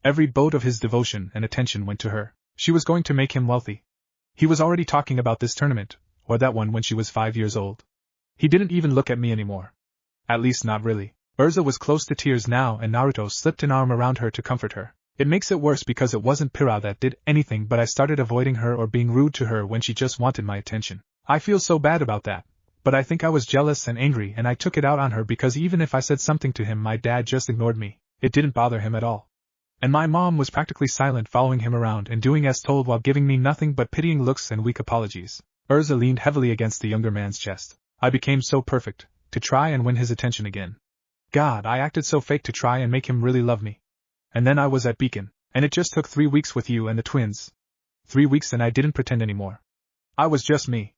Speaker 1: Every boat of his devotion and attention went to her. She was going to make him wealthy. He was already talking about this tournament, or that one when she was 5 years old. He didn't even look at me anymore. At least not really. Urza was close to tears now and Naruto slipped an arm around her to comfort her. It makes it worse because it wasn't Pira that did anything, but I started avoiding her or being rude to her when she just wanted my attention. I feel so bad about that, but I think I was jealous and angry and I took it out on her because even if I said something to him, my dad just ignored me. It didn't bother him at all. And my mom was practically silent, following him around and doing as told while giving me nothing but pitying looks and weak apologies. Urza leaned heavily against the younger man's chest. I became so perfect, to try and win his attention again. God, I acted so fake to try and make him really love me. And then I was at Beacon, and it just took 3 weeks with you and the twins. 3 weeks and I didn't pretend anymore. I was just me,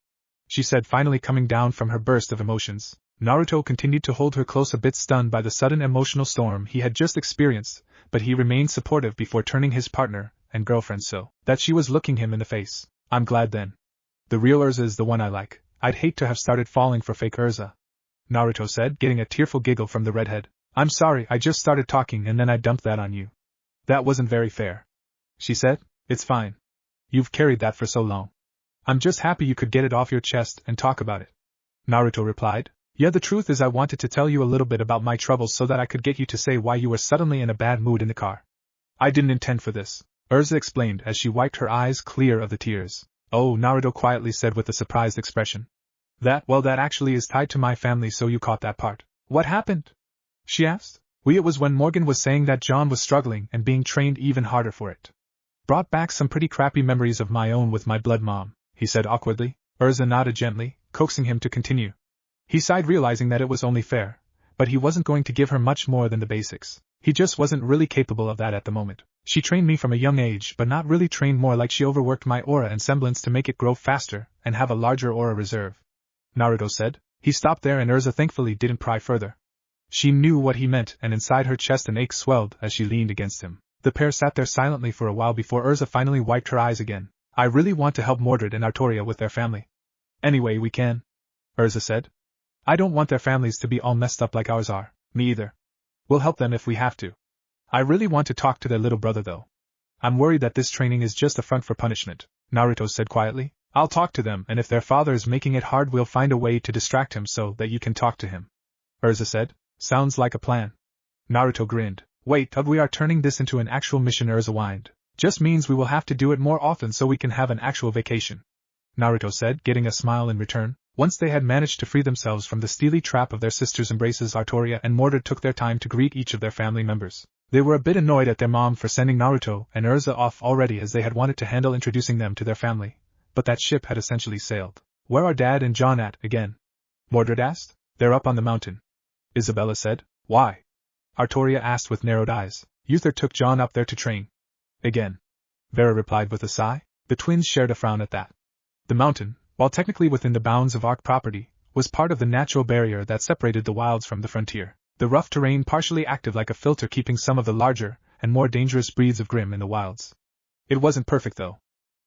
Speaker 1: she said, finally coming down from her burst of emotions. Naruto continued to hold her close, a bit stunned by the sudden emotional storm he had just experienced, but he remained supportive before turning his partner and girlfriend so that she was looking him in the face. I'm glad then. The real Urza is the one I like. I'd hate to have started falling for fake Urza, Naruto said, getting a tearful giggle from the redhead. I'm sorry, I just started talking and then I dumped that on you. That wasn't very fair, she said. It's fine. You've carried that for so long. I'm just happy you could get it off your chest and talk about it, Naruto replied. Yeah, the truth is I wanted to tell you a little bit about my troubles so that I could get you to say why you were suddenly in a bad mood in the car. I didn't intend for this, Urza explained as she wiped her eyes clear of the tears. Oh, Naruto quietly said with a surprised expression. That actually is tied to my family, so you caught that part. What happened? She asked. It was when Morgan was saying that John was struggling and being trained even harder for it. Brought back some pretty crappy memories of my own with my blood mom, he said awkwardly. Urza nodded gently, coaxing him to continue. He sighed, realizing that it was only fair, but he wasn't going to give her much more than the basics. He just wasn't really capable of that at the moment. She trained me from a young age, but not really trained, more like she overworked my aura and semblance to make it grow faster and have a larger aura reserve, Naruto said. He stopped there and Urza thankfully didn't pry further. She knew what he meant, and inside her chest an ache swelled as she leaned against him. The pair sat there silently for a while before Urza finally wiped her eyes again. I really want to help Mordred and Artoria with their family. Anyway, we can, Urza said. I don't want their families to be all messed up like ours are. Me either. We'll help them if we have to. I really want to talk to their little brother though. I'm worried that this training is just a front for punishment, Naruto said quietly. I'll talk to them, and if their father is making it hard, we'll find a way to distract him so that you can talk to him, Urza said. Sounds like a plan. Naruto grinned. Wait, we are turning this into an actual mission, Urza whined. Just means we will have to do it more often so we can have an actual vacation, Naruto said, getting a smile in return. Once they had managed to free themselves from the steely trap of their sister's embraces, Artoria and Mordred took their time to greet each of their family members. They were a bit annoyed at their mom for sending Naruto and Urza off already, as they had wanted to handle introducing them to their family, but that ship had essentially sailed. Where are Dad and John at, again? Mordred asked. They're up on the mountain, Isabella said. Why? Artoria asked with narrowed eyes. Uther took John up there to train. Again, Vera replied with a sigh. The twins shared a frown at that. The mountain, while technically within the bounds of Ark property, was part of the natural barrier that separated the wilds from the frontier. The rough terrain partially acted like a filter, keeping some of the larger and more dangerous breeds of Grimm in the wilds. It wasn't perfect though.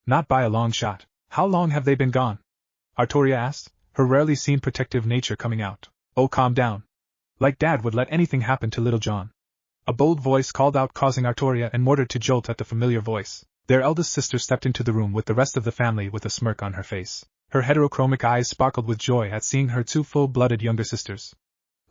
Speaker 1: Not by a long shot. How long have they been gone? Artoria asked, her rarely seen protective nature coming out. Oh, calm down. Like Dad would let anything happen to little John. A bold voice called out, causing Artoria and Mordred to jolt at the familiar voice. Their eldest sister stepped into the room with the rest of the family with a smirk on her face. Her heterochromic eyes sparkled with joy at seeing her two full-blooded younger sisters.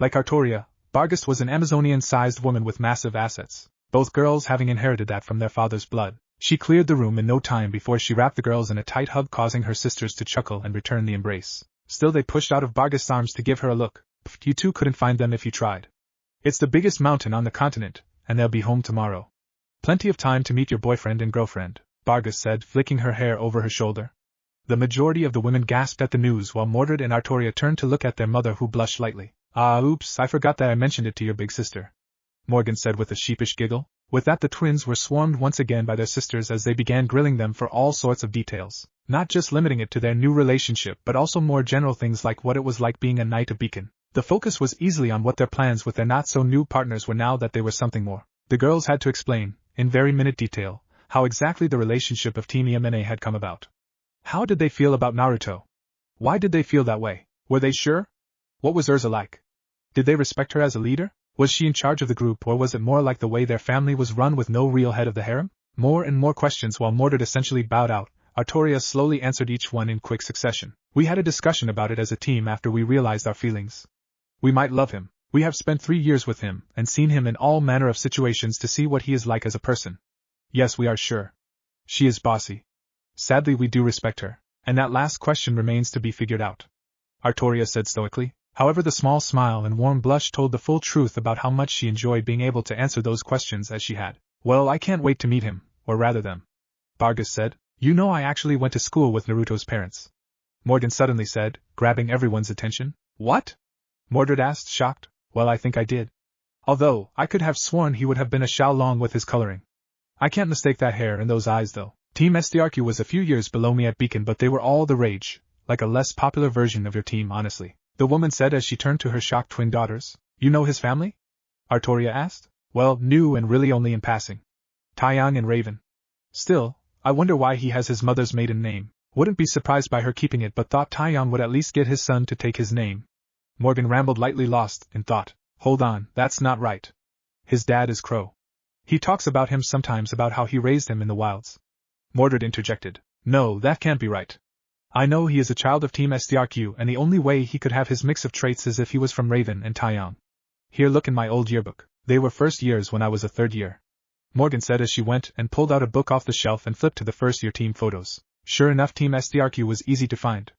Speaker 1: Like Artoria, Barghest was an Amazonian-sized woman with massive assets, both girls having inherited that from their father's blood. She cleared the room in no time before she wrapped the girls in a tight hug, causing her sisters to chuckle and return the embrace. Still, they pushed out of Barghest's arms to give her a look. You two couldn't find them if you tried. It's the biggest mountain on the continent, and they'll be home tomorrow. Plenty of time to meet your boyfriend and girlfriend, Barghest said, flicking her hair over her shoulder. The majority of the women gasped at the news, while Mordred and Artoria turned to look at their mother, who blushed lightly. Oops, I forgot that I mentioned it to your big sister, Morgan said with a sheepish giggle. With that, the twins were swarmed once again by their sisters as they began grilling them for all sorts of details, not just limiting it to their new relationship but also more general things like what it was like being a knight of Beacon. The focus was easily on what their plans with their not-so-new partners were now that they were something more. The girls had to explain, in very minute detail, how exactly the relationship of Team Yamane had come about. How did they feel about Naruto? Why did they feel that way? Were they sure? What was Urza like? Did they respect her as a leader? Was she in charge of the group, or was it more like the way their family was run with no real head of the harem? More and more questions, while Mordred essentially bowed out. Artoria slowly answered each one in quick succession. We had a discussion about it as a team after we realized our feelings. We might love him. We have spent 3 years with him and seen him in all manner of situations to see what he is like as a person. Yes, we are sure. She is bossy. Sadly, we do respect her, and that last question remains to be figured out. Artoria said stoically. However, the small smile and warm blush told the full truth about how much she enjoyed being able to answer those questions as she had. Well, I can't wait to meet him, or rather them. Bargus said. You know I actually went to school with Naruto's parents. Morgan suddenly said, grabbing everyone's attention. What? Mordred asked, shocked. Well, I think I did. Although, I could have sworn he would have been a Xiaolong with his coloring. I can't mistake that hair and those eyes though. Team SDRQ was a few years below me at Beacon, but they were all the rage, like a less popular version of your team, honestly. The woman said as she turned to her shocked twin daughters. You know his family? Artoria asked. Well, knew and really only in passing. Taeyang and Raven. Still, I wonder why he has his mother's maiden name. Wouldn't be surprised by her keeping it, but thought Taeyang would at least get his son to take his name. Morgan rambled, lightly lost in thought. Hold on, that's not right. His dad is Crow. He talks about him sometimes, about how he raised him in the wilds. Mordred interjected. No, that can't be right. I know he is a child of Team SDRQ, and the only way he could have his mix of traits is if he was from Raven and Taeyang. Here, look in my old yearbook. They were first years when I was a third year. Morgan said as she went and pulled out a book off the shelf and flipped to the first-year team photos. Sure enough, Team SDRQ was easy to find.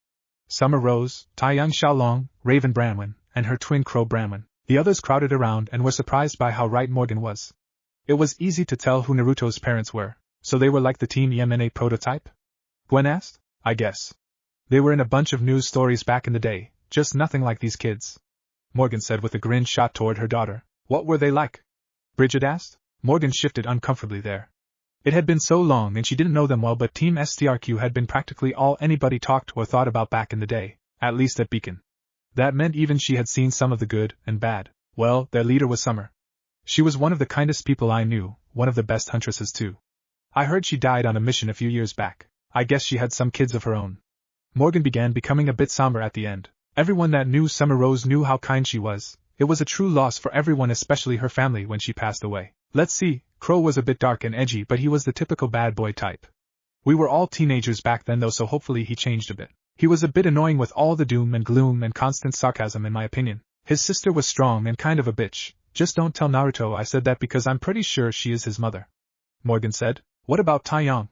Speaker 1: Summer Rose, Taeyang Xiaolong, Raven Branwen, and her twin Crow Branwen. The others crowded around and were surprised by how right Morgan was. It was easy to tell who Naruto's parents were, so they were like the Team EMNA prototype? Gwen asked. I guess. They were in a bunch of news stories back in the day, just nothing like these kids. Morgan said with a grin shot toward her daughter. What were they like? Bridget asked. Morgan shifted uncomfortably there. It had been so long and she didn't know them well, but Team SDRQ had been practically all anybody talked or thought about back in the day, at least at Beacon. That meant even she had seen some of the good and bad. Well, their leader was Summer. She was one of the kindest people I knew, one of the best huntresses too. I heard she died on a mission a few years back. I guess she had some kids of her own. Morgan began becoming a bit somber at the end. Everyone that knew Summer Rose knew how kind she was. It was a true loss for everyone, especially her family, when she passed away. Let's see, Crow was a bit dark and edgy, but he was the typical bad boy type. We were all teenagers back then though, so hopefully he changed a bit. He was a bit annoying with all the doom and gloom and constant sarcasm in my opinion. His sister was strong and kind of a bitch. Just don't tell Naruto I said that because I'm pretty sure she is his mother. Morgan said. What about Taeyang?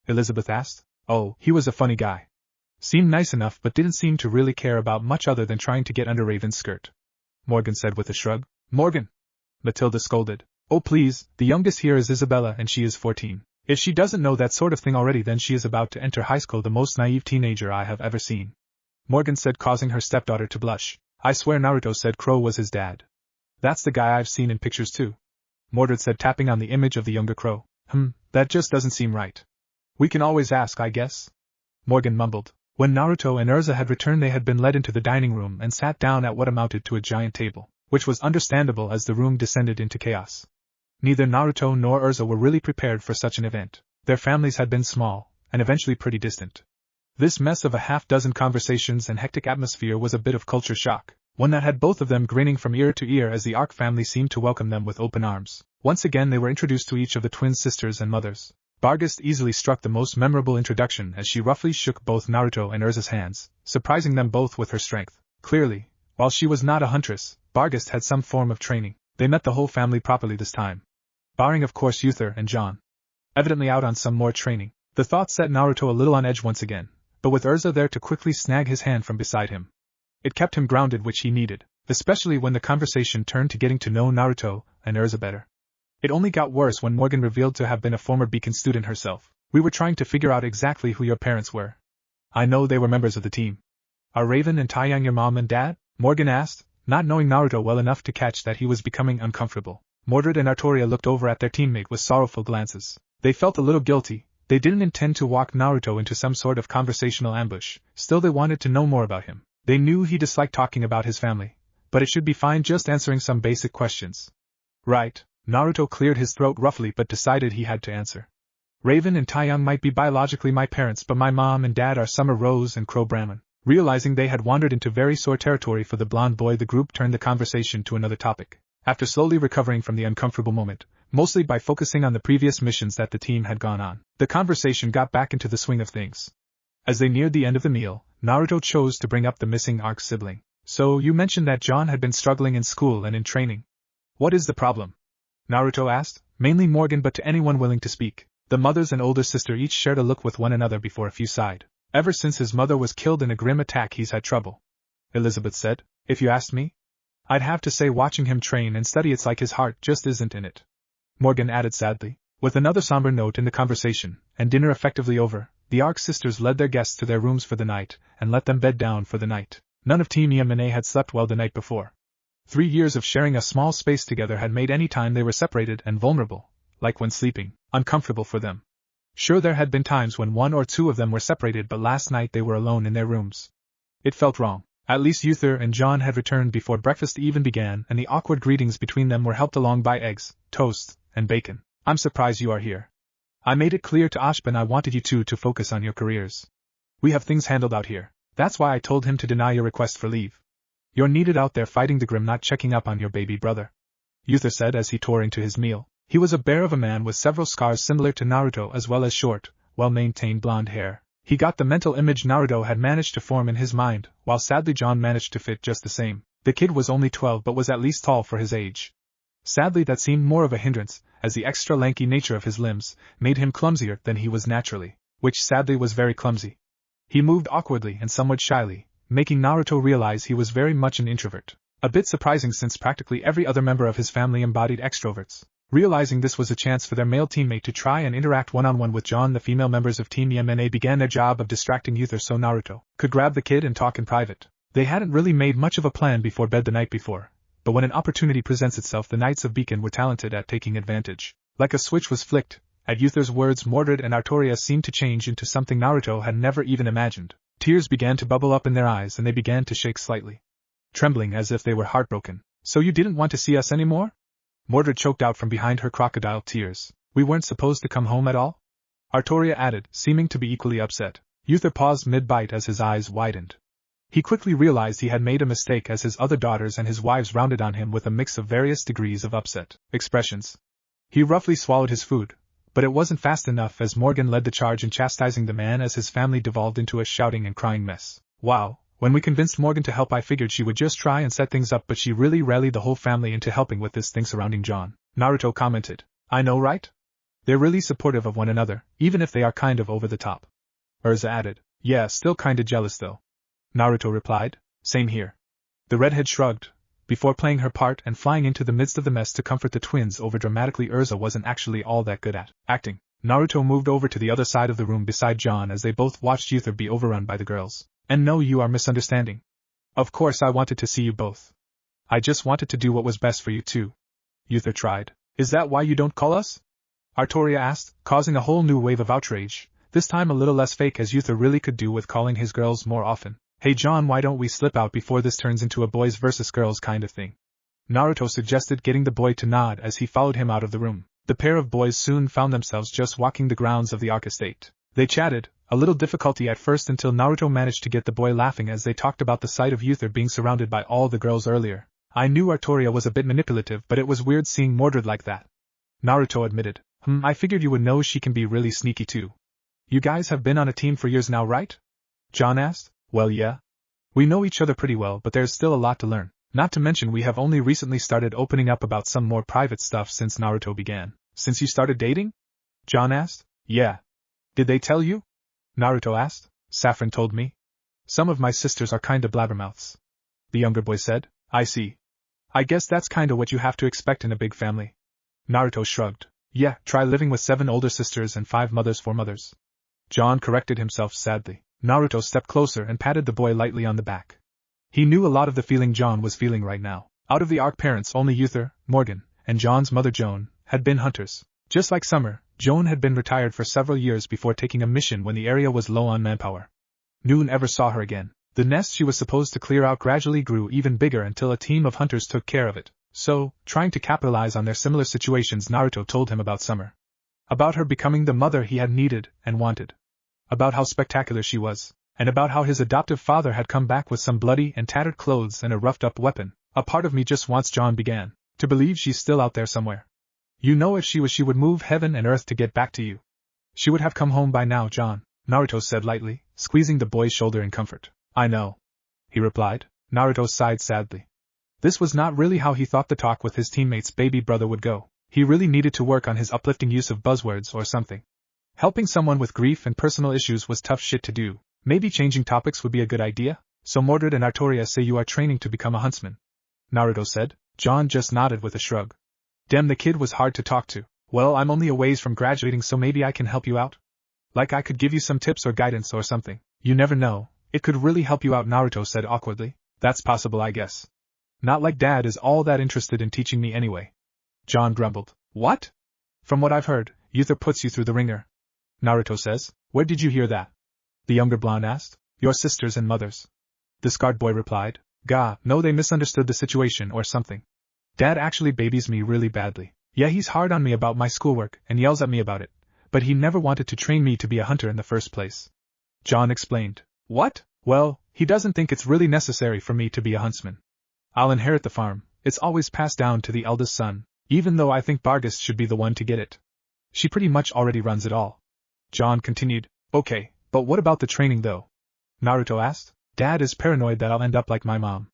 Speaker 1: Elizabeth asked. Oh, he was a funny guy. Seemed nice enough but didn't seem to really care about much other than trying to get under Raven's skirt. Morgan said with a shrug. Morgan! Matilda scolded. Oh please, the youngest here is Isabella and she is 14. If she doesn't know that sort of thing already, then she is about to enter high school, the most naive teenager I have ever seen. Morgan said, causing her stepdaughter to blush. I swear Naruto said Crow was his dad. That's the guy I've seen in pictures too. Mordred said, tapping on the image of the younger Crow. That just doesn't seem right. We can always ask, I guess. Morgan mumbled. When Naruto and Urza had returned, they had been led into the dining room and sat down at what amounted to a giant table, which was understandable as the room descended into chaos. Neither Naruto nor Urza were really prepared for such an event. Their families had been small, and eventually pretty distant. This mess of a half-dozen conversations and hectic atmosphere was a bit of culture shock, one that had both of them grinning from ear to ear as the Arc family seemed to welcome them with open arms. Once again they were introduced to each of the twin sisters and mothers. Bargus easily struck the most memorable introduction as she roughly shook both Naruto and Urza's hands, surprising them both with her strength. Clearly, while she was not a huntress, Bargus had some form of training. They met the whole family properly this time. Barring of course Uther and John. Evidently out on some more training. The thought set Naruto a little on edge once again, but with Urza there to quickly snag his hand from beside him. It kept him grounded, which he needed, especially when the conversation turned to getting to know Naruto and Urza better. It only got worse when Morgan revealed to have been a former Beacon student herself. We were trying to figure out exactly who your parents were. I know they were members of the team. Are Raven and Taeyang your mom and dad? Morgan asked, not knowing Naruto well enough to catch that he was becoming uncomfortable. Mordred and Artoria looked over at their teammate with sorrowful glances. They felt a little guilty. They didn't intend to walk Naruto into some sort of conversational ambush, still they wanted to know more about him. They knew he disliked talking about his family, but it should be fine just answering some basic questions. Right. Naruto cleared his throat roughly but decided he had to answer. Raven and Taeyang might be biologically my parents, but my mom and dad are Summer Rose and Crow Brahman. Realizing they had wandered into very sore territory for the blonde boy, the group turned the conversation to another topic. After slowly recovering from the uncomfortable moment, mostly by focusing on the previous missions that the team had gone on, the conversation got back into the swing of things. As they neared the end of the meal, Naruto chose to bring up the missing Arc sibling. So you mentioned that John had been struggling in school and in training. What is the problem? Naruto asked, mainly Morgan, but to anyone willing to speak. The mothers and older sister each shared a look with one another before a few sighed. Ever since his mother was killed in a grim attack, he's had trouble, Elizabeth said. If you asked me, I'd have to say watching him train and study, it's like his heart just isn't in it, Morgan added sadly. With another somber note in the conversation, and dinner effectively over, the Ark sisters led their guests to their rooms for the night, and let them bed down for the night. None of Team Yamane had slept well the night before. 3 years of sharing a small space together had made any time they were separated and vulnerable, like when sleeping, uncomfortable for them. Sure, there had been times when 1 or 2 of them were separated, but last night they were alone in their rooms. It felt wrong. At least Uther and John had returned before breakfast even began, and the awkward greetings between them were helped along by eggs, toast, and bacon. I'm surprised you are here. I made it clear to Ashbin I wanted you two to focus on your careers. We have things handled out here. That's why I told him to deny your request for leave. You're needed out there fighting the Grim, not checking up on your baby brother, Uther said as he tore into his meal. He was a bear of a man with several scars similar to Naruto, as well as short, well-maintained blonde hair. He got the mental image Naruto had managed to form in his mind, while sadly John managed to fit just the same. The kid was only 12 but was at least tall for his age. Sadly that seemed more of a hindrance, as the extra lanky nature of his limbs made him clumsier than he was naturally, which sadly was very clumsy. He moved awkwardly and somewhat shyly, making Naruto realize he was very much an introvert. A bit surprising since practically every other member of his family embodied extroverts. Realizing this was a chance for their male teammate to try and interact one-on-one with John, the female members of Team Yamane began their job of distracting Uther so Naruto could grab the kid and talk in private. They hadn't really made much of a plan before bed the night before, but when an opportunity presents itself, the Knights of Beacon were talented at taking advantage. Like a switch was flicked, at Uther's words Mordred and Artoria seemed to change into something Naruto had never even imagined. Tears began to bubble up in their eyes and they began to shake slightly, trembling as if they were heartbroken. So you didn't want to see us anymore? Mordred choked out from behind her crocodile tears. We weren't supposed to come home at all? Artoria added, seeming to be equally upset. Uther paused mid-bite as his eyes widened. He quickly realized he had made a mistake as his other daughters and his wives rounded on him with a mix of various degrees of upset expressions. He roughly swallowed his food, but it wasn't fast enough as Morgan led the charge in chastising the man as his family devolved into a shouting and crying mess. Wow. When we convinced Morgan to help, I figured she would just try and set things up, but she really rallied the whole family into helping with this thing surrounding John, Naruto commented. I know, right? They're really supportive of one another, even if they are kind of over the top. Urza added. Yeah, still kinda jealous though, Naruto replied. Same here. The redhead shrugged, before playing her part and flying into the midst of the mess to comfort the twins over dramatically. Urza wasn't actually all that good at acting. Naruto moved over to the other side of the room beside John as they both watched Uther be overrun by the girls. And no, you are misunderstanding. Of course I wanted to see you both. I just wanted to do what was best for you too. Uther tried. Is that why you don't call us? Artoria asked, causing a whole new wave of outrage, this time a little less fake as Uther really could do with calling his girls more often. Hey John, why don't we slip out before this turns into a boys versus girls kind of thing? Naruto suggested, getting the boy to nod as he followed him out of the room. The pair of boys soon found themselves just walking the grounds of the Ark estate. They chatted, a little difficulty at first until Naruto managed to get the boy laughing as they talked about the sight of Uther being surrounded by all the girls earlier. I knew Artoria was a bit manipulative, but it was weird seeing Mordred like that, Naruto admitted. I figured you would know she can be really sneaky too. You guys have been on a team for years now, right? John asked. Well, yeah. We know each other pretty well, but there's still a lot to learn. Not to mention we have only recently started opening up about some more private stuff since Naruto began. Since you started dating? John asked. Yeah. Did they tell you? Naruto asked. Saffron told me. Some of my sisters are kinda blabbermouths, the younger boy said. I see. I guess that's kinda what you have to expect in a big family. Naruto shrugged. Yeah, try living with 7 older sisters and 5 mothers for mothers. John corrected himself sadly. Naruto stepped closer and patted the boy lightly on the back. He knew a lot of the feeling John was feeling right now. Out of the Ark parents, only Uther, Morgan, and John's mother Joan had been hunters. Just like Summer, Joan had been retired for several years before taking a mission when the area was low on manpower. No one ever saw her again. The nest she was supposed to clear out gradually grew even bigger until a team of hunters took care of it. So, trying to capitalize on their similar situations, Naruto told him about Summer. About her becoming the mother he had needed and wanted. About how spectacular she was, and about how his adoptive father had come back with some bloody and tattered clothes and a roughed-up weapon. A part of me just wants, John began, to believe she's still out there somewhere. You know, if she was, she would move heaven and earth to get back to you. She would have come home by now, John, Naruto said lightly, squeezing the boy's shoulder in comfort. I know, he replied. Naruto sighed sadly. This was not really how he thought the talk with his teammate's baby brother would go. He really needed to work on his uplifting use of buzzwords or something. Helping someone with grief and personal issues was tough shit to do. Maybe changing topics would be a good idea? So Mordred and Artoria say you are training to become a huntsman, Naruto said. John just nodded with a shrug. Damn, the kid was hard to talk to. Well, I'm only a ways from graduating, so maybe I can help you out? Like I could give you some tips or guidance or something. You never know. It could really help you out, Naruto said awkwardly. That's possible, I guess. Not like Dad is all that interested in teaching me anyway. John grumbled. What? From what I've heard, Uther puts you through the ringer, Naruto says. Where did you hear that? The younger blonde asked. Your sisters and mothers, the scarred boy replied. Gah, no, they misunderstood the situation or something. Dad actually babies me really badly. Yeah, he's hard on me about my schoolwork and yells at me about it, but he never wanted to train me to be a hunter in the first place. John explained. What? Well, he doesn't think it's really necessary for me to be a huntsman. I'll inherit the farm. It's always passed down to the eldest son, even though I think Bargus should be the one to get it. She pretty much already runs it all. John continued. Okay, but what about the training though? Naruto asked. Dad is paranoid that I'll end up like my mom.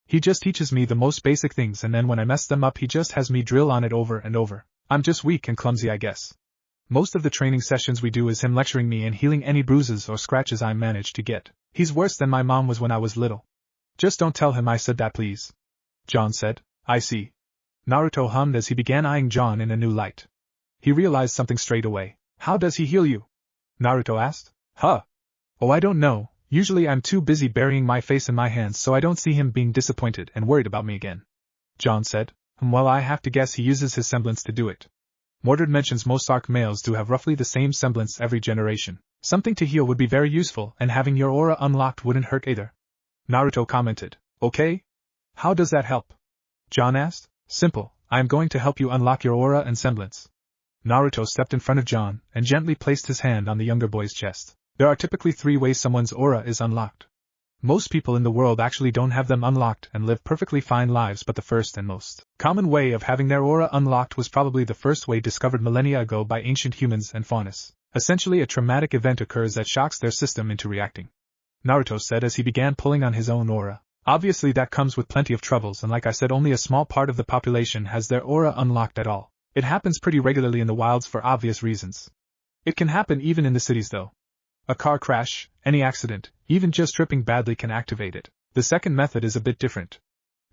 Speaker 1: He just teaches me the most basic things, and then when I mess them up he just has me drill on it over and over. I'm just weak and clumsy, I guess. Most of the training sessions we do is him lecturing me and healing any bruises or scratches I manage to get. He's worse than my mom was when I was little. Just don't tell him I said that, please. John said. I see. Naruto hummed as he began eyeing John in a new light. He realized something straight away. How does he heal you? Naruto asked. Huh? Oh, I don't know. Usually I'm too busy burying my face in my hands so I don't see him being disappointed and worried about me again. John said. Well, I have to guess he uses his semblance to do it. Mordred mentions most arc males do have roughly the same semblance every generation. Something to heal would be very useful, and having your aura unlocked wouldn't hurt either. Naruto commented. Okay? How does that help? John asked. Simple, I am going to help you unlock your aura and semblance. Naruto stepped in front of John and gently placed his hand on the younger boy's chest. There are typically 3 ways someone's aura is unlocked. Most people in the world actually don't have them unlocked and live perfectly fine lives, but the first and most common way of having their aura unlocked was probably the first way discovered millennia ago by ancient humans and faunas. Essentially, a traumatic event occurs that shocks their system into reacting. Naruto said as he began pulling on his own aura. Obviously that comes with plenty of troubles, and like I said, only a small part of the population has their aura unlocked at all. It happens pretty regularly in the wilds for obvious reasons. It can happen even in the cities though. A car crash, any accident, even just tripping badly can activate it. The second method is a bit different,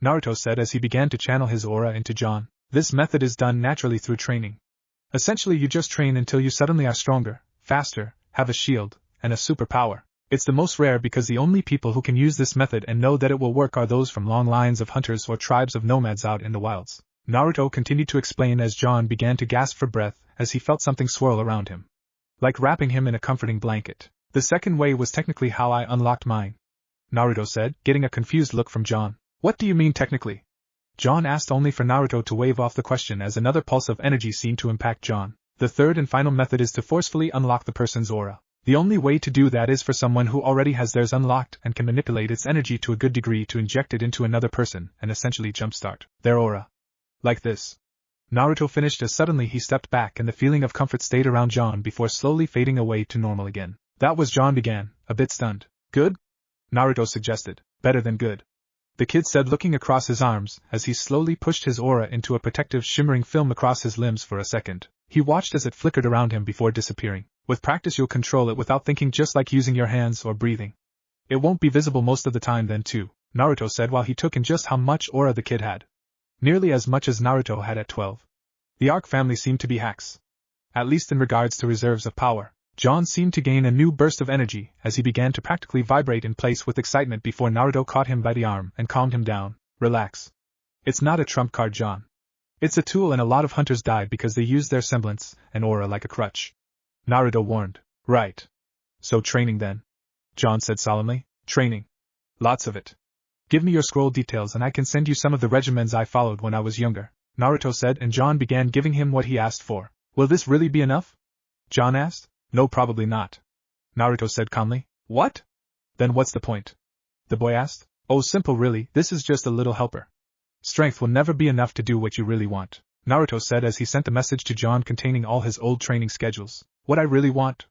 Speaker 1: Naruto said as he began to channel his aura into John. This method is done naturally through training. Essentially, you just train until you suddenly are stronger, faster, have a shield, and a superpower. It's the most rare because the only people who can use this method and know that it will work are those from long lines of hunters or tribes of nomads out in the wilds. Naruto continued to explain as John began to gasp for breath as he felt something swirl around him, like wrapping him in a comforting blanket. The second way was technically how I unlocked mine, Naruto said, getting a confused look from John. What do you mean technically? John asked, only for Naruto to wave off the question as another pulse of energy seemed to impact John. The third and final method is to forcefully unlock the person's aura. The only way to do that is for someone who already has theirs unlocked and can manipulate its energy to a good degree to inject it into another person and essentially jumpstart their aura. Like this. Naruto finished as suddenly he stepped back and the feeling of comfort stayed around John before slowly fading away to normal again. That was John began, a bit stunned. Good? Naruto suggested. Better than good, the kid said, looking across his arms as he slowly pushed his aura into a protective shimmering film across his limbs for a second. He watched as it flickered around him before disappearing. With practice you'll control it without thinking, just like using your hands or breathing. It won't be visible most of the time then too, Naruto said while he took in just how much aura the kid had. Nearly as much as Naruto had at 12. The Arc family seemed to be hacks. At least in regards to reserves of power. John seemed to gain a new burst of energy as he began to practically vibrate in place with excitement before Naruto caught him by the arm and calmed him down. Relax. It's not a trump card, John. It's a tool, and a lot of hunters died because they used their semblance and aura like a crutch. Naruto warned. Right. So training then? John said solemnly. Training. Lots of it. Give me your scroll details and I can send you some of the regimens I followed when I was younger, Naruto said, and John began giving him what he asked for. Will this really be enough? John asked. No, probably not, Naruto said calmly. What? Then what's the point? The boy asked. Oh, simple really, this is just a little helper. Strength will never be enough to do what you really want, Naruto said as he sent the message to John containing all his old training schedules. What I really want?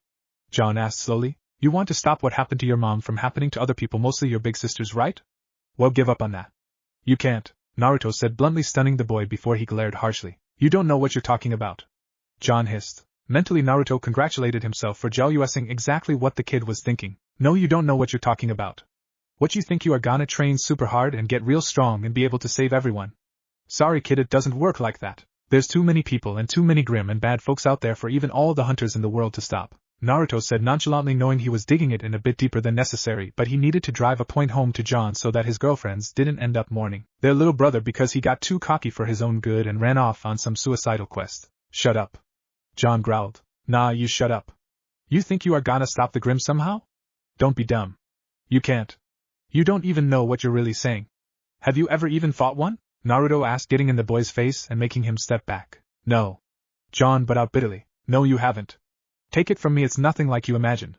Speaker 1: John asked slowly. You want to stop what happened to your mom from happening to other people, mostly your big sisters, right? Well, give up on that. You can't, Naruto said bluntly, stunning the boy before he glared harshly. You don't know what you're talking about. John hissed. Mentally, Naruto congratulated himself for guessing exactly what the kid was thinking. No, you don't know what you're talking about. What you think you are gonna train super hard and get real strong and be able to save everyone? Sorry kid, it doesn't work like that. There's too many people and too many grim and bad folks out there for even all the hunters in the world to stop. Naruto said nonchalantly, knowing he was digging it in a bit deeper than necessary, but he needed to drive a point home to John so that his girlfriends didn't end up mourning their little brother because he got too cocky for his own good and ran off on some suicidal quest. Shut up. John growled. Nah, you shut up. You think you are gonna stop the Grimm somehow? Don't be dumb. You can't. You don't even know what you're really saying. Have you ever even fought one? Naruto asked, getting in the boy's face and making him step back. No. John but out bitterly. No, you haven't. Take it from me, it's nothing like you imagined.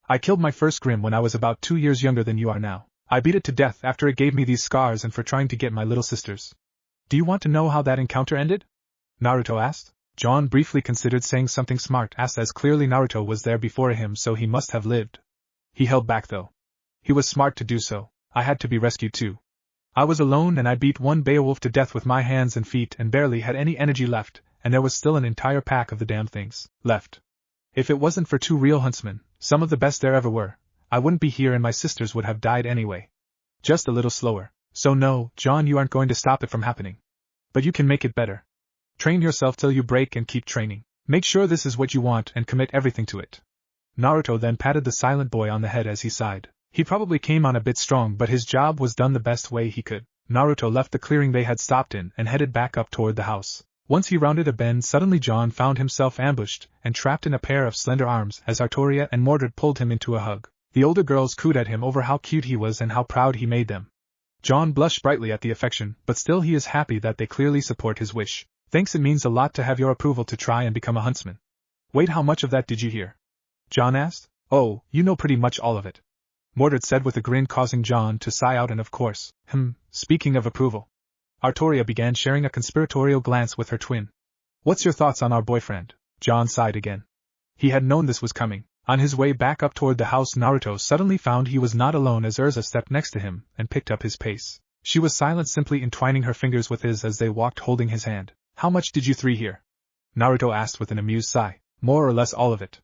Speaker 1: I killed my first Grimm when I was about 2 years younger than you are now. I beat it to death after it gave me these scars and for trying to get my little sisters. Do you want to know how that encounter ended? Naruto asked. John briefly considered saying something smart ass, as clearly Naruto was there before him, so he must have lived. He held back though. He was smart to do so. I had to be rescued too. I was alone and I beat one Beowulf to death with my hands and feet and barely had any energy left, and there was still an entire pack of the damn things left. If it wasn't for 2 real huntsmen, some of the best there ever were, I wouldn't be here and my sisters would have died anyway. Just a little slower. So no, John, you aren't going to stop it from happening. But you can make it better. Train yourself till you break and keep training. Make sure this is what you want and commit everything to it. Naruto then patted the silent boy on the head as he sighed. He probably came on a bit strong, but his job was done the best way he could. Naruto left the clearing they had stopped in and headed back up toward the house. Once he rounded a bend, suddenly John found himself ambushed and trapped in a pair of slender arms as Artoria and Mordred pulled him into a hug. The older girls cooed at him over how cute he was and how proud he made them. John blushed brightly at the affection, but still he is happy that they clearly support his wish. Thanks, it means a lot to have your approval to try and become a huntsman. Wait, how much of that did you hear? John asked. Oh, you know pretty much all of it. Mordred said with a grin, causing John to sigh out, and of course, speaking of approval. Artoria began sharing a conspiratorial glance with her twin. What's your thoughts on our boyfriend? John sighed again. He had known this was coming. On his way back up toward the house, Naruto suddenly found he was not alone as Urza stepped next to him and picked up his pace. She was silent, simply entwining her fingers with his as they walked holding his hand. How much did you 3 hear? Naruto asked with an amused sigh. More or less all of it.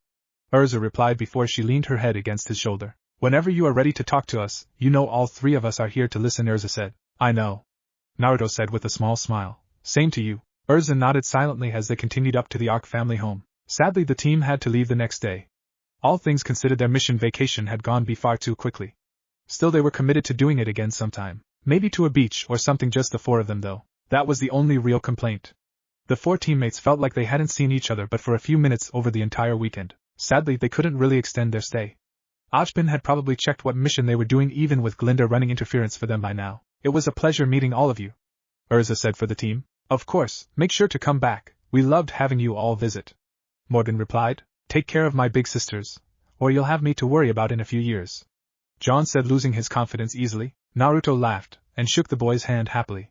Speaker 1: Urza replied before she leaned her head against his shoulder. Whenever you are ready to talk to us, you know all 3 of us are here to listen, Urza said. I know. Naruto said with a small smile. Same to you. Urza nodded silently as they continued up to the Arc family home. Sadly, the team had to leave the next day. All things considered, their mission vacation had gone by far too quickly. Still, they were committed to doing it again sometime. Maybe to a beach or something, just the 4 of them though. That was the only real complaint. The 4 teammates felt like they hadn't seen each other but for a few minutes over the entire weekend. Sadly, they couldn't really extend their stay. Ojpin had probably checked what mission they were doing, even with Glinda running interference for them by now. It was a pleasure meeting all of you, Urza said for the team. Of course, make sure to come back. We loved having you all visit. Morgan replied. Take care of my big sisters, or you'll have me to worry about in a few years. John said, losing his confidence easily. Naruto laughed and shook the boy's hand happily.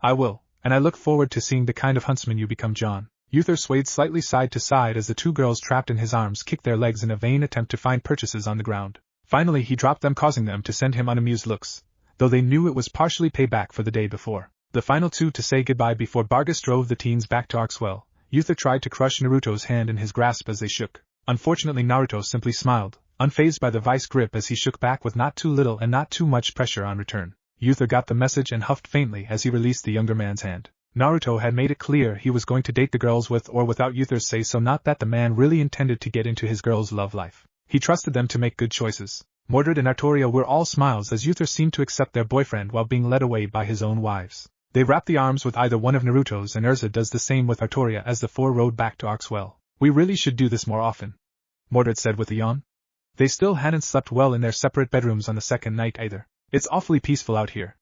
Speaker 1: I will, and I look forward to seeing the kind of huntsman you become, John. Uther swayed slightly side to side as the 2 girls trapped in his arms kicked their legs in a vain attempt to find purchases on the ground. Finally he dropped them, causing them to send him unamused looks, though they knew it was partially payback for the day before. The final 2 to say goodbye before Bargus drove the teens back to Arcswell. Uther tried to crush Naruto's hand in his grasp as they shook. Unfortunately, Naruto simply smiled, unfazed by the vice grip as he shook back with not too little and not too much pressure on return. Uther got the message and huffed faintly as he released the younger man's hand. Naruto had made it clear he was going to date the girls with or without Uther's say-so, not that the man really intended to get into his girls' love life. He trusted them to make good choices. Mordred and Artoria were all smiles as Uther seemed to accept their boyfriend while being led away by his own wives. They wrapped the arms with either one of Naruto's, and Urza does the same with Artoria as the 4 rode back to Arcswell. We really should do this more often, Mordred said with a yawn. They still hadn't slept well in their separate bedrooms on the second night either. It's awfully peaceful out here.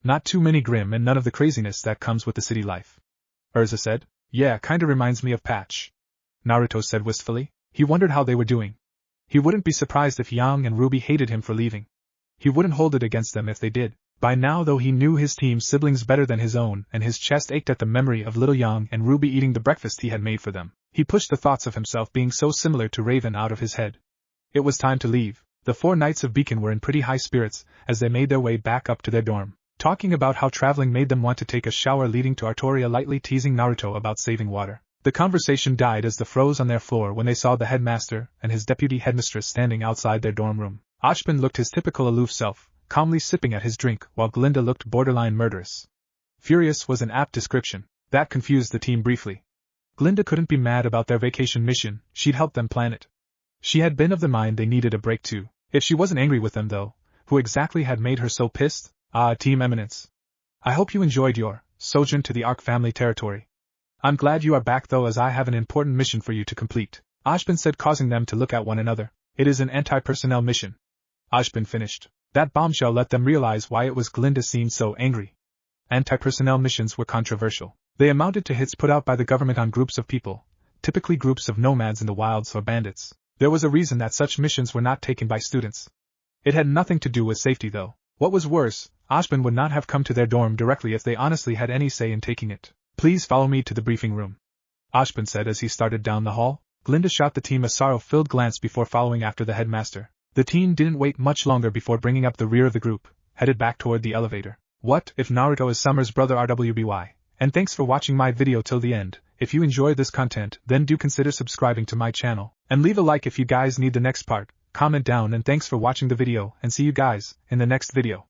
Speaker 1: Not too many Grimm and none of the craziness that comes with the city life. Urza said. Yeah, kinda reminds me of Patch. Naruto said wistfully. He wondered how they were doing. He wouldn't be surprised if Yang and RWBY hated him for leaving. He wouldn't hold it against them if they did. By now, though, he knew his team's siblings better than his own, and his chest ached at the memory of little Yang and RWBY eating the breakfast he had made for them. He pushed the thoughts of himself being so similar to Raven out of his head. It was time to leave. The 4 Knights of Beacon were in pretty high spirits as they made their way back up to their dorm. talking about how traveling made them want to take a shower, leading to Artoria lightly teasing Naruto about saving water. The conversation died as the froze on their floor when they saw the headmaster and his deputy headmistress standing outside their dorm room. Ashbin looked his typical aloof self, calmly sipping at his drink, while Glinda looked borderline murderous. Furious was an apt description. That confused the team briefly. Glinda couldn't be mad about their vacation mission, she'd helped them plan it. She had been of the mind they needed a break too. If she wasn't angry with them though, who exactly had made her so pissed? Team Eminence. I hope you enjoyed your sojourn to the Arc family territory. I'm glad you are back though, as I have an important mission for you to complete, Ashbin said, causing them to look at one another. It is an anti-personnel mission. Ashbin finished. That bombshell let them realize why it was Glinda seemed so angry. Anti-personnel missions were controversial. They amounted to hits put out by the government on groups of people, typically groups of nomads in the wilds or bandits. There was a reason that such missions were not taken by students. It had nothing to do with safety though. What was worse, Ashbin would not have come to their dorm directly if they honestly had any say in taking it. Please follow me to the briefing room, Ashbin said as he started down the hall. Glinda shot the team a sorrow-filled glance before following after the headmaster. The team didn't wait much longer before bringing up the rear of the group, headed back toward the elevator. What if Naruto is Summer's brother RWBY? And thanks for watching my video till the end. If you enjoy this content, then do consider subscribing to my channel, and leave a like if you guys need the next part. Comment down, and thanks for watching the video, and see you guys in the next video.